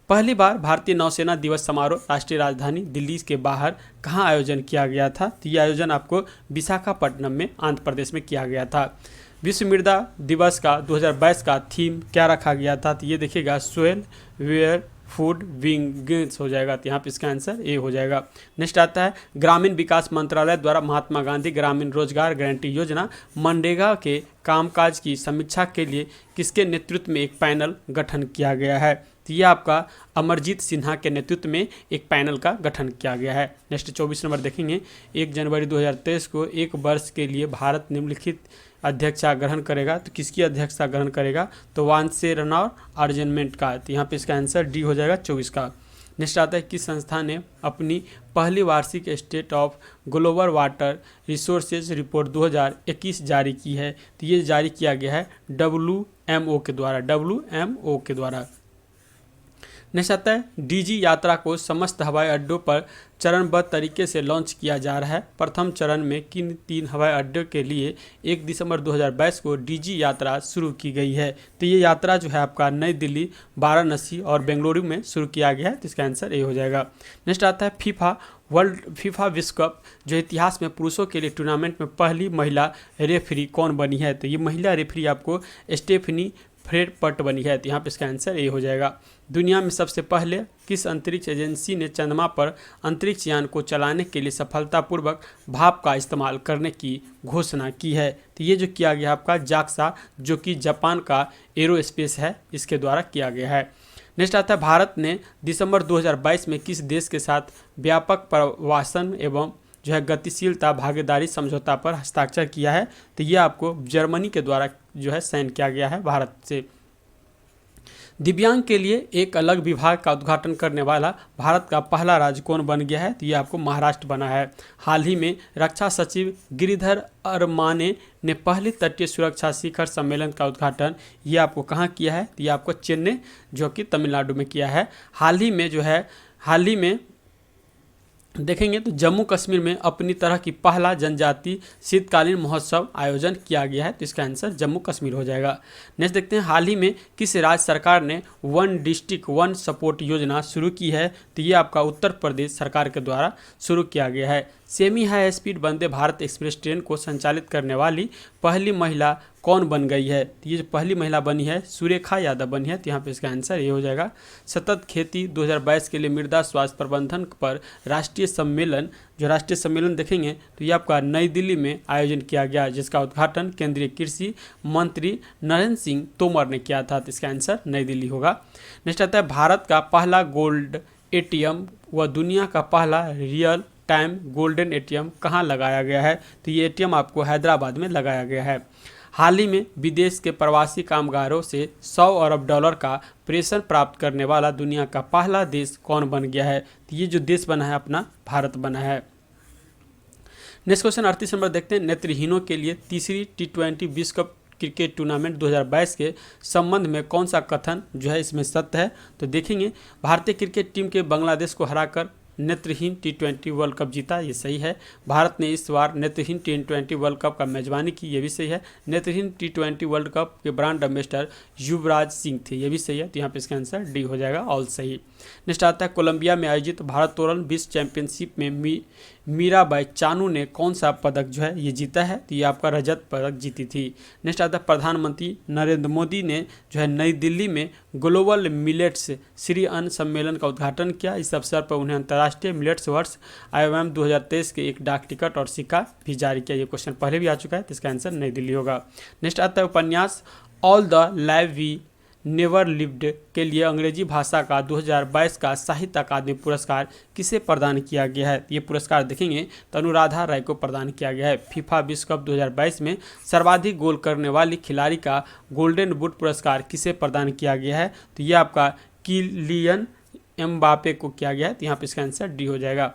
पहली बार भारतीय नौसेना दिवस समारोह राष्ट्रीय राजधानी दिल्ली के बाहर कहाँ आयोजन किया गया था, तो ये आयोजन आपको विशाखापट्टनम में आंध्र प्रदेश में किया गया था। विश्व मृदा दिवस का 2022 का थीम क्या रखा गया था, तो ये देखिएगा सोयल वेयर फूड विंग्स हो जाएगा, तो यहाँ पे इसका आंसर ए हो जाएगा। नेक्स्ट आता है ग्रामीण विकास मंत्रालय द्वारा महात्मा गांधी ग्रामीण रोजगार गारंटी योजना मनरेगा के कामकाज की समीक्षा के लिए किसके नेतृत्व में एक पैनल गठन किया गया है, तो ये आपका अमरजीत सिन्हा के नेतृत्व में एक पैनल का गठन किया गया है। नेक्स्ट 24 नंबर देखेंगे 1 जनवरी 2023 को एक वर्ष के लिए भारत निम्नलिखित अध्यक्षता ग्रहण करेगा, तो किसकी अध्यक्षता ग्रहण करेगा, तो वानसेरनॉर आर्जनमेंट का, तो यहाँ पे इसका आंसर डी हो जाएगा 24 का। नेक्स्ट आता है किस संस्था ने अपनी पहली वार्षिक state of global water resources report 2021 जारी की है, तो ये जारी किया गया है WMO के द्वारा। नेक्स्ट आता है DG यात्रा को समस्त हवाई अड्डों पर चरणबद्ध तरीके से लॉन्च किया जा रहा है। प्रथम चरण में किन 3 हवाई अड्डों के लिए 1 दिसंबर 2022 को DG यात्रा शुरू की गई है, तो ये यात्रा जो है आपका नई दिल्ली, वाराणसी और बेंगलुरु में शुरू किया गया है, तो इसका आंसर ए हो जाएगा। नेक्स्ट आता है फीफा विश्व कप जो इतिहास में पुरुषों के लिए टूर्नामेंट में पहली महिला रेफरी कौन बनी है, तो ये महिला रेफरी आपको स्टेफनी फ्रेडपट बनी है, तो यहाँ पे इसका आंसर ए हो जाएगा। दुनिया में सबसे पहले किस अंतरिक्ष एजेंसी ने चंद्रमा पर अंतरिक्ष यान को चलाने के लिए सफलतापूर्वक भाप का इस्तेमाल करने की घोषणा की है, तो ये जो किया गया आपका जाक्सा जो कि जापान का एरोस्पेस है, इसके द्वारा किया गया है। नेक्स्ट आता है भारत ने दिसंबर 2022 में किस देश के साथ व्यापक प्रवासन एवं जो है गतिशीलता भागीदारी समझौता पर हस्ताक्षर किया है, तो ये आपको जर्मनी के द्वारा जो है साइन किया गया है भारत से। दिव्यांग के लिए एक अलग विभाग का उद्घाटन करने वाला भारत का पहला राज्य कौन बन गया है, तो ये आपको महाराष्ट्र बना है। हाल ही में रक्षा सचिव गिरिधर अरमाने ने पहले तटीय सुरक्षा शिखर सम्मेलन का उद्घाटन ये आपको कहाँ किया है, तो ये आपको चेन्नई जो कि तमिलनाडु में किया है। हाल ही में देखेंगे तो जम्मू कश्मीर में अपनी तरह की पहला जनजाति शीतकालीन महोत्सव आयोजन किया गया है, तो इसका आंसर जम्मू कश्मीर हो जाएगा। नेक्स्ट देखते हैं हाल ही में किस राज्य सरकार ने 1 डिस्ट्रिक्ट 1 सपोर्ट योजना शुरू की है, तो ये आपका उत्तर प्रदेश सरकार के द्वारा शुरू किया गया है। Semi high speed Vande Bharat express train को संचालित करने वाली पहली महिला कौन बन गई है? तो ये जो पहली महिला बनी है सुरेखा यादव बनी है। तो यहाँ पे इसका आंसर ये हो जाएगा। सतत खेती 2022 के लिए मृदा स्वास्थ्य प्रबंधन पर राष्ट्रीय सम्मेलन, जो राष्ट्रीय सम्मेलन देखेंगे तो ये आपका नई दिल्ली में आयोजन किया गया, जिसका उद्घाटन केंद्रीय कृषि मंत्री नरेंद्र सिंह तोमर ने किया था। तो इसका आंसर नई दिल्ली होगा। नेक्स्ट आता है भारत का पहला गोल्ड एटीएम व दुनिया का पहला रियल टाइम गोल्डन एटीएम कहाँ लगाया गया है? तो ये एटीएम आपको हैदराबाद में लगाया गया है। हाल ही में विदेश के प्रवासी कामगारों से 100 अरब डॉलर का प्रेषण प्राप्त करने वाला दुनिया का पहला देश कौन बन गया है? तो ये जो देश बना है अपना भारत बना है। नेक्स्ट क्वेश्चन 38 नंबर देखते हैं। नेत्रहीनों के लिए तीसरी T20 विश्व कप क्रिकेट टूर्नामेंट 2022 के संबंध में कौन सा कथन जो है इसमें सत्य है? तो देखेंगे भारतीय क्रिकेट टीम के बांग्लादेश को हराकर नेत्रहीन T20 वर्ल्ड कप जीता, ये सही है। भारत ने इस बार नेत्रहीन T20 वर्ल्ड कप का मेजबानी की, ये भी सही है। नेत्रहीन T20 वर्ल्ड कप के ब्रांड एम्बेसडर युवराज सिंह थे, ये भी सही है। तो यहाँ पे इसका आंसर डी हो जाएगा, ऑल सही। नेक्स्ट आता है कोलंबिया में आयोजित भारोत्तोलन विश्व चैंपियनशिप में मीराबाई चानू ने कौन सा पदक जो है ये जीता है? तो ये आपका रजत पदक जीती थी। नेक्स्ट आता है प्रधानमंत्री नरेंद्र मोदी ने जो है नई दिल्ली में ग्लोबल मिलेट्स श्री अन्न सम्मेलन का उद्घाटन किया। इस अवसर पर उन्हें अंतर्राष्ट्रीय मिलेट्स वर्ष IOM 2023 के एक डाक टिकट और सिक्का भी जारी किया। ये क्वेश्चन पहले भी आ चुका है, तो इसका आंसर नई दिल्ली होगा। नेक्स्ट आता है उपन्यास all the life we never lived के लिए अंग्रेजी भाषा का 2022 का साहित्य अकादमी पुरस्कार किसे प्रदान किया गया है? ये पुरस्कार देखेंगे तो अनुराधा राय को प्रदान किया गया है। फीफा विश्व कप 2022 में सर्वाधिक गोल करने वाली खिलाड़ी का गोल्डन बूट पुरस्कार किसे प्रदान किया गया है? तो ये आपका किलियन एम्बापे को किया गया है। तो यहाँ पे इसका आंसर डी हो जाएगा।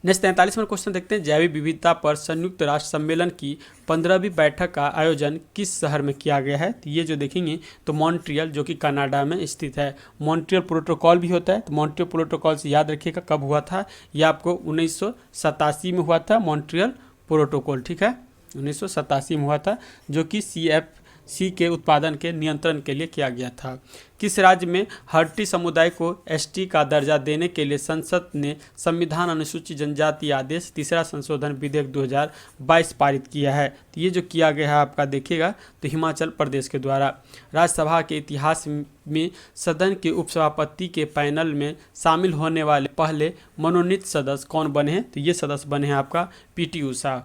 नेक्स्ट 43वां क्वेश्चन देखते हैं। जैविक विविधता पर संयुक्त राष्ट्र सम्मेलन की 15वीं बैठक का आयोजन किस शहर में किया गया है? तो ये जो देखेंगे तो मॉन्ट्रियल, जो कि कनाडा में स्थित है। मॉन्ट्रियल प्रोटोकॉल भी होता है, तो मॉन्ट्रियल प्रोटोकॉल से याद रखिएगा कब हुआ था, ये आपको 1987 में हुआ था मॉन्ट्रियल प्रोटोकॉल, ठीक है, 1987 में हुआ था, जो कि CFC के उत्पादन के नियंत्रण के लिए किया गया था। किस राज्य में हर्टी समुदाय को ST का दर्जा देने के लिए संसद ने संविधान अनुसूचित जनजाति आदेश तीसरा संशोधन विधेयक 2022 पारित किया है? तो ये जो किया गया है आपका देखिएगा तो हिमाचल प्रदेश के द्वारा। राज्यसभा के इतिहास में सदन के उपसभापति के पैनल में शामिल होने वाले पहले मनोनीत सदस्य कौन बने हैं? तो ये सदस्य बने हैं आपका PT उषा।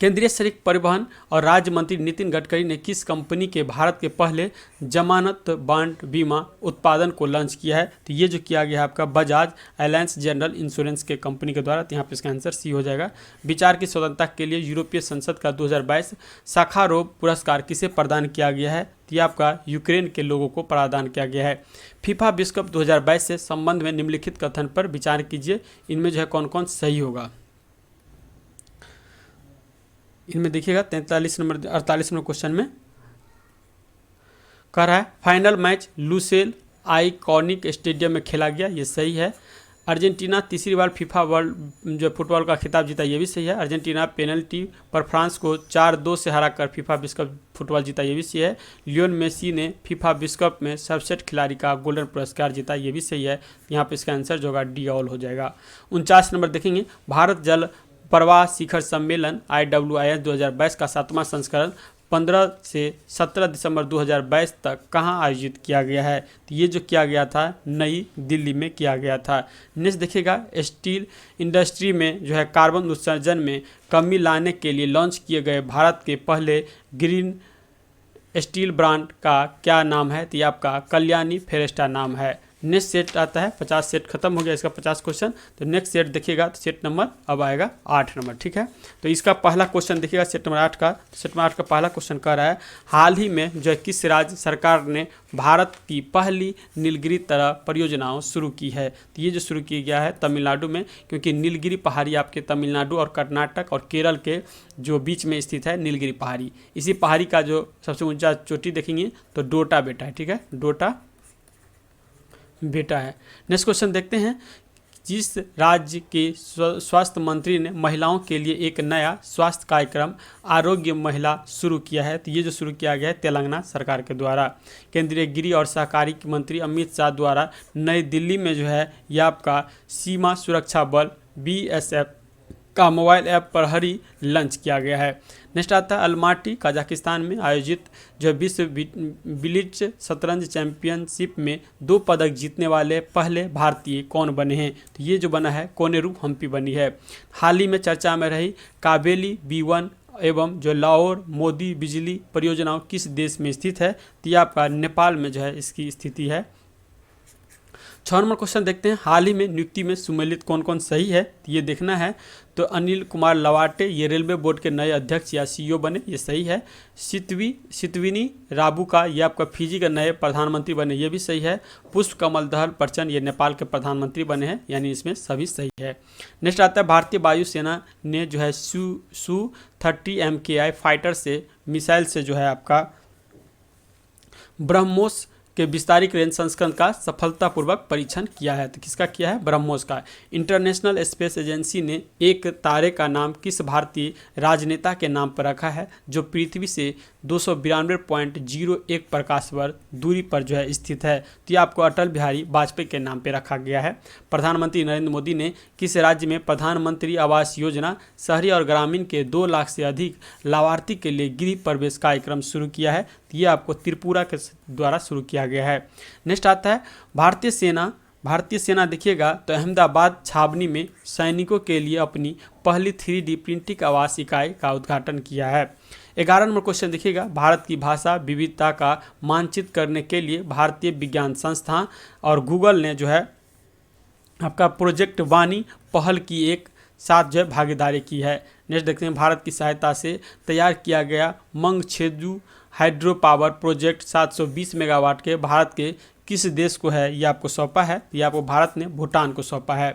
केंद्रीय सड़क परिवहन और राज्य मंत्री नितिन गडकरी ने किस कंपनी के भारत के पहले जमानत बांड बीमा उत्पादन को लॉन्च किया है? तो ये जो किया गया है आपका बजाज एलायंस जनरल इंश्योरेंस के कंपनी के द्वारा। तो यहाँ पे इसका आंसर सी हो जाएगा। विचार की स्वतंत्रता के लिए यूरोपीय संसद का 2022 साखारोव पुरस्कार किसे प्रदान किया गया है? तो ये आपका यूक्रेन के लोगों को प्रदान किया गया है। फीफा विश्व कप 2022 से संबंध में निम्नलिखित कथन पर विचार कीजिए, इनमें जो है कौन कौन सही होगा। इनमें देखिएगा 48 नंबर क्वेश्चन में कह रहा है final match Lucille iconic stadium में खेला गया, ये सही है। अर्जेंटीना तीसरी बार फीफा वर्ल्ड जो फुटबॉल का खिताब जीता, ये भी सही है। अर्जेंटीना पेनल्टी पर फ्रांस को 4-2 से हराकर फीफा विश्व कप फुटबॉल जीता, ये भी सही है। लियोन मेसी ने फीफा विश्व कप में सर्वश्रेष्ठ खिलाड़ी का गोल्डन पुरस्कार जीता, ये भी सही है। यहाँ पे इसका आंसर जो होगा डी ऑल हो जाएगा। 49 नंबर देखेंगे भारत जल प्रवाह शिखर सम्मेलन IWIS 2022 का 7वां संस्करण 15 से 17 दिसंबर 2022 तक कहाँ आयोजित किया गया है? तो ये जो किया गया था नई दिल्ली में किया गया था। नेक्स्ट देखिएगा स्टील इंडस्ट्री में जो है कार्बन उत्सर्जन में कमी लाने के लिए लॉन्च किए गए भारत के पहले ग्रीन स्टील ब्रांड का क्या नाम है? तो ये आपका कल्याणी फेरेस्टा नाम है। नेक्स्ट सेट आता है 50 सेट खत्म हो गया इसका 50 क्वेश्चन। तो नेक्स्ट सेट देखिएगा तो सेट नंबर अब आएगा 8 नंबर, ठीक है। तो इसका पहला क्वेश्चन देखिएगा सेट नंबर 8 का। सेट नंबर 8 का पहला क्वेश्चन कह रहा है हाल ही में जो है किस राज्य सरकार ने भारत की पहली नीलगिरी तरह परियोजनाओं शुरू की है? तो ये जो शुरू किया गया है तमिलनाडु में, क्योंकि नीलगिरी पहाड़ी आपके तमिलनाडु और कर्नाटक और केरल के जो बीच में स्थित है नीलगिरी पहाड़ी। इसी पहाड़ी का जो सबसे ऊंचा चोटी देखेंगे तो डोटा बेटा है, ठीक है, डोटा बेटा है। नेक्स्ट क्वेश्चन देखते हैं जिस राज्य के स्वास्थ्य मंत्री ने महिलाओं के लिए एक नया स्वास्थ्य कार्यक्रम आरोग्य महिला शुरू किया है? तो ये जो शुरू किया गया है तेलंगाना सरकार के द्वारा। केंद्रीय गृह और सहकारी मंत्री अमित शाह द्वारा नई दिल्ली में जो है यह आपका सीमा सुरक्षा बल BSF का मोबाइल ऐप पर ही लॉन्च किया गया है। नेक्स्ट आता है अलमाटी कजाकिस्तान में आयोजित जो विश्व ब्लिट्ज शतरंज चैंपियनशिप में 2 पदक जीतने वाले पहले भारतीय कौन बने हैं? तो ये जो बना है कोनेरू हम्पी बनी है। हाल ही में चर्चा में रही काबेली B1 एवं जो लाहौर मोदी बिजली परियोजनाओं किस देश में स्थित है? तो ये आपका नेपाल में जो है इसकी स्थिति है। 6 नंबर क्वेश्चन देखते हैं, हाल ही में नियुक्ति में सम्मिलित कौन कौन सही है? तो ये देखना है। तो अनिल कुमार लवाटे ये रेलवे बोर्ड के नए अध्यक्ष या CEO बने, ये सही है। सितविनी राबुका ये आपका फिजी के नए प्रधानमंत्री बने, ये भी सही है। पुष्प कमल दहल प्रचंड ये नेपाल के प्रधानमंत्री बने हैं, यानी इसमें सभी सही है। नेक्स्ट आता है भारतीय वायुसेना ने जो है Su-30 MKI फाइटर से मिसाइल से जो है आपका ब्रह्मोस के विस्तारित रेंज संस्करण का सफलतापूर्वक परीक्षण किया है। तो किसका किया है? ब्रह्मोस का। इंटरनेशनल स्पेस एजेंसी ने एक तारे का नाम किस भारतीय राजनेता के नाम पर रखा है जो पृथ्वी से 292.01 प्रकाश वर्ष दूरी पर जो है स्थित है? तो ये आपको अटल बिहारी वाजपेयी के नाम पर रखा गया है। प्रधानमंत्री नरेंद्र मोदी ने किस राज्य में प्रधानमंत्री आवास योजना शहरी और ग्रामीण के 2 लाख से अधिक लाभार्थी के लिए गृह प्रवेश कार्यक्रम शुरू किया है? तो ये आपको त्रिपुरा के द्वारा शुरू किया गया है। नेक्स्ट आता है भारतीय सेना देखिएगा तो अहमदाबाद छावनी में सैनिकों के लिए अपनी पहली 3D प्रिंटिंग आवास इकाई का उद्घाटन किया है। 11 नंबर क्वेश्चन देखिएगा, भारत की भाषा विविधता का मानचित्र करने के लिए भारतीय विज्ञान संस्थान और गूगल ने जो है आपका प्रोजेक्ट वाणी पहल की एक साथ जो है भागीदारी की है। नेक्स्ट देखते हैं, भारत की सहायता से तैयार किया गया मंगछेजू हाइड्रो पावर प्रोजेक्ट 720 मेगावाट के भारत के किस देश को है? ये आपको सौंपा है, ये आपको भारत ने भूटान को सौंपा है।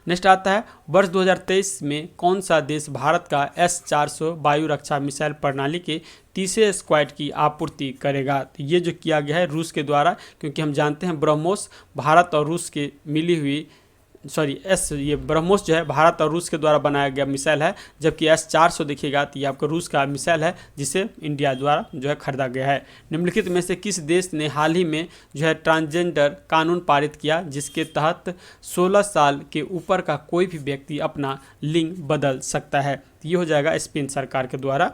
नेक्स्ट आता है, वर्ष 2023 में कौन सा देश भारत का S-400 वायु रक्षा मिसाइल प्रणाली के तीसरे स्क्वाड की आपूर्ति करेगा? तो ये जो किया गया है रूस के द्वारा, क्योंकि हम जानते हैं ब्रह्मोस भारत और रूस के मिली हुई ये ब्रह्मोस जो है भारत और रूस के द्वारा बनाया गया मिसाइल है, जबकि S-400 देखिएगा तो ये आपका रूस का मिसाइल है जिसे इंडिया द्वारा जो है खरीदा गया है। निम्नलिखित में से किस देश ने हाल ही में जो है ट्रांसजेंडर कानून पारित किया जिसके तहत 16 साल के ऊपर का कोई भी व्यक्ति अपना लिंग बदल सकता है? तो ये हो जाएगा स्पेन सरकार के द्वारा।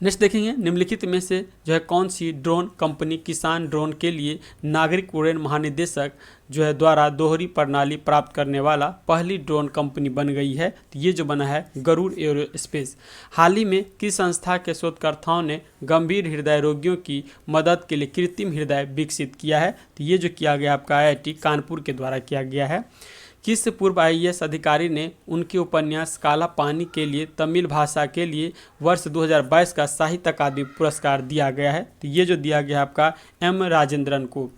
नेक्स्ट देखेंगे, निम्नलिखित में से जो है कौन सी ड्रोन कंपनी किसान ड्रोन के लिए नागरिक उड़ान महानिदेशक जो है द्वारा दोहरी प्रणाली प्राप्त करने वाला पहली ड्रोन कंपनी बन गई है? तो ये जो बना है गरुड़ एरोस्पेस। हाल ही में किस संस्था के शोधकर्ताओं ने गंभीर हृदय रोगियों की मदद के लिए कृत्रिम हृदय विकसित किया है? तो ये जो किया गया आपका IIT कानपुर के द्वारा किया गया है। किस पूर्व IAS अधिकारी ने उनके उपन्यास काला पानी के लिए तमिल भाषा के लिए वर्ष 2022 का साहित्य अकादमी पुरस्कार दिया गया है? तो ये जो दिया गया आपका M राजेंद्रन को।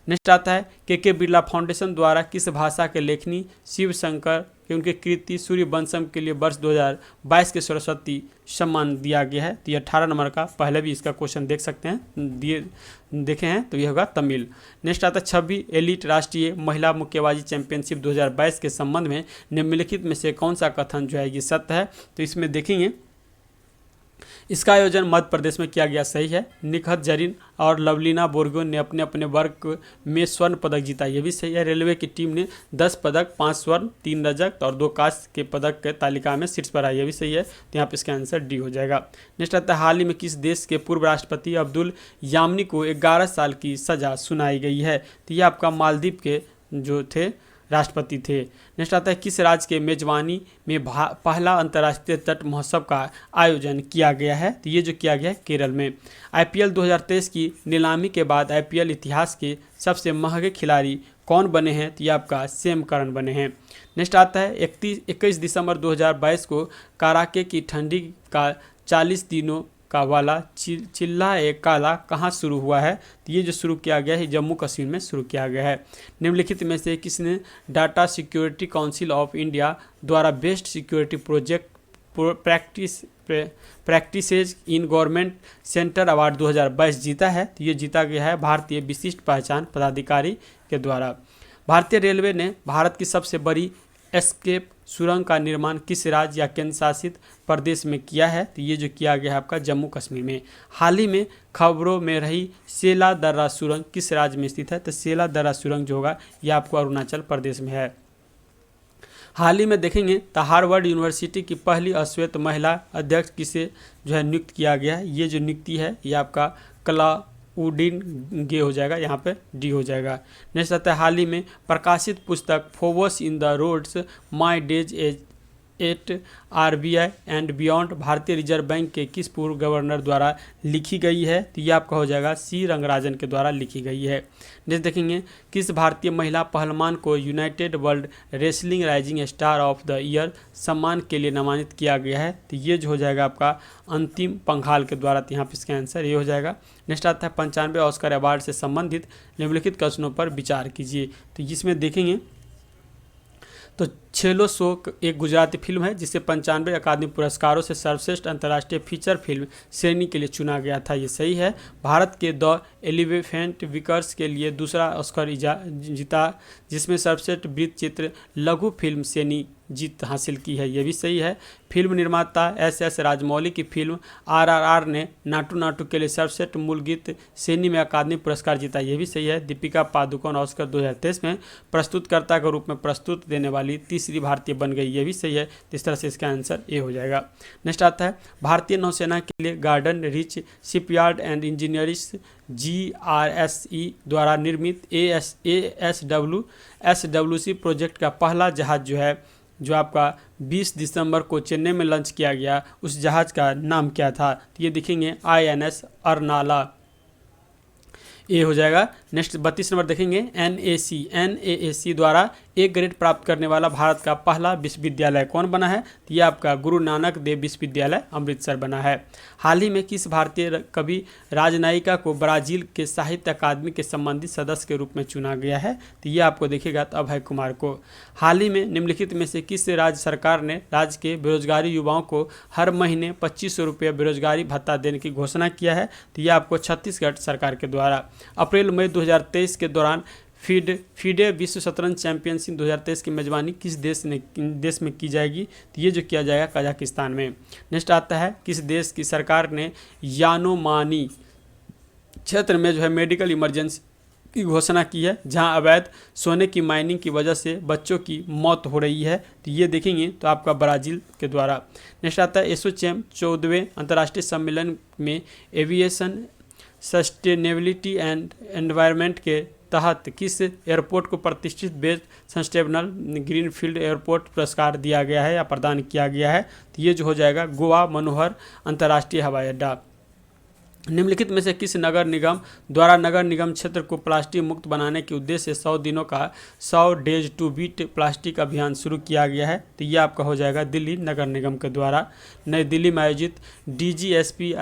नेक्स्ट आता है, के बिरला फाउंडेशन द्वारा किस भाषा के लेखनी शिव शंकर के उनके कृति सूर्यवंशम के लिए वर्ष 2022 के सरस्वती सम्मान दिया गया है? तो ये 18 नंबर का, पहले भी इसका क्वेश्चन देख सकते हैं, देखे हैं, तो ये होगा तमिल। नेक्स्ट आता है, 26 एलीट राष्ट्रीय महिला मुक्केबाजी चैंपियनशिप 2022 के संबंध में निम्नलिखित में से कौन सा कथन जो है ये सत्य है? तो इसमें देखेंगे इसका आयोजन मध्य प्रदेश में किया गया, सही है। निखत जरीन और लवलीना बोरगोन ने अपने अपने वर्ग में स्वर्ण पदक जीता, ये भी सही है। रेलवे की टीम ने 10 पदक, 5 स्वर्ण, 3 रजत और 2 कांस्य के पदक के तालिका में शीर्ष पर है, ये भी सही है। तो यहाँ पे इसका आंसर डी हो जाएगा। नेक्स्ट आता है, हाल ही में किस देश के पूर्व राष्ट्रपति अब्दुल यामिनी को 11 साल की सजा सुनाई गई है? तो ये आपका मालदीव के जो थे राष्ट्रपति थे। नेक्स्ट आता है, किस राज्य के मेजबानी में पहला अंतर्राष्ट्रीय तट महोत्सव का आयोजन किया गया है? तो ये जो किया गया है केरल में। IPL 2023 की नीलामी के बाद IPL इतिहास के सबसे महंगे खिलाड़ी कौन बने हैं? तो ये आपका सैम करन बने हैं। नेक्स्ट आता है, 21 दिसंबर 2022 को कड़ाके की ठंडी का 40 दिनों का वाला चिल्ला ए काला कहाँ शुरू हुआ है? तो ये जो शुरू किया गया है जम्मू कश्मीर में शुरू किया गया है। निम्नलिखित में से किसने data security council of India द्वारा best security project practices in government centre award 2022 जीता है? तो ये जीता गया है भारतीय विशिष्ट पहचान पदाधिकारी के द्वारा। भारतीय रेलवे ने भारत की सबसे बड़ी एस्केप सुरंग का निर्माण किस राज्य या केंद्र शासित प्रदेश में किया है? तो ये जो किया गया है आपका जम्मू कश्मीर में। हाल ही में खबरों में रही सेला दर्रा सुरंग किस राज्य में स्थित है? तो सेला दर्रा सुरंग जो होगा ये आपको अरुणाचल प्रदेश में है। हाल ही में देखेंगे तो हार्वर्ड यूनिवर्सिटी की पहली अश्वेत महिला अध्यक्ष किसे जो है नियुक्त किया गया है। ये जो नियुक्ति है ये आपका क्लाउडिन गे हो जाएगा, यहाँ पे डी हो जाएगा। नेक्स्ट आता है हाल ही में प्रकाशित पुस्तक फोबोस in the roads my days at RBI and beyond भारतीय रिजर्व बैंक के किस पूर्व गवर्नर द्वारा लिखी गई है। तो ये आपका हो जाएगा सी रंगराजन के द्वारा लिखी गई है। नेक्स्ट देखेंगे किस भारतीय महिला पहलवान को United world wrestling rising star of the year सम्मान के लिए नामांकित किया गया है। तो ये जो हो जाएगा आपका अंतिम पंघाल के द्वारा। तो यहाँ पे इसका आंसर ये हो जाएगा। नेक्स्ट आता है 95वें ऑस्कर अवार्ड से संबंधित निम्नलिखित क्वेश्चनों पर विचार कीजिए। तो इसमें देखेंगे तो छेलो शो एक गुजराती फिल्म है जिसे 95 अकादमी पुरस्कारों से सर्वश्रेष्ठ अंतर्राष्ट्रीय फीचर फिल्म श्रेणी के लिए चुना गया था। ये सही है। भारत के द एलिफेंट विकर्स के लिए दूसरा ऑस्कर जीता जिसमें सर्वश्रेष्ठ वृत्त चित्र लघु फिल्म श्रेणी जीत हासिल की है। यह भी सही है। फिल्म निर्माता एस राजमौली की फिल्म RRR ने नाटू नाटू के लिए सर्वश्रेष्ठ मूल गीत श्रेणी में अकादमी पुरस्कार जीता। यह भी सही है। दीपिका पादुकोण ऑस्कर 2023 में प्रस्तुतकर्ता के रूप में प्रस्तुत देने वाली तीसरी भारतीय बन गई। यह भी सही है। इस तरह से इसका आंसर ए हो जाएगा। नेक्स्ट आता है भारतीय नौसेना के लिए garden rich shipyard and engineering GRSE द्वारा निर्मित SWC प्रोजेक्ट का पहला जहाज जो है जो आपका 20 दिसंबर को चेन्नई में लॉन्च किया गया, उस जहाज का नाम क्या था। तो ये देखेंगे INS अर्नाला, ए हो जाएगा। नेक्स्ट 32 नंबर देखेंगे NAAC द्वारा ए ग्रेड प्राप्त करने वाला भारत का पहला विश्वविद्यालय कौन बना है। तो ये आपका गुरु नानक देव विश्वविद्यालय अमृतसर बना है। हाल ही में किस भारतीय कवि राजनायिका को ब्राजील के साहित्य अकादमी के संबंधित सदस्य के रूप में चुना गया है। तो ये आपको देखिएगा तो अभय कुमार को। हाल ही में निम्नलिखित में से किस राज्य सरकार ने राज्य के बेरोजगारी युवाओं को हर महीने 2500 रुपये बेरोजगारी भत्ता देने की घोषणा किया है। तो ये आपको छत्तीसगढ़ सरकार के द्वारा। अप्रैल मई 2023 के दौरान फीडे विश्व शतरंज चैंपियनशिप 2023 की मेजबानी किस देश में की जाएगी। तो ये जो किया जाएगा कजाकिस्तान में। नेक्स्ट आता है किस देश की सरकार ने यानोमानी क्षेत्र में जो है मेडिकल इमरजेंसी की घोषणा की है जहां अवैध सोने की माइनिंग की वजह से बच्चों की मौत हो रही है। तो ये देखेंगे तो आपका ब्राज़ील के द्वारा। नेक्स्ट आता है एसोचैम 14वें अंतर्राष्ट्रीय सम्मेलन में एविएशन सस्टेनेबिलिटी एंड एनवायरनमेंट के तहत किस एयरपोर्ट को प्रतिष्ठित बेस्ट सस्टेनेबल ग्रीनफील्ड एयरपोर्ट पुरस्कार दिया गया है या प्रदान किया गया है। तो ये जो हो जाएगा गोवा मनोहर अंतर्राष्ट्रीय हवाई अड्डा। निम्नलिखित में से किस नगर निगम द्वारा नगर निगम क्षेत्र को प्लास्टिक मुक्त बनाने के उद्देश्य से 100 दिनों का 100 डेज टू बीट प्लास्टिक अभियान शुरू किया गया है। तो ये आपका हो जाएगा दिल्ली नगर निगम के द्वारा। नई दिल्ली में आयोजित DGSP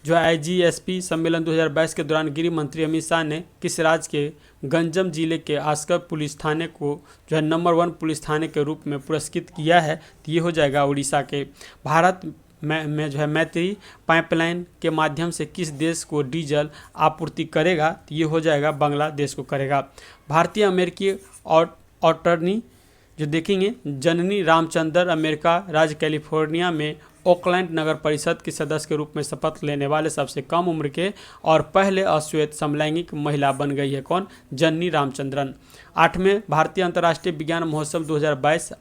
जो IGSP सम्मेलन 2022 के दौरान गृह मंत्री अमित शाह ने किस राज्य के गंजम जिले के आस्कर पुलिस थाने को जो है नंबर 1 पुलिस थाने के रूप में पुरस्कृत किया है। तो ये हो जाएगा उड़ीसा के। भारत में जो है मैत्री पाइपलाइन के माध्यम से किस देश को डीजल आपूर्ति करेगा। तो ये हो जाएगा बांग्लादेश को करेगा। भारतीय अमेरिकी अटॉर्नी जो देखेंगे जननी रामचंद्र अमेरिका राज्य कैलिफोर्निया में ओकलैंड नगर परिषद के सदस्य के रूप में शपथ लेने वाले सबसे कम उम्र के और पहले अश्वेत समलैंगिक महिला बन गई है। कौन? जननी रामचंद्रन। 8वें भारतीय अंतर्राष्ट्रीय विज्ञान महोत्सव 2022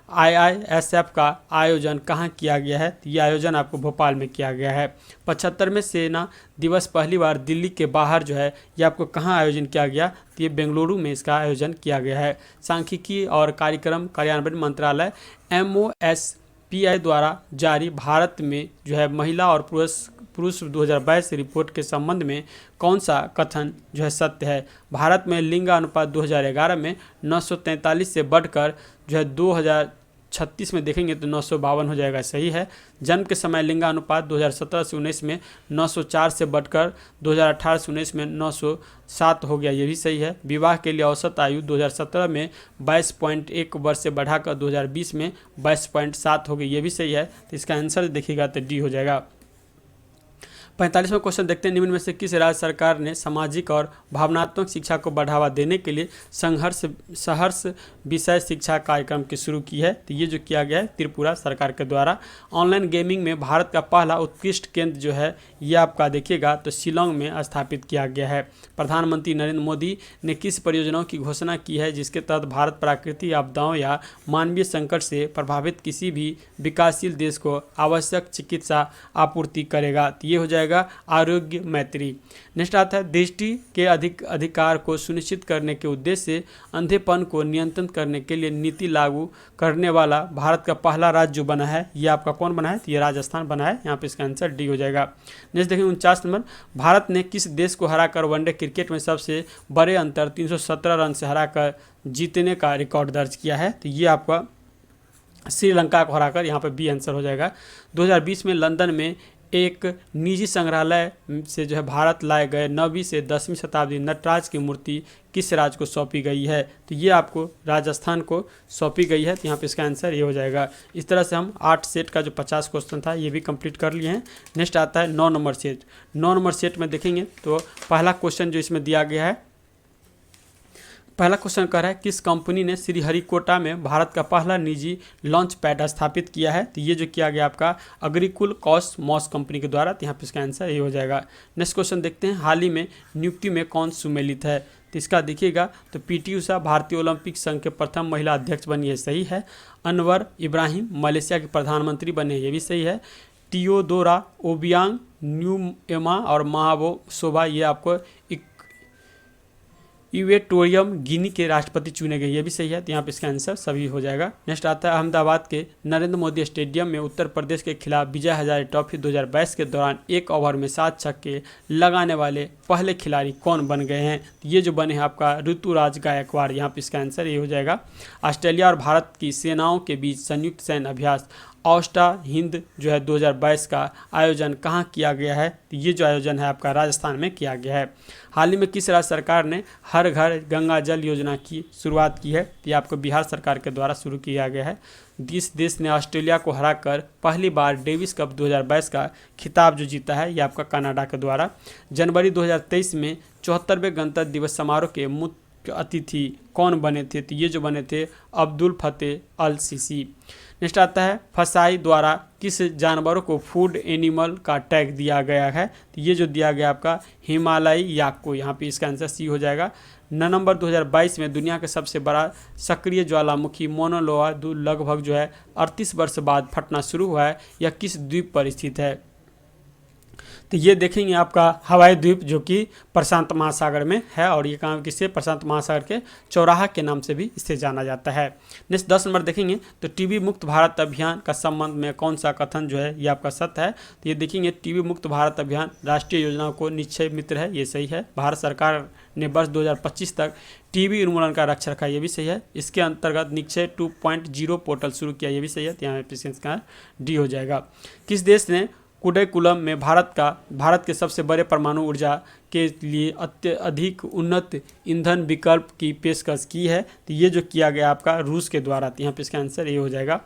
IISF का आयोजन कहाँ किया गया है। ये आयोजन आपको भोपाल में किया गया है। 75वें सेना दिवस पहली बार दिल्ली के बाहर जो है ये आपको कहाँ आयोजन किया गया। तो ये बेंगलुरु में इसका आयोजन किया गया है। सांख्यिकी और कार्यक्रम कार्यान्वयन मंत्रालय MOSPI द्वारा जारी भारत में जो है महिला और पुरुष 2022 रिपोर्ट के संबंध में कौन सा कथन जो है सत्य है। भारत में लिंगानुपात 2011 में 943 से बढ़कर जो है 2036 में देखेंगे तो 952 हो जाएगा। सही है। जन्म के समय लिंगानुपात 2017 से 19 में 904 से बढ़कर 2018 से 19 में 907 हो गया। ये भी सही है। विवाह के लिए औसत आयु 2017 में 22.1 वर्ष से बढ़ाकर 2020 में 22.7 हो गई। ये भी सही है। तो इसका आंसर देखिएगा तो डी हो जाएगा। 45वां क्वेश्चन देखते हैं, निम्न में से किस राज्य सरकार ने सामाजिक और भावनात्मक शिक्षा को बढ़ावा देने के लिए सहर्ष विषय शिक्षा कार्यक्रम की शुरू की है? तो ये जो किया गया है त्रिपुरा सरकार के द्वारा। ऑनलाइन गेमिंग में भारत का पहला उत्कृष्ट केंद्र जो है ये आपका देखिएगा तो शिलोंग में स्थापित किया गया है। प्रधानमंत्री नरेंद्र मोदी ने किस परियोजनाओं की घोषणा की है जिसके तहत भारत प्राकृतिक आपदाओं या मानवीय संकट से प्रभावित किसी भी विकासशील देश को आवश्यक चिकित्सा आपूर्ति करेगा? तो ये हो जाएगा आरोग्य मैत्री। नेक्स्ट आता है, दृष्टि के अधिकार को सुनिश्चित करने के उद्देश्य से अंधेपन को नियंत्रित करने के लिए नीति लागू करने वाला भारत का पहला राज्य जो बना है ये आपका कौन बना है? तो ये राजस्थान बना है। यहाँ पे इसका आंसर डी हो जाएगा। नेक्स्ट देखिए 49 नंबर, भारत ने किस देश को हराकर वनडे क्रिकेट में सबसे बड़े अंतर 317 रन से हराकर जीतने का रिकॉर्ड दर्ज किया है? तो ये आपका श्रीलंका को हराकर, यहाँ पे बी आंसर हो जाएगा। 2020 में लंदन में एक निजी संग्रहालय से जो है भारत लाए गए 9वीं से 10वीं शताब्दी नटराज की मूर्ति किस राज्य को सौंपी गई है? तो ये आपको राजस्थान को सौंपी गई है। तो यहाँ पे इसका आंसर ये हो जाएगा। इस तरह से हम 8 सेट का जो 50 क्वेश्चन था ये भी कंप्लीट कर लिए हैं। नेक्स्ट आता है 9 नंबर सेट। 9 नंबर सेट में देखेंगे तो पहला क्वेश्चन जो इसमें दिया गया है, पहला क्वेश्चन कह रहा है किस कंपनी ने श्रीहरिकोटा में भारत का पहला निजी लॉन्च पैड स्थापित किया है? तो ये जो किया गया आपका अग्रिकुल कॉस्मॉस कंपनी के द्वारा। तो यहाँ पे इसका आंसर ये हो जाएगा। नेक्स्ट क्वेश्चन देखते हैं, हाल ही में नियुक्ति में कौन सुमेलित है? तो इसका देखिएगा तो पीटी उषा भारतीय ओलंपिक संघ के प्रथम महिला अध्यक्ष बनी है, सही है। अनवर इब्राहिम मलेशिया के प्रधानमंत्री बने, ये भी सही है। टियोडोरा ओबियांग न्यूएमा और महाबो शोभा ये आपको इक्वेटोरियम गिनी के राष्ट्रपति चुने गए, ये भी सही है। तो यहाँ पे इसका आंसर सभी हो जाएगा। नेक्स्ट आता है, अहमदाबाद के नरेंद्र मोदी स्टेडियम में उत्तर प्रदेश के खिलाफ विजय हजारे ट्रॉफी 2022 के दौरान एक ओवर में 7 छक्के लगाने वाले पहले खिलाड़ी कौन बन गए हैं? तो ये जो बने हैं आपका ऋतुराज गायकवाड़। यहाँ पे इसका आंसर ये हो जाएगा। ऑस्ट्रेलिया और भारत की सेनाओं के बीच संयुक्त सैन्य अभ्यास ऑस्टा हिंद जो है 2022 का आयोजन कहाँ किया गया है? तो ये जो आयोजन है आपका राजस्थान में किया गया है। हाल ही में किस राज्य सरकार ने हर घर गंगा जल योजना की शुरुआत की है? तो ये आपको बिहार सरकार के द्वारा शुरू किया गया है। जिस देश ने ऑस्ट्रेलिया को हराकर पहली बार डेविस कप 2022 का खिताब जो जीता है ये आपका कनाडा के द्वारा। जनवरी 2023 में 74वें गणतंत्र दिवस समारोह के मुख्य अतिथि कौन बने थे? तो ये जो बने थे अब्दुल फतेह अल सीसी। नेक्स्ट आता है, फसाई द्वारा किस जानवरों को फूड एनिमल का टैग दिया गया है? तो ये जो दिया गया आपका हिमालयी याक को। यहाँ पे इसका आंसर सी हो जाएगा। नवंबर 2022 में दुनिया का सबसे बड़ा सक्रिय ज्वालामुखी मोना लोआ लगभग जो है 38 वर्ष बाद फटना शुरू हुआ है। यह किस द्वीप पर स्थित है? तो ये देखेंगे आपका हवाई द्वीप जो कि प्रशांत महासागर में है और ये कहाँ किससे? प्रशांत महासागर के चौराहा के नाम से भी इसे जाना जाता है। नेक्स्ट 10 नंबर देखेंगे तो टीबी मुक्त भारत अभियान का संबंध में कौन सा कथन जो है ये आपका सत्य है? तो ये देखेंगे टीबी मुक्त भारत अभियान राष्ट्रीय योजनाओं को निश्चय मित्र है, ये सही है। भारत सरकार ने वर्ष 2025 तक टीबी उन्मूलन का लक्ष्य रखा, ये भी सही है। इसके अंतर्गत निश्चय 2.0 पोर्टल शुरू किया, ये भी सही है। तो यहाँ पे इसका डी हो जाएगा। किस देश ने कुडैकुलम में भारत के सबसे बड़े परमाणु ऊर्जा के लिए अत्यधिक उन्नत ईंधन विकल्प की पेशकश की है? तो ये जो किया गया आपका रूस के द्वारा। तो यहाँ पे इसका आंसर ये हो जाएगा।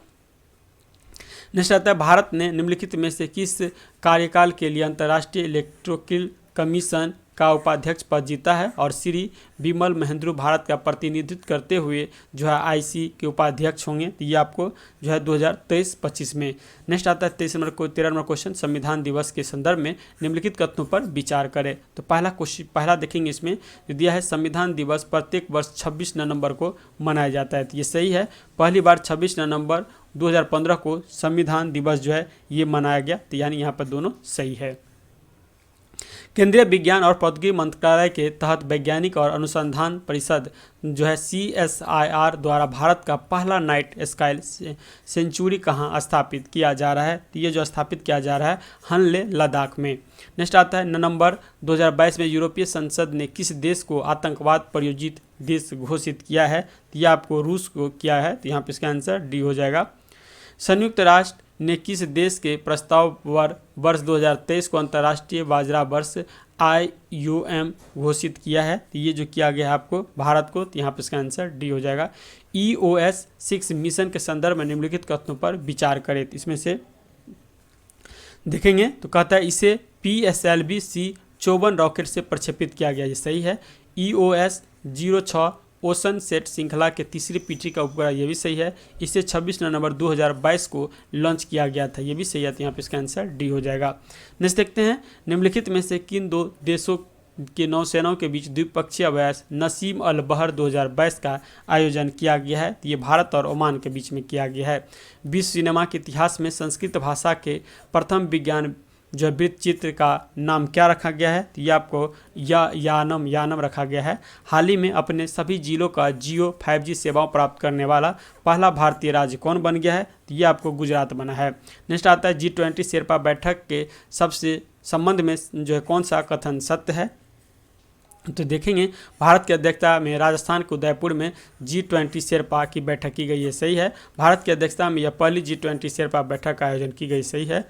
नेक्स्ट आता है, भारत ने निम्नलिखित में से किस कार्यकाल के लिए अंतर्राष्ट्रीय इलेक्ट्रिकल कमीशन का उपाध्यक्ष पद जीता है? और श्री बिमल महेंद्रू भारत का प्रतिनिधित्व करते हुए जो है आईसी के उपाध्यक्ष होंगे। तो ये आपको जो है 2023-25 में। नेक्स्ट आता है 13 नंबर क्वेश्चन, संविधान दिवस के संदर्भ में निम्नलिखित कथनों पर विचार करें। तो पहला देखेंगे इसमें जो दिया है, संविधान दिवस प्रत्येक वर्ष 26 नवंबर को मनाया जाता है। तो ये सही है। पहली बार 26 नवंबर 2015 को संविधान दिवस जो है ये मनाया गया। तो यानी यहाँ पर दोनों सही है। केंद्रीय विज्ञान और प्रौद्योगिकी मंत्रालय के तहत वैज्ञानिक और अनुसंधान परिषद जो है CSIR द्वारा भारत का पहला नाइट स्काई सेंचुरी कहाँ स्थापित किया जा रहा है? तो ये जो स्थापित किया जा रहा है हनले लद्दाख में। नेक्स्ट आता है, नवंबर 2022 में यूरोपीय संसद ने किस देश को आतंकवाद प्रायोजित देश घोषित किया है? तो यह आपको रूस को किया है। तो यहाँ पे इसका आंसर डी हो जाएगा। संयुक्त राष्ट्र ने किस देश के प्रस्ताव पर वर्ष 2023 को अंतर्राष्ट्रीय बाजरा वर्ष IUM घोषित किया है? तो ये जो किया गया है आपको भारत को। तो यहाँ पर इसका आंसर डी हो जाएगा। EOS 6 मिशन के संदर्भ में निम्नलिखित कथनों पर विचार करें। तो इसमें से देखेंगे तो कहता है, इसे PSLV-C-54 रॉकेट से प्रक्षेपित किया गया, ये सही है। EOS-06 ओशन सेट श्रृंखला के तीसरी पीढ़ी का उपग्रह, ये भी सही है। इसे 26 नवंबर 2022 को लॉन्च किया गया था, ये भी सही है। तो यहाँ पे इसका आंसर डी हो जाएगा। नेक्स्ट देखते हैं, निम्नलिखित में से किन दो देशों के नौसेनाओं के बीच द्विपक्षीय अभ्यास नसीम अल बहर 2022 का आयोजन किया गया है? तो ये भारत और ओमान के बीच में किया गया है। विश्व सिनेमा के इतिहास में संस्कृत भाषा के प्रथम विज्ञान जो वृत्त चित्र का नाम क्या रखा गया है? तो ये आपको यानम रखा गया है। हाल ही में अपने सभी जिलों का जियो 5G सेवाओं प्राप्त करने वाला पहला भारतीय राज्य कौन बन गया है? तो ये आपको गुजरात बना है। नेक्स्ट आता है G20 शेरपा बैठक के सबसे संबंध में जो है कौन सा कथन सत्य है? तो देखेंगे, भारत की अध्यक्षता में राजस्थान के उदयपुर में G20 शेरपा की बैठक की गई है, सही है। भारत की अध्यक्षता में यह पहली G20 शेरपा बैठक का आयोजन की गई, सही है।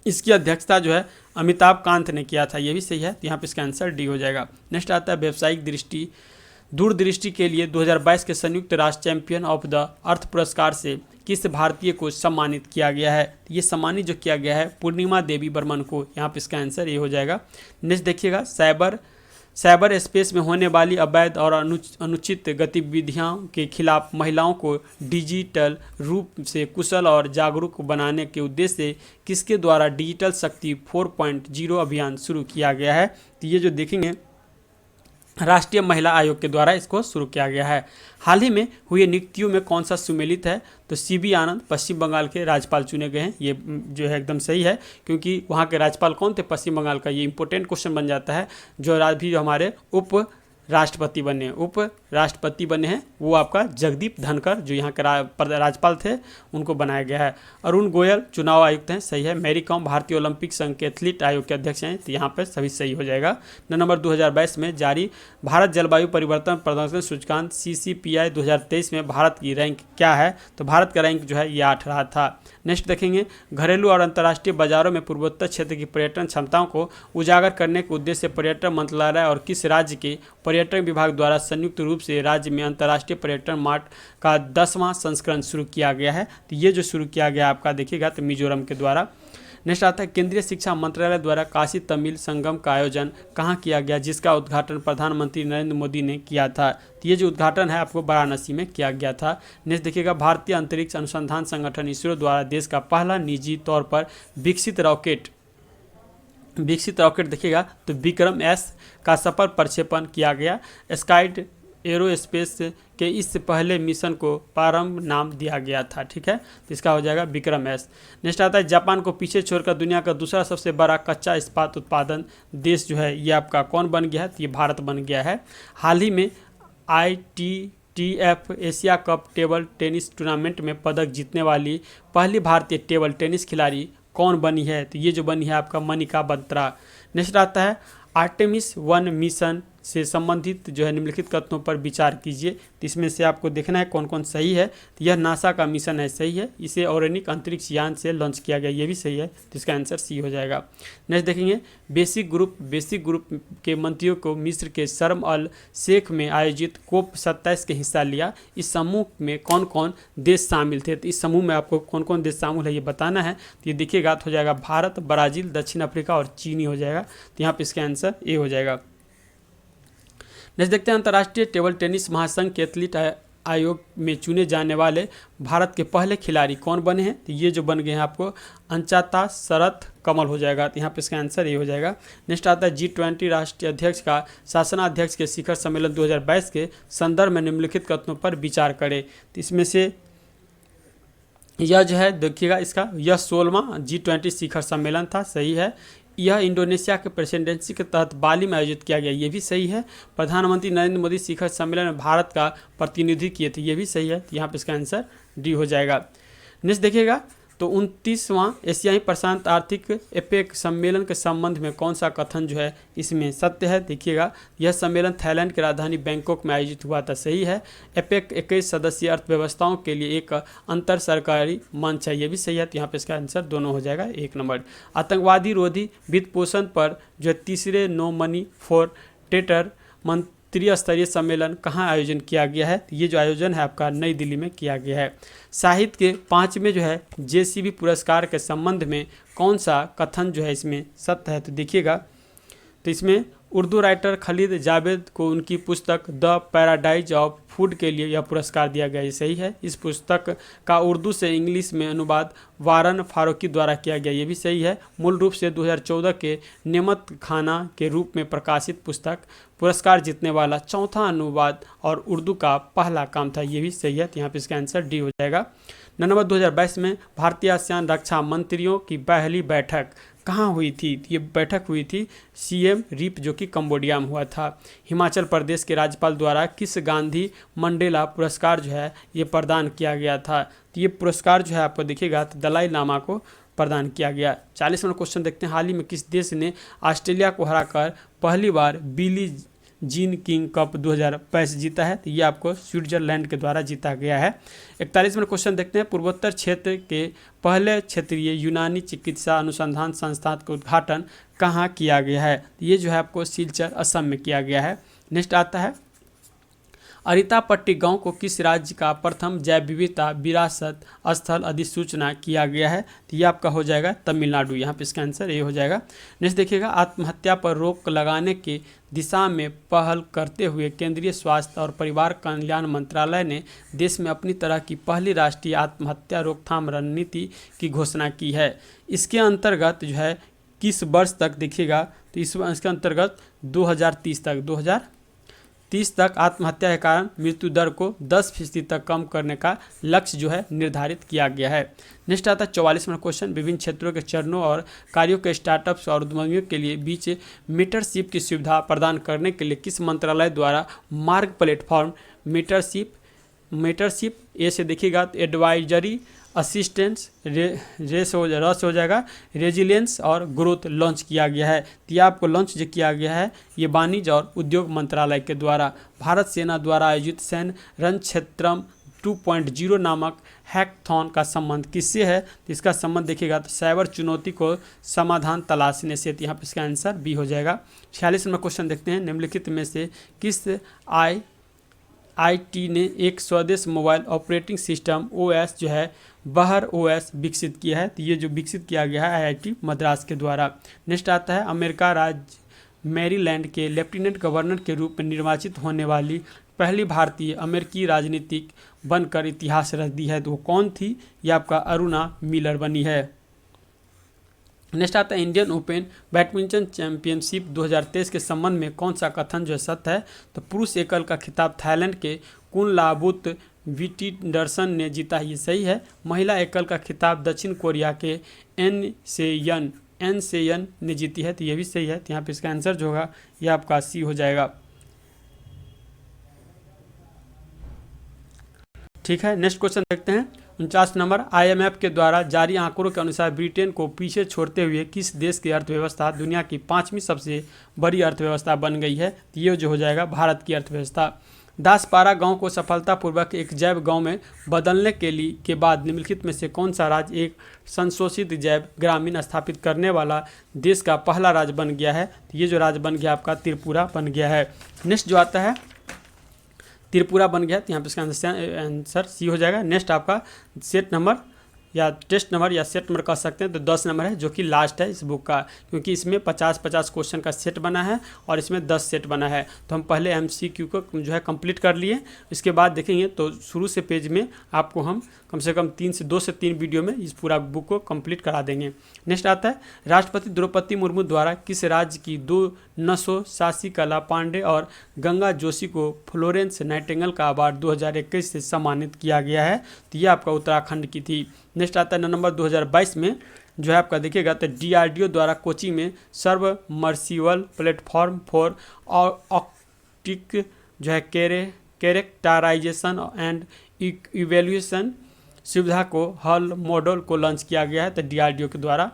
इसकी अध्यक्षता जो है अमिताभ कांत ने किया था, ये भी सही है। तो यहाँ पे इसका आंसर डी हो जाएगा। नेक्स्ट आता है व्यावसायिक दूरदृष्टि के लिए 2022 के संयुक्त राष्ट्र चैंपियन ऑफ द अर्थ पुरस्कार से किस भारतीय को सम्मानित किया गया है? ये सम्मानित जो किया गया है पूर्णिमा देवी बर्मन को, यहाँ पे इसका आंसर ये हो जाएगा। नेक्स्ट देखिएगा, साइबर स्पेस में होने वाली अवैध और अनुचित गतिविधियों के खिलाफ महिलाओं को डिजिटल रूप से कुशल और जागरूक बनाने के उद्देश्य से किसके द्वारा डिजिटल शक्ति 4.0 अभियान शुरू किया गया है? तो ये जो देखेंगे राष्ट्रीय महिला आयोग के द्वारा इसको शुरू किया गया है। हाल ही में हुई नियुक्तियों में कौन सा सुमेलित है? तो CB आनंद पश्चिम बंगाल के राज्यपाल चुने गए हैं, ये जो है एकदम सही है, क्योंकि वहाँ के राज्यपाल कौन थे पश्चिम बंगाल का, ये इंपॉर्टेंट क्वेश्चन बन जाता है। जो अभी हमारे उप राष्ट्रपति बने हैं वो आपका जगदीप धनखड़ जो यहाँ के राज्यपाल थे उनको बनाया गया है। अरुण गोयल चुनाव आयुक्त हैं, सही है। मैरी कॉम भारतीय ओलंपिक संघ के एथलीट आयोग के अध्यक्ष हैं, तो यहाँ पर सभी सही हो जाएगा। नवंबर 2022 में जारी भारत जलवायु परिवर्तन प्रदर्शन सूचकांक CCPI 2023 में भारत की रैंक क्या है? तो भारत का रैंक जो है ये 8 रहा था। नेक्स्ट देखेंगे, घरेलू और अंतर्राष्ट्रीय बाजारों में पूर्वोत्तर क्षेत्र की पर्यटन क्षमताओं को उजागर करने के उद्देश्य से पर्यटन मंत्रालय और किस राज्य के पर्यटन विभाग द्वारा संयुक्त रूप से राज्य में अंतर्राष्ट्रीय पर्यटन मार्ट का 10वां संस्करण शुरू किया गया है? तो ये जो शुरू किया गया आपका देखिएगा तो मिजोरम के द्वारा। नेक्स्ट आता है, केंद्रीय शिक्षा मंत्रालय द्वारा काशी तमिल संगम का आयोजन कहाँ किया गया, जिसका उद्घाटन प्रधानमंत्री नरेंद्र मोदी ने किया था? तो ये जो उद्घाटन है आपको वाराणसी में किया गया था। नेक्स्ट देखिएगा, भारतीय अंतरिक्ष अनुसंधान संगठन इसरो द्वारा देश का पहला निजी तौर पर विकसित रॉकेट देखिएगा तो विक्रम S का सफल प्रक्षेपण किया गया। स्काइड एरोस्पेस के इस पहले मिशन को प्रारंभ नाम दिया गया था, ठीक है। तो इसका हो जाएगा विक्रम S। नेक्स्ट आता है, जापान को पीछे छोड़कर दुनिया का दूसरा सबसे बड़ा कच्चा इस्पात उत्पादन देश जो है ये आपका कौन बन गया है? तो ये भारत बन गया है। हाल ही में ITTF Asia cup table tennis tournament में पदक जीतने वाली पहली भारतीय टेबल टेनिस खिलाड़ी कौन बनी है? तो ये जो बनी है आपका मनिका बत्रा। नेक्स्ट आता है, आर्टेमिस 1 मिशन से संबंधित जो है निम्नलिखित कथनों पर विचार कीजिए। तो इसमें से आपको देखना है कौन कौन सही है। तो यह नासा का मिशन है, सही है। इसे ऑरेनिक अंतरिक्ष यान से लॉन्च किया गया, ये भी सही है। तो इसका आंसर सी हो जाएगा। नेक्स्ट देखेंगे, बेसिक ग्रुप के मंत्रियों को मिस्र के शर्म अल शेख में आयोजित COP 27 के हिस्सा लिया। इस समूह में कौन कौन देश शामिल थे? तो इस समूह में आपको कौन कौन देश शामिल है ये बताना है। तो ये देखिएगा तो हो जाएगा भारत, ब्राज़ील, दक्षिण अफ्रीका और चीनी हो जाएगा। तो यहाँ पर इसका आंसर ए हो जाएगा। नेक्स्ट देखते हैं, अंतर्राष्ट्रीय टेबल टेनिस महासंघ के एथलीट आयोग में चुने जाने वाले भारत के पहले खिलाड़ी कौन बने हैं? तो ये जो बन गए हैं आपको अंचाता शरथ कमल हो जाएगा। तो यहाँ पे इसका आंसर ये हो जाएगा। नेक्स्ट आता है, G20 राष्ट्रीय अध्यक्ष का शासनाध्यक्ष के शिखर सम्मेलन 2022 के संदर्भ में निम्नलिखित कथनों पर विचार करें। तो इसमें से यह जो है देखिएगा इसका यह 16वां G20 शिखर सम्मेलन था, सही है। यह इंडोनेशिया के प्रेसिडेंसी के तहत बाली में आयोजित किया गया, ये भी सही है। प्रधानमंत्री नरेंद्र मोदी शिखर सम्मेलन में भारत का प्रतिनिधि किए थे, ये भी सही है। तो यहाँ पे इसका आंसर डी हो जाएगा। नेक्स्ट देखिएगा तो 29वां एशियाई प्रशांत आर्थिक APEC सम्मेलन के संबंध में कौन सा कथन जो है इसमें सत्य है? देखिएगा, यह सम्मेलन थाईलैंड की राजधानी बैंकॉक में आयोजित हुआ था, सही है। APEC 21 सदस्यीय अर्थव्यवस्थाओं के लिए एक अंतर सरकारी मंच है, ये भी सही है। तो यहाँ पे इसका आंसर दोनों हो जाएगा, 1 नंबर। आतंकवादी रोधी वित्त पोषण पर जो तीसरे नो मनी फॉर टेरर त्रिस्तरीय सम्मेलन कहाँ आयोजन किया गया है? ये जो आयोजन है आपका नई दिल्ली में किया गया है। साहित्य के 5वें जो है JCB पुरस्कार के संबंध में कौन सा कथन जो है इसमें सत्य है? तो देखिएगा, तो इसमें उर्दू राइटर खालिद जावेद को उनकी पुस्तक द पैराडाइज ऑफ फूड के लिए यह पुरस्कार दिया गया। ये सही है। इस पुस्तक का उर्दू से इंग्लिश में अनुवाद वारन फारूकी द्वारा किया गया। ये भी सही है। मूल रूप से 2014 के नेमत खाना के रूप में प्रकाशित पुस्तक पुरस्कार जीतने वाला चौथा अनुवाद और उर्दू का पहला काम था। ये भी सही है। तो यहाँ पे इसका आंसर डी हो जाएगा। नवंबर 2022 में भारतीय आसियान रक्षा मंत्रियों की पहली बैठक कहाँ हुई थी? ये बैठक हुई थी सीएम रीप, जो कि कंबोडिया में हुआ था। हिमाचल प्रदेश के राज्यपाल द्वारा किस गांधी मंडेला पुरस्कार जो है ये प्रदान किया गया था? तो ये पुरस्कार जो है आपको देखिएगा तो दलाई लामा को प्रदान किया गया। 40वां क्वेश्चन देखते हैं। हाल ही में किस देश ने ऑस्ट्रेलिया को हराकर पहली बार बिली जीन किंग कप 2022 जीता है? तो ये आपको स्विट्जरलैंड के द्वारा जीता गया है। 41वां क्वेश्चन देखते हैं। पूर्वोत्तर क्षेत्र के पहले क्षेत्रीय यूनानी चिकित्सा अनुसंधान संस्थान का उद्घाटन कहाँ किया गया है? ये जो है आपको सिलचर असम में किया गया है। नेक्स्ट आता है, अरितापट्टी गांव को किस राज्य का प्रथम जैव विविधता विरासत स्थल अधिसूचना किया गया है? तो ये आपका हो जाएगा तमिलनाडु। यहाँ पे इसका आंसर ये हो जाएगा। नेक्स्ट देखिएगा, आत्महत्या पर रोक लगाने की दिशा में पहल करते हुए केंद्रीय स्वास्थ्य और परिवार कल्याण मंत्रालय ने देश में अपनी तरह की पहली राष्ट्रीय आत्महत्या रोकथाम रणनीति की घोषणा की है। इसके अंतर्गत जो है किस वर्ष तक देखिएगा, तो इसके अंतर्गत 2030 तक आत्महत्या के कारण मृत्यु दर को 10% तक कम करने का लक्ष्य जो है निर्धारित किया गया है। नेक्स्ट आता है 44वां क्वेश्चन। विभिन्न क्षेत्रों के चरणों और कार्यों के स्टार्टअप्स और उद्यमियों के लिए बीच मेंटरशिप की सुविधा प्रदान करने के लिए किस मंत्रालय द्वारा मार्ग प्लेटफॉर्म मेंटरशिप ए से देखिएगा तो एडवाइजरी असिस्टेंस रस हो जाएगा रेजिलियंस और ग्रोथ लॉन्च किया गया है। तो यह आपको लॉन्च जो किया गया है ये वाणिज्य और उद्योग मंत्रालय के द्वारा। भारत सेना द्वारा आयोजित सैन्य रणक्षेत्रम 2.0 नामक हैकथॉन का संबंध किससे है? तो इसका संबंध देखिएगा तो साइबर चुनौती को समाधान तलाशने से। तो यहाँ पर इसका आंसर बी हो जाएगा। 46वां क्वेश्चन देखते हैं। निम्नलिखित में से किस आईटी ने एक स्वदेश मोबाइल ऑपरेटिंग सिस्टम ओएस जो है बहर ओएस विकसित किया है? तो ये जो विकसित किया गया है आईआईटी मद्रास के द्वारा। नेक्स्ट आता है, अमेरिका राज्य मैरीलैंड के लेफ्टिनेंट गवर्नर के रूप में निर्वाचित होने वाली पहली भारतीय अमेरिकी राजनीतिक बनकर इतिहास रच दी है। तो वो कौन थी? ये आपका अरुणा मिलर बनी है। नेक्स्ट आता है, इंडियन ओपन बैडमिंटन चैंपियनशिप 2023 के संबंध में कौन सा कथन जो है सत्य है? तो पुरुष एकल का खिताब थाईलैंड के कुनलाबुत विटिंडरसन ने जीता। ये सही है। महिला एकल का खिताब दक्षिण कोरिया के एन सेयन ने जीती है। तो ये भी सही है। तो यहाँ पे इसका आंसर जो होगा ये आपका सी हो जाएगा। ठीक है। नेक्स्ट क्वेश्चन देखते हैं। 49 नंबर, आईएमएफ के द्वारा जारी आंकड़ों के अनुसार ब्रिटेन को पीछे छोड़ते हुए किस देश की अर्थव्यवस्था दुनिया की 5वीं सबसे बड़ी अर्थव्यवस्था बन गई है? तो ये जो हो जाएगा भारत की अर्थव्यवस्था। दासपारा गांव को सफलतापूर्वक एक जैव गांव में बदलने के बाद निम्नलिखित में से कौन सा राज्य एक संशोधित जैव ग्रामीण स्थापित करने वाला देश का पहला राज्य बन गया है? तो ये जो राज्य बन गया आपका त्रिपुरा बन गया है। नेक्स्ट जो आता है त्रिपुरा बन गया। तो यहाँ पे इसका आंसर सी हो जाएगा। नेक्स्ट आपका सेट नंबर या टेस्ट नंबर या सेट नंबर कह सकते हैं तो 10 नंबर है, जो कि लास्ट है इस बुक का, क्योंकि इसमें 50-50 क्वेश्चन का सेट बना है और इसमें 10 सेट बना है। तो हम पहले एमसीक्यू को जो है कंप्लीट कर लिए। इसके बाद देखेंगे तो शुरू से पेज में आपको हम कम से कम 2 से 3 वीडियो में इस पूरा बुक को कंप्लीट करा देंगे। नेक्स्ट आता है, राष्ट्रपति द्रौपदी मुर्मू द्वारा किस राज्य की 2 नसों शशिकला पांडे और गंगा जोशी को फ्लोरेंस नाइटिंगेल का अवार्ड 2021 से सम्मानित किया गया है? तो ये आपका उत्तराखंड की थी। नेक्स्ट आता है नवंबर 2022 में जो है आपका देखिएगा तो डीआरडीओ द्वारा कोची में सबमर्सिबल प्लेटफॉर्म फॉर ऑप्टिक जो है कैरेक्टराइजेशन एंड इवेल्यूएशन सुविधा को हल मॉडल को लॉन्च किया गया है तो डीआरडीओ के द्वारा।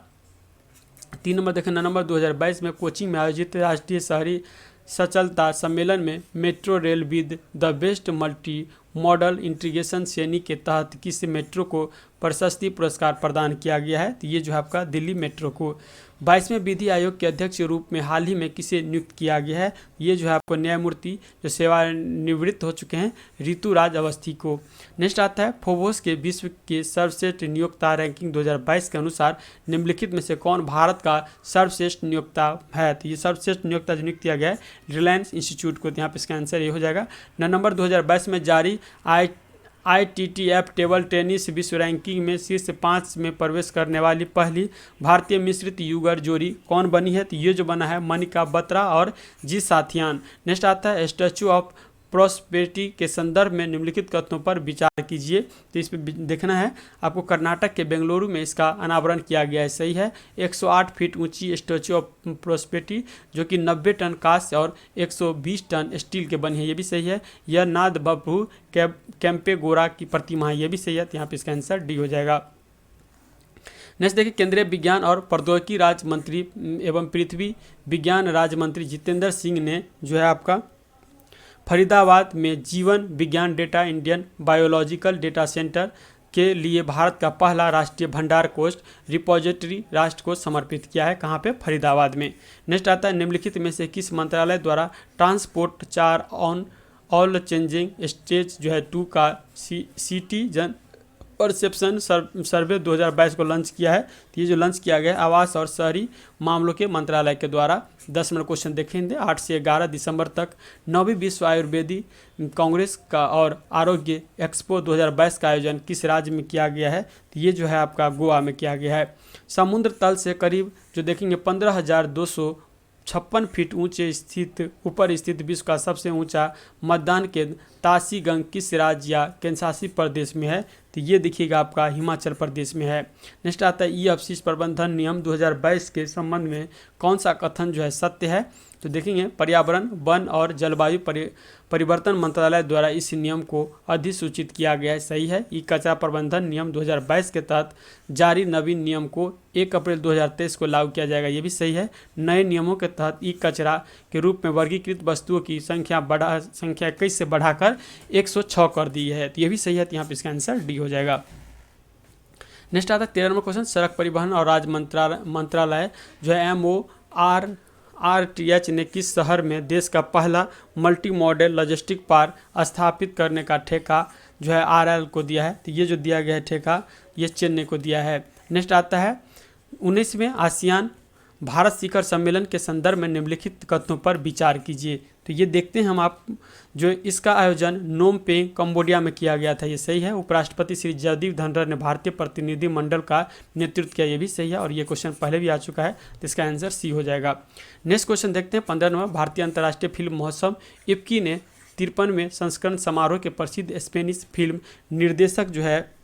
3 नंबर देखें, नवंबर 2022 में कोची में आयोजित राष्ट्रीय शहरी सचलता सम्मेलन में metro rail with the best multi modal integration श्रेणी के तहत किस मेट्रो को प्रशस्ति पुरस्कार प्रदान किया गया है? तो ये जो है आपका दिल्ली मेट्रो को। 22वें विधि आयोग के अध्यक्ष के रूप में हाल ही में किसे नियुक्त किया गया है? ये जो है आपको न्यायमूर्ति जो सेवानिवृत्त हो चुके हैं ऋतुराज अवस्थी को। नेक्स्ट आता है फोबोस के विश्व के सर्वश्रेष्ठ नियोक्ता रैंकिंग 2022 के अनुसार निम्नलिखित में से कौन भारत का सर्वश्रेष्ठ नियोक्ता है? तो ये सर्वश्रेष्ठ नियोक्ता जो नियुक्त किया गया है रिलायंस इंस्टीट्यूट को। तो यहाँ पे इसका आंसर ये हो जाएगा। नवंबर 2022 में जारी ITTF टेबल टेनिस विश्व रैंकिंग में शीर्ष 5 में प्रवेश करने वाली पहली भारतीय मिश्रित युगल जोड़ी कौन बनी है? तो ये जो बना है मनिका बत्रा और जी साथियान। नेक्स्ट आता है स्टैचू ऑफ प्रॉस्पेरिटी के संदर्भ में निम्नलिखित कथनों पर विचार कीजिए। तो इस पर देखना है आपको। कर्नाटक के बेंगलुरु में इसका अनावरण किया गया है, सही है। 108 फीट ऊंची स्टैचू ऑफ प्रॉस्पेरिटी जो कि 90 टन कांस्य और 120 टन स्टील के बनी है, ये भी सही है। यह नाद बब्बू कैंपेगोरा की प्रतिमा है, ये भी सही है। तो यहाँ पे इसका आंसर डी हो जाएगा। नेक्स्ट देखिए, केंद्रीय विज्ञान और प्रौद्योगिकी राज्य मंत्री एवं पृथ्वी विज्ञान राज्य मंत्री जितेंद्र सिंह ने जो है आपका फरीदाबाद में जीवन विज्ञान data Indian biological data centre के लिए भारत का पहला राष्ट्रीय भंडार कोष रिपोजिटरी राष्ट्र को समर्पित किया है। कहाँ पे? फरीदाबाद में। नेक्स्ट आता है निम्नलिखित में से किस मंत्रालय द्वारा transport 4 on all changing stage जो है 2 का सिटीजन परसेप्शन सर्वे 2022 को लॉन्च किया है? तो ये जो लॉन्च किया गया है आवास और शहरी मामलों के मंत्रालय के द्वारा। 10 मिनट क्वेश्चन देखेंगे। 8 से 11 दिसंबर तक 9वीं विश्व आयुर्वेदिक कांग्रेस का और आरोग्य एक्सपो 2022 का आयोजन किस राज्य में किया गया है? तो ये जो है आपका गोवा में किया गया है। समुद्र तल से करीब जो देखेंगे 15,256 फीट ऊपर स्थित विश्व का सबसे ऊंचा मतदान केंद्र ताशीगंज किस राज्य या केंद्रशासित प्रदेश में है? तो ये देखिएगा आपका हिमाचल प्रदेश में है। नेक्स्ट आता है ई अपशिष्ट प्रबंधन नियम 2022 के संबंध में कौन सा कथन जो है सत्य है? तो देखेंगे पर्यावरण वन और जलवायु परिवर्तन मंत्रालय द्वारा इस नियम को अधिसूचित किया गया है, सही है। ई कचरा प्रबंधन नियम 2022 के तहत जारी नवीन नियम को 1 अप्रैल 2023 को लागू किया जाएगा, ये भी सही है। नए नियमों के तहत ई कचरा के रूप में वर्गीकृत वस्तुओं की संख्या 21 से बढ़ाकर 106 कर दी है, तो ये भी सही है। तो यहाँ पे इसका आंसर डी हो जाएगा। नेक्स्ट आता है 13 नंबर क्वेश्चन, सड़क परिवहन और राज्य मंत्रालय जो है MORTH ने किस शहर में देश का पहला मल्टी मॉडल लॉजिस्टिक पार्क स्थापित करने का ठेका जो है RL को दिया है? तो ये जो दिया गया है ठेका ये चेन्नई को दिया है। नेक्स्ट आता है 19वें आसियान भारत शिखर सम्मेलन के संदर्भ में निम्नलिखित कथनों पर विचार कीजिए। तो ये देखते हैं हम आप जो इसका आयोजन नोम पेंग कंबोडिया में किया गया था, ये सही है। उपराष्ट्रपति श्री जगदीप धनखड़ ने भारतीय प्रतिनिधि मंडल का नेतृत्व किया, ये भी सही है। और ये क्वेश्चन पहले भी आ चुका है, तो इसका आंसर सी हो जाएगा। नेक्स्ट क्वेश्चन देखते हैं 15 नंबर, भारतीय अंतर्राष्ट्रीय फिल्म महोत्सव IFFI ने 53वें संस्करण समारोह के प्रसिद्ध स्पेनिश फिल्म निर्देशक जो है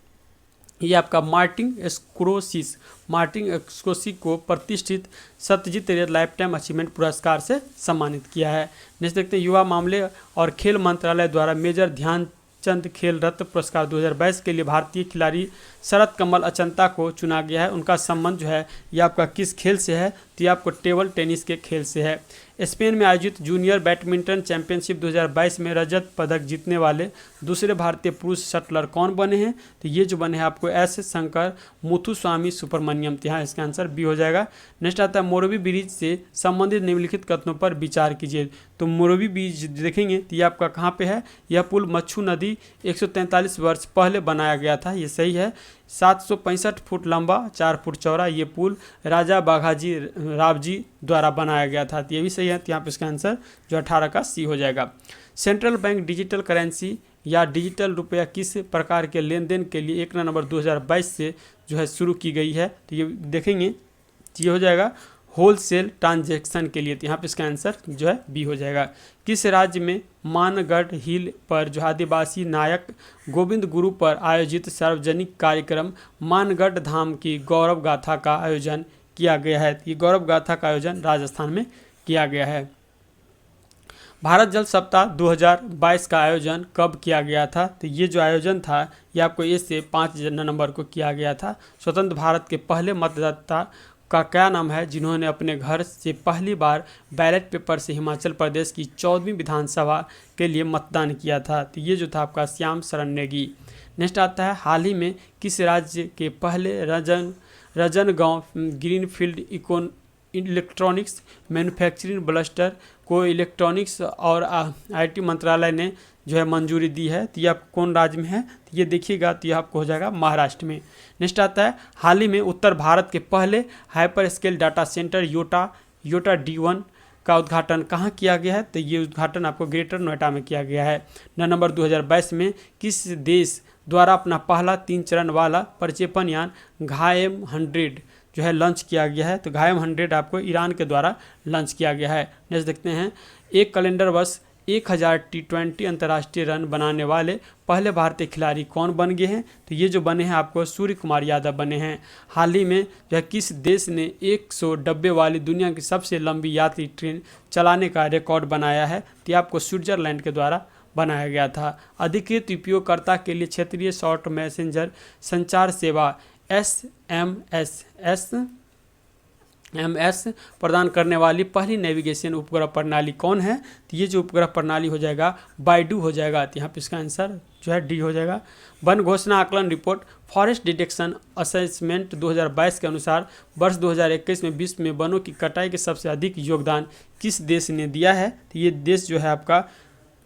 ये आपका मार्टिन स्कोर्सेज़ी को प्रतिष्ठित सत्यजीत रे लाइफटाइम अचीवमेंट पुरस्कार से सम्मानित किया है। नेक्स्ट देखते हैं युवा मामले और खेल मंत्रालय द्वारा मेजर ध्यानचंद खेल रत्न पुरस्कार 2022 के लिए भारतीय खिलाड़ी शरत कमल अचंता को चुना गया है। उनका संबंध जो है ये आपका किस खेल से है? तो ये आपको टेबल टेनिस के खेल से है। स्पेन में आयोजित जूनियर बैडमिंटन चैंपियनशिप 2022 में रजत पदक जीतने वाले दूसरे भारतीय पुरुष शटलर कौन बने हैं? तो ये जो बने हैं आपको S शंकर मुथुस्वामी सुब्रमण्यम। तो यहाँ इसका आंसर बी हो जाएगा। नेक्स्ट आता है मोरबी ब्रिज से संबंधित निम्नलिखित कथनों पर विचार कीजिए। तो मोरबी ब्रिज देखेंगे तो ये आपका कहाँ पे है? यह पुल मच्छू नदी 143 वर्ष पहले बनाया गया था, ये सही है। 765 फुट लंबा 4 फुट चौड़ा ये पुल राजा बाघाजी रावजी द्वारा बनाया गया था, तो ये भी सही है। तो यहाँ पे इसका आंसर जो 18 का सी हो जाएगा। सेंट्रल बैंक डिजिटल करेंसी या डिजिटल रुपया किस प्रकार के लेन देन के लिए 1 नवंबर 2022 से जो है शुरू की गई है? तो ये देखेंगे ये हो जाएगा होलसेल ट्रांजैक्शन के लिए। तो यहाँ पे इसका आंसर जो है बी हो जाएगा। किस राज्य में मानगढ़ हिल पर जो आदिवासी नायक गोविंद गुरु पर आयोजित सार्वजनिक कार्यक्रम मानगढ़ धाम की गौरव गाथा का आयोजन किया गया है? ये गौरव गाथा का आयोजन राजस्थान में किया गया है। भारत जल सप्ताह 2022 का आयोजन कब किया गया था? तो ये जो आयोजन था ये आपको 1 से 5 नवंबर को किया गया था। स्वतंत्र भारत के पहले मतदाता का क्या नाम है जिन्होंने अपने घर से पहली बार बैलेट पेपर से हिमाचल प्रदेश की 14वीं विधानसभा के लिए मतदान किया था? तो ये जो था आपका श्याम शरण नेगी। नेक्स्ट आता है, हाल ही में किस राज्य के पहले रजनगांव ग्रीनफील्ड इलेक्ट्रॉनिक्स मैन्युफैक्चरिंग क्लस्टर को इलेक्ट्रॉनिक्स और आईटी मंत्रालय ने जो है मंजूरी दी है? तो ये आप कौन राज्य में है? तो ये देखिएगा, तो ये आपको हो जाएगा महाराष्ट्र में। नेक्स्ट आता है, हाल ही में उत्तर भारत के पहले hyperscale data centre Yotta D1 का उद्घाटन कहाँ किया गया है? तो ये उद्घाटन आपको ग्रेटर नोएडा में किया गया है। नवंबर 2022 में किस देश द्वारा अपना पहला 3 चरण वाला प्रक्षेपण यान घायम 100 जो है लॉन्च किया गया है? तो घायम 100 आपको ईरान के द्वारा लॉन्च किया गया है। नेक्स्ट देखते हैं, एक कैलेंडर वर्ष 1000 T20 अंतर्राष्ट्रीय रन बनाने वाले पहले भारतीय खिलाड़ी कौन बन गए हैं? तो ये जो बने हैं आपको सूर्य कुमार यादव बने हैं। हाल ही में जो है किस देश ने 100 डब्बे वाली दुनिया की सबसे लंबी यात्री ट्रेन चलाने का रिकॉर्ड बनाया है? तो ये आपको स्विट्जरलैंड के द्वारा बनाया गया था। अधिकृत उपयोगकर्ता के लिए क्षेत्रीय शॉर्ट मैसेंजर संचार सेवा SMS प्रदान करने वाली पहली नेविगेशन उपग्रह प्रणाली कौन है? तो ये जो उपग्रह प्रणाली हो जाएगा बाइडू हो जाएगा। तो यहाँ पे इसका आंसर जो है डी हो जाएगा। वन घोषणा आकलन रिपोर्ट फॉरेस्ट डिटेक्शन असेसमेंट 2022 के अनुसार वर्ष 2021 में विश्व में वनों की कटाई के सबसे अधिक योगदान किस देश ने दिया है? तो ये देश जो है आपका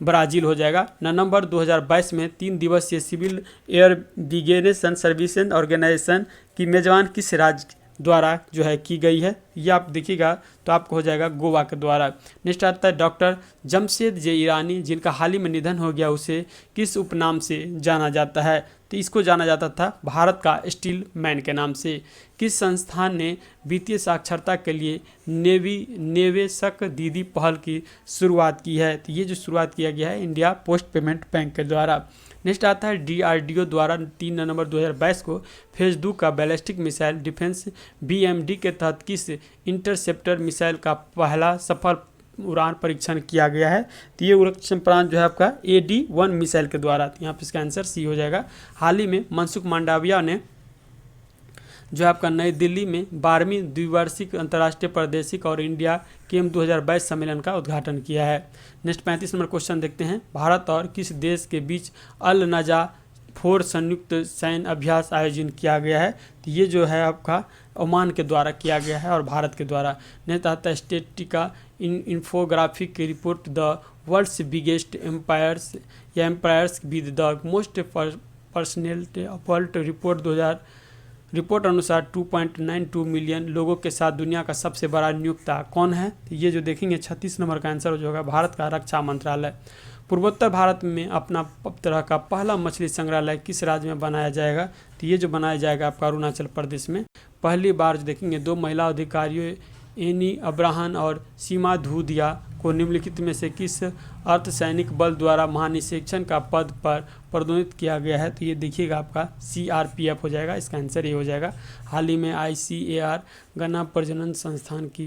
ब्राज़ील हो जाएगा। नवंबर 2022 में 3 दिवसीय सिविल एयरविगेनेशन सर्विसेज ऑर्गेनाइजेशन की मेजबान किस राज्य द्वारा जो है की गई है? ये आप देखिएगा तो आपको हो जाएगा गोवा के द्वारा। नेक्स्ट आता है, डॉक्टर जमशेद जे ईरानी जिनका हाल ही में निधन हो गया, उसे किस उपनाम से जाना जाता है? तो इसको जाना जाता था भारत का स्टील मैन के नाम से। किस संस्थान ने वित्तीय साक्षरता के लिए निवेशक दीदी पहल की शुरुआत की है? तो ये जो शुरुआत किया गया है इंडिया पोस्ट पेमेंट बैंक के द्वारा। नेक्स्ट आता है, DRDO द्वारा 3 नवंबर 2022 को फेज 2 का बैलिस्टिक मिसाइल डिफेंस BMD के तहत किस इंटरसेप्टर मिसाइल का पहला सफल उड़ान परीक्षण किया गया है? तो ये उड़ान प्रांत जो है आपका AD-1 मिसाइल के द्वारा। तो यहाँ पे इसका आंसर सी हो जाएगा। हाल ही में मनसुख मांडविया ने जो आपका नई दिल्ली में 12वीं द्विवार्षिक अंतर्राष्ट्रीय प्रादेशिक और इंडिया केम 2022 सम्मेलन का उद्घाटन किया है। नेक्स्ट 35 नंबर क्वेश्चन देखते हैं, भारत और किस देश के बीच अल नजा 4 संयुक्त सैन्य अभ्यास आयोजन किया गया है? तो ये जो है आपका ओमान के द्वारा किया गया है और भारत के द्वारा। नेक्स्ट आता है, स्टेटिका इन्फोग्राफिक की report the world's biggest empires with the most personality world report अनुसार 2.92 मिलियन लोगों के साथ दुनिया का सबसे बड़ा नियोक्ता कौन है? तो ये जो देखेंगे 36 नंबर का आंसर जो होगा भारत का रक्षा मंत्रालय। पूर्वोत्तर भारत में अपना तरह का पहला मछली संग्रहालय किस राज्य में बनाया जाएगा? तो ये जो बनाया जाएगा आपका अरुणाचल प्रदेश में। पहली बार जो देखेंगे 2 महिला अधिकारियों एनी अब्राहन और सीमा धूदिया को निम्नलिखित में से किस अर्धसैनिक बल द्वारा महानिरीक्षक का पद पर पदोन्नत किया गया है? तो ये देखिएगा आपका CRPF हो जाएगा। इसका आंसर ये हो जाएगा। हाल ही में ICAR गन्ना प्रजनन संस्थान की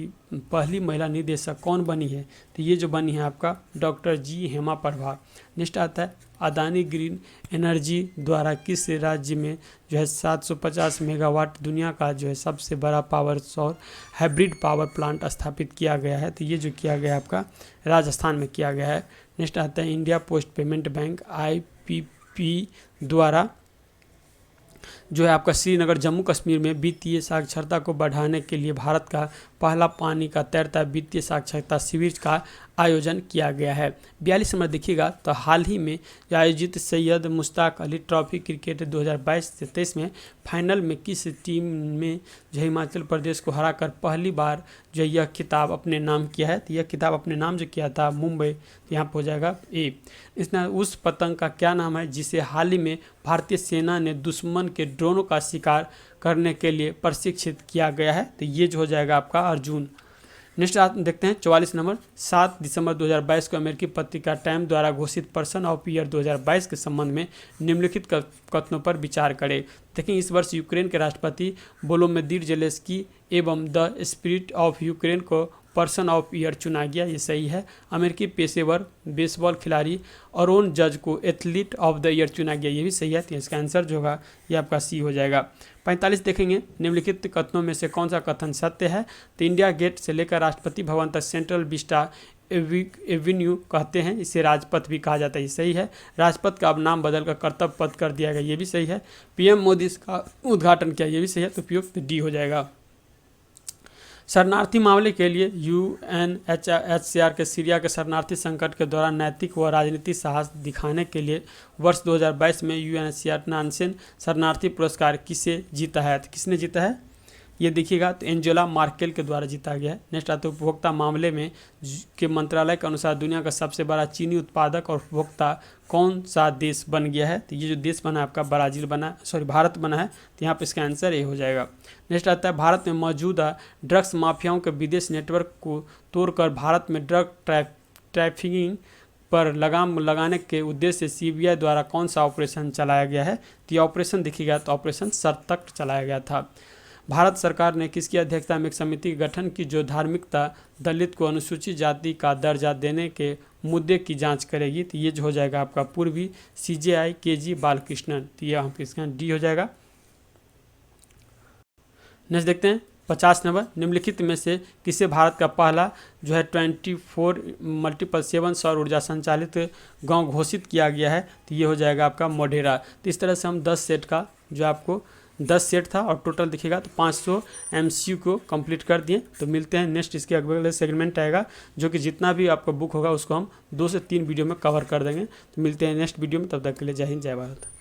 पहली महिला निदेशक कौन बनी है? तो ये जो बनी है आपका डॉक्टर जी हेमा प्रभा। नेक्स्ट आता है, अदानी ग्रीन एनर्जी द्वारा किस राज्य में जो है 750 मेगावाट दुनिया का जो है सबसे बड़ा पावर सौर हाइब्रिड पावर प्लांट स्थापित किया गया है? तो ये जो किया गया है आपका राजस्थान में किया गया है। नेक्स्ट आता है, India post payment bank IPP द्वारा जो है आपका श्रीनगर जम्मू कश्मीर में वित्तीय साक्षरता को बढ़ाने के लिए भारत का पहला पानी का तैरता वित्तीय साक्षरता शिविर का आयोजन किया गया है। 42 नंबर देखिएगा तो हाल ही में आयोजित सैयद मुश्ताक अली ट्रॉफी क्रिकेट 2022-23 में फाइनल में किस टीम में जो हिमाचल प्रदेश को हराकर पहली बार जो यह खिताब अपने नाम किया है? तो यह खिताब अपने नाम जो किया था मुंबई। तो यहाँ पर हो जाएगा ए। इसमें उस पतंग का क्या नाम है जिसे हाल ही में भारतीय सेना ने दुश्मन के ड्रोनों का शिकार करने के लिए प्रशिक्षित किया गया है? तो ये जो हो जाएगा आपका अर्जुन। नेक्स्ट देखते हैं 44 नंबर। 7 दिसंबर 2022 को अमेरिकी पत्रिका टाइम द्वारा घोषित पर्सन ऑफ ईयर 2022 के संबंध में निम्नलिखित कथनों पर विचार करें। देखें, इस वर्ष यूक्रेन के राष्ट्रपति वोलोदिमीर जेलेंस्की एवं द स्पिरिट ऑफ यूक्रेन को पर्सन ऑफ ईयर चुना गया, ये सही है। अमेरिकी पेशेवर बेसबॉल खिलाड़ी अरोन जज को एथलीट ऑफ द ईयर चुना गया, ये भी सही है। तो इसका आंसर जो होगा ये आपका सी हो जाएगा। 45 देखेंगे, निम्नलिखित कथनों में से कौन सा कथन सत्य है। तो इंडिया गेट से लेकर राष्ट्रपति भवन तक सेंट्रल विस्टा एवेन्यू कहते हैं, इसे राजपथ भी कहा जाता है, ये सही है। राजपथ का अब नाम बदलकर कर्तव्य पथ कर दिया गया, ये भी सही है। पीएम मोदी इसका उद्घाटन किया, ये भी सही है। तो उपयुक्त डी हो जाएगा। शरणार्थी मामले के लिए यूएनएचसीआर के सीरिया के शरणार्थी संकट के दौरान नैतिक व राजनीतिक साहस दिखाने के लिए वर्ष 2022 में यूएनएचसीआर नानसेन शरणार्थी पुरस्कार किसे जीता है। तो किसने जीता है ये देखिएगा, तो एंजेला मार्केल के द्वारा जीता गया है। नेक्स्ट आता है उपभोक्ता मामले में के मंत्रालय के अनुसार दुनिया का सबसे बड़ा चीनी उत्पादक और उपभोक्ता कौन सा देश बन गया है। तो ये जो देश बना है आपका ब्राज़ील बना, भारत बना है। तो यहाँ पर इसका आंसर ये हो जाएगा। नेक्स्ट आता है भारत में मौजूदा ड्रग्स माफियाओं के विदेश नेटवर्क को तोड़कर भारत में ड्रग ट्रैफिकिंग पर लगाम लगाने के उद्देश्य से सीबीआई द्वारा कौन सा ऑपरेशन चलाया गया है। तो ये ऑपरेशन देखिएगा, तो ऑपरेशन सरतक चलाया गया था। भारत सरकार ने किसकी अध्यक्षता में एक समिति का गठन की जो धार्मिकता दलित को अनुसूचित जाति का दर्जा देने के मुद्दे की जांच करेगी। तो ये जो हो जाएगा आपका पूर्वी सीजेआई केजी बालकृष्णन। तो ये यहाँ पे इसका डी हो जाएगा। नेक्स्ट देखते हैं 50 नंबर, निम्नलिखित में से किसे भारत का पहला जो है 24x7 सौर ऊर्जा संचालित गांव घोषित किया गया है। तो ये हो जाएगा आपका मोढेरा। तो इस तरह से हम 10 सेट का जो आपको 10 सेट था और टोटल दिखेगा तो 500 MCQ को कंप्लीट कर दिए। तो मिलते हैं नेक्स्ट, इसके अगले सेगमेंट आएगा जो कि जितना भी आपका बुक होगा उसको हम 2 से 3 वीडियो में कवर कर देंगे। तो मिलते हैं नेक्स्ट वीडियो में, तब तक के लिए जय हिंद जय भारत।